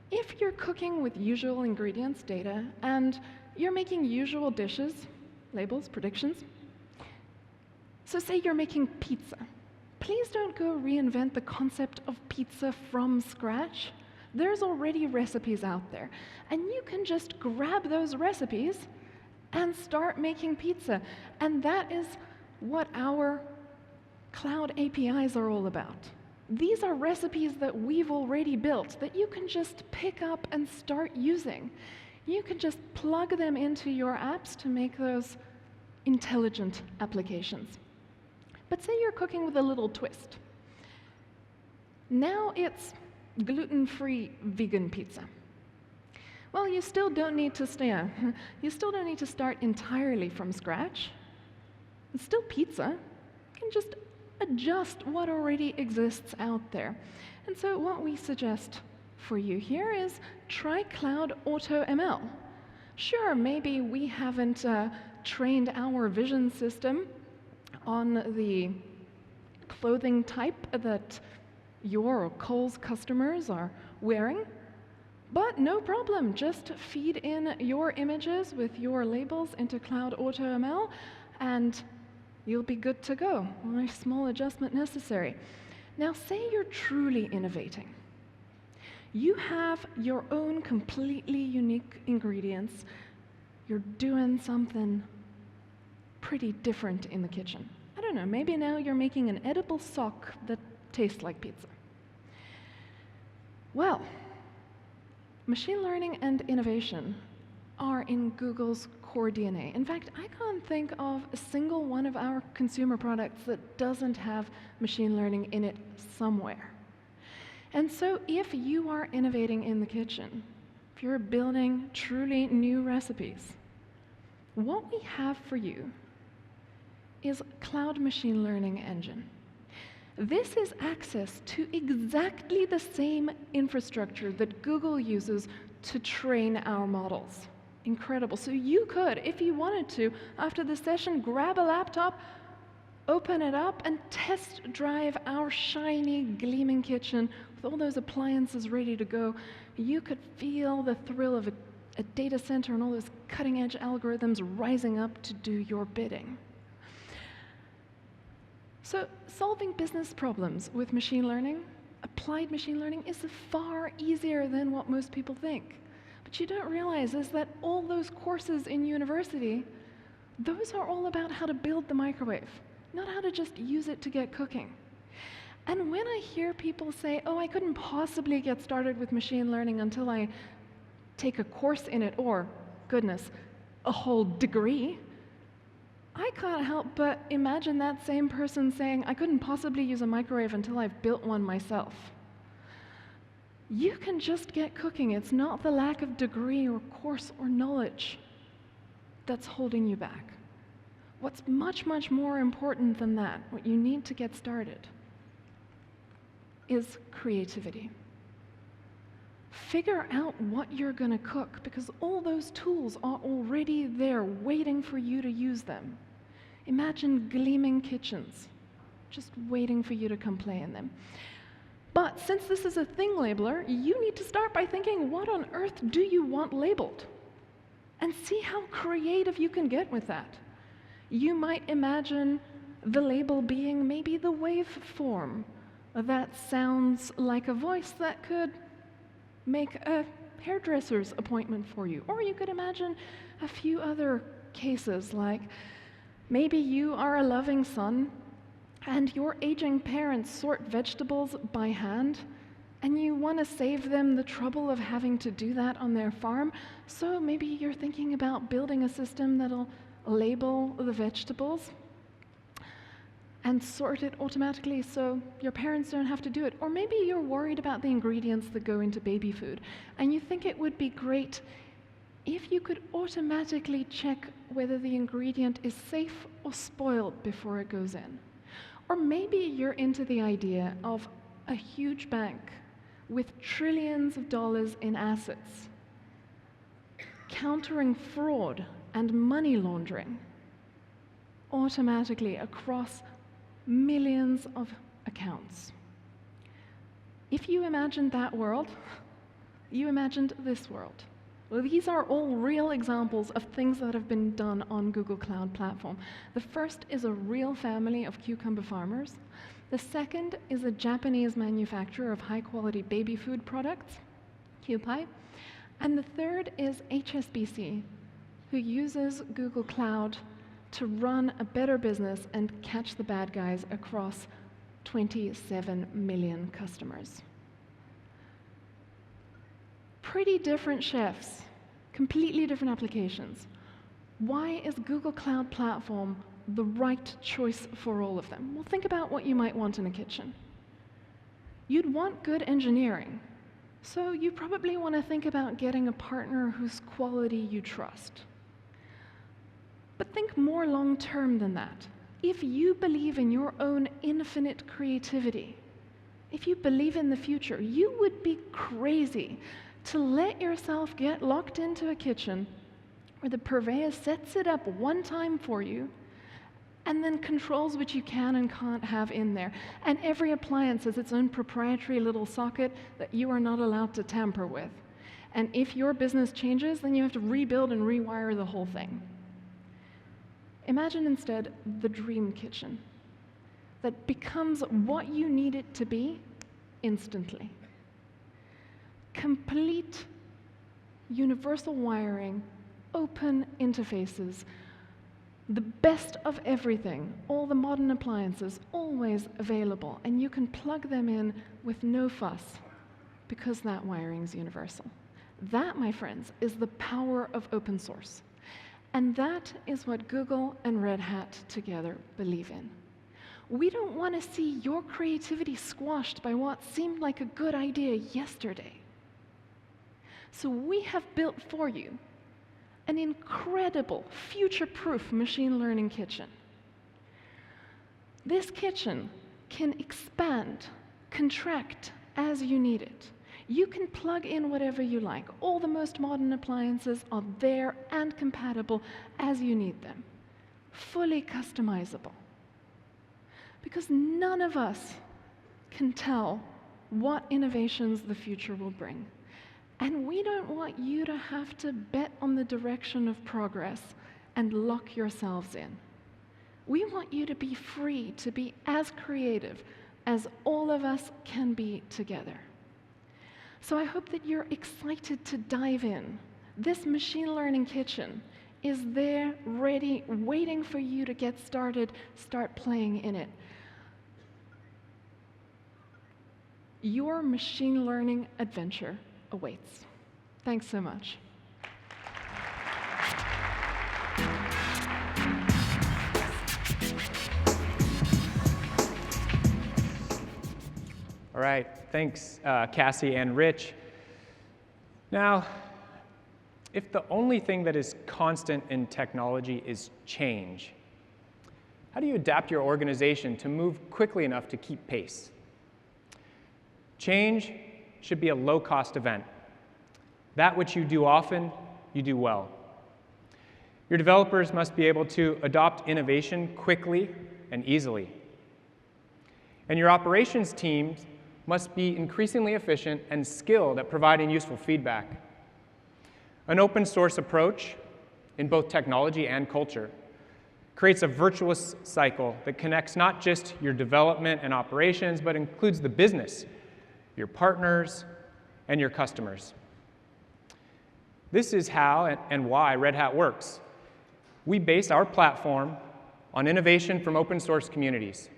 If you're cooking with usual ingredients data and you're making usual dishes, labels, predictions, so say you're making pizza, please don't go reinvent the concept of pizza from scratch. There's already recipes out there, and you can just grab those recipes and start making pizza. And that is what our cloud APIs are all about. These are recipes that we've already built that you can just pick up and start using. You can just plug them into your apps to make those intelligent applications. But say you're cooking with a little twist. Now it's gluten-free vegan pizza. Well, you still don't need to start entirely from scratch. It's still pizza. You can just adjust what already exists out there. And so what we suggest for you here is try Cloud Auto ML. Sure, maybe we haven't trained our vision system on the clothing type that your or Kohl's customers are wearing, but no problem. Just feed in your images with your labels into Cloud Auto ML, and you'll be good to go. Only small adjustment necessary. Now, say you're truly innovating. You have your own completely unique ingredients. You're doing something pretty different in the kitchen. I don't know, maybe now you're making an edible sock that tastes like pizza. Well, machine learning and innovation are in Google's core DNA. In fact, I can't think of a single one of our consumer products that doesn't have machine learning in it somewhere. And so if you are innovating in the kitchen, if you're building truly new recipes, what we have for you is Cloud Machine Learning Engine. This is access to exactly the same infrastructure that Google uses to train our models. Incredible. So you could, if you wanted to, after the session, grab a laptop, open it up, and test drive our shiny, gleaming kitchen with all those appliances ready to go. You could feel the thrill of a data center and all those cutting-edge algorithms rising up to do your bidding. So solving business problems with machine learning, applied machine learning, is far easier than what most people think. But you don't realize is that all those courses in university Those are all about how to build the microwave, not how to just use it to get cooking. And when I hear people say, oh, I couldn't possibly get started with machine learning until I take a course in it, or, goodness, a whole degree, I can't help but imagine that same person saying, I couldn't possibly use a microwave until I've built one myself. You can just get cooking. It's not the lack of degree or course or knowledge that's holding you back. What's much, much more important than that, what you need to get started, is creativity. Figure out what you're going to cook, because all those tools are already there waiting for you to use them. Imagine gleaming kitchens, just waiting for you to come play in them. But since this is a thing labeler, you need to start by thinking, what on earth do you want labeled? And see how creative you can get with that. You might imagine the label being maybe the waveform that sounds like a voice that could make a hairdresser's appointment for you. Or you could imagine a few other cases, like maybe you are a loving son and your aging parents sort vegetables by hand, and you want to save them the trouble of having to do that on their farm. So maybe you're thinking about building a system that'll label the vegetables and sort it automatically so your parents don't have to do it. Or maybe you're worried about the ingredients that go into baby food, and you think it would be great if you could automatically check whether the ingredient is safe or spoiled before it goes in. Or maybe you're into the idea of a huge bank with trillions of dollars in assets, countering fraud and money laundering automatically across millions of accounts. If you imagined that world, you imagined this world. Well, these are all real examples of things that have been done on Google Cloud Platform. The first is a real family of cucumber farmers. The second is a Japanese manufacturer of high-quality baby food products, Kewpie. And the third is HSBC, who uses Google Cloud to run a better business and catch the bad guys across 27 million customers. Pretty different chefs, completely different applications. Why is Google Cloud Platform the right choice for all of them? Well, think about what you might want in a kitchen. You'd want good engineering, so you probably want to think about getting a partner whose quality you trust. But think more long-term than that. If you believe in your own infinite creativity, if you believe in the future, you would be crazy to let yourself get locked into a kitchen where the purveyor sets it up one time for you and then controls what you can and can't have in there. And every appliance has its own proprietary little socket that you are not allowed to tamper with. And if your business changes, then you have to rebuild and rewire the whole thing. Imagine instead the dream kitchen that becomes what you need it to be instantly. Complete universal wiring, open interfaces, the best of everything, all the modern appliances, always available, and you can plug them in with no fuss because that wiring is universal. That, my friends, is the power of open source. And that is what Google and Red Hat together believe in. We don't want to see your creativity squashed by what seemed like a good idea yesterday. So we have built for you an incredible, future-proof machine learning kitchen. This kitchen can expand, contract as you need it. You can plug in whatever you like. All the most modern appliances are there and compatible as you need them. Fully customizable. Because none of us can tell what innovations the future will bring. And we don't want you to have to bet on the direction of progress and lock yourselves in. We want you to be free to be as creative as all of us can be together. So I hope that you're excited to dive in. This machine learning kitchen is there, ready, waiting for you to get started, start playing in it. Your machine learning adventure awaits. Thanks so much. All right, thanks, Cassie and Rich. Now, if the only thing that is constant in technology is change, how do you adapt your organization to move quickly enough to keep pace? Change should be a low-cost event. That which you do often, you do well. Your developers must be able to adopt innovation quickly and easily. And your operations teams must be increasingly efficient and skilled at providing useful feedback. An open source approach in both technology and culture creates a virtuous cycle that connects not just your development and operations, but includes the business, your partners, and your customers. This is how and why Red Hat works. We base our platform on innovation from open source communities.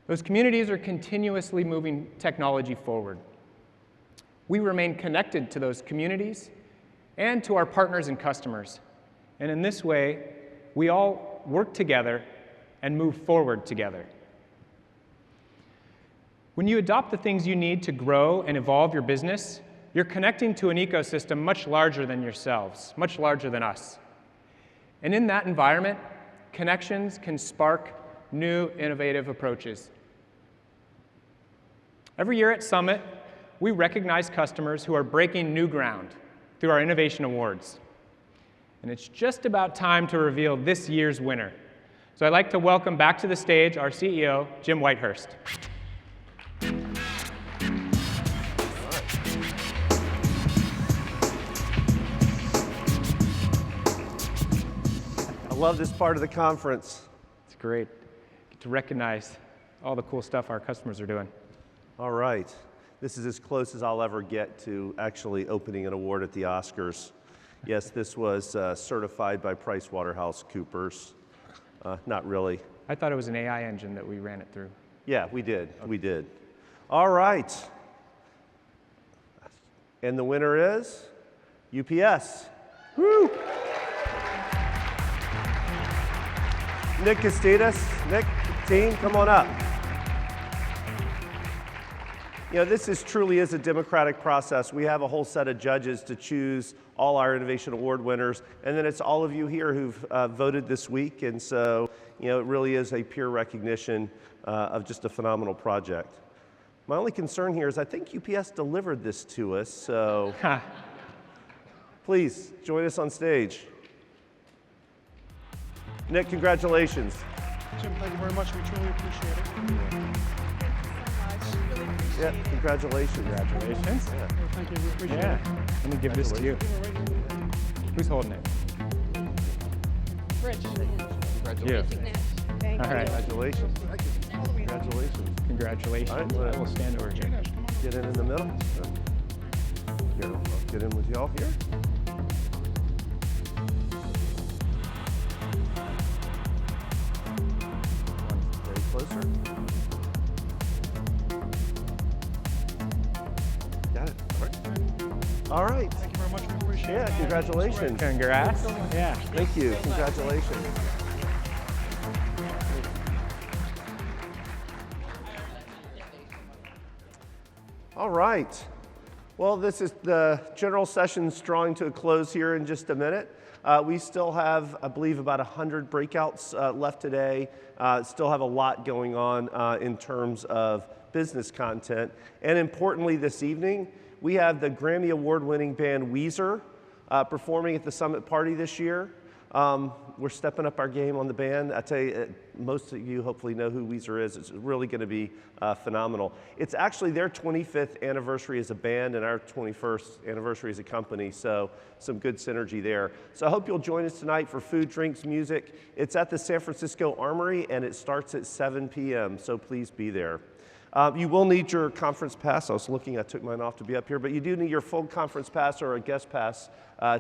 Those communities are continuously moving technology forward. We remain connected to those communities and to our partners and customers. And in this way, we all work together and move forward together. When you adopt the things you need to grow and evolve your business, you're connecting to an ecosystem much larger than yourselves, much larger than us. And in that environment, connections can spark new, innovative approaches. Every year at Summit, we recognize customers who are breaking new ground through our innovation awards. And it's just about time to reveal this year's winner. So I'd like to welcome back to the stage our CEO, Jim Whitehurst. I love this part of the conference. It's great. Get to recognize all the cool stuff our customers are doing. All right. This is as close as I'll ever get to actually opening an award at the Oscars. Yes, this was certified by PricewaterhouseCoopers. Not really. I thought it was an AI engine that we ran it through. Yeah, we did. Okay. We did. All right. And the winner is UPS. Woo! Nick Castidas. Nick, team, come on up. You know, this truly is a democratic process. We have a whole set of judges to choose all our Innovation Award winners, and then it's all of you here who've voted this week, and so, you know, it really is a peer recognition of just a phenomenal project. My only concern here is I think UPS delivered this to us, so please join us on stage. Nick, congratulations. Jim, thank you very much. We truly appreciate it. Yeah, congratulations. Congratulations. Yeah. Thank you. We appreciate it. Let me give this to you. Who's holding it? Rich. Congratulations. Thank you. All right. Congratulations. Congratulations. Congratulations. All right, I will stand over here. Get in the middle. Here, I'll get in with y'all here. Very closer. Got it. All right. All right. Thank you very much. We appreciate it. Yeah, congratulations. Congrats. Yeah. Thank you. Congratulations. All right. Well, this is the general session's drawing to a close here in just a minute. We still have, I believe, about 100 breakouts left today. Still have a lot going on in terms of business content. And importantly, this evening, we have the Grammy Award-winning band Weezer performing at the Summit Party this year. We're stepping up our game on the band. I tell you, most of you hopefully know who Weezer is. It's really going to be phenomenal. It's actually their 25th anniversary as a band and our 21st anniversary as a company, so some good synergy there. So I hope you'll join us tonight for food, drinks, music. It's at the San Francisco Armory, and it starts at 7 p.m., so please be there. You will need your conference pass. I was looking, I took mine off to be up here, but you do need your full conference pass or a guest pass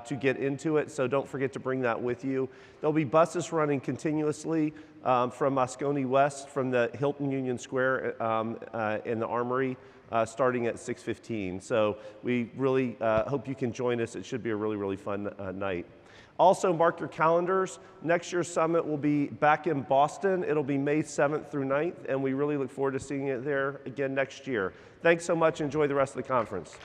to get into it, so don't forget to bring that with you. There'll be buses running continuously from Moscone West, from the Hilton Union Square in the Armory, starting at 6:15. So we really hope you can join us. It should be a really, really fun night. Also, mark your calendars. Next year's summit will be back in Boston. It'll be May 7th through 9th, and we really look forward to seeing you there again next year. Thanks so much. Enjoy the rest of the conference.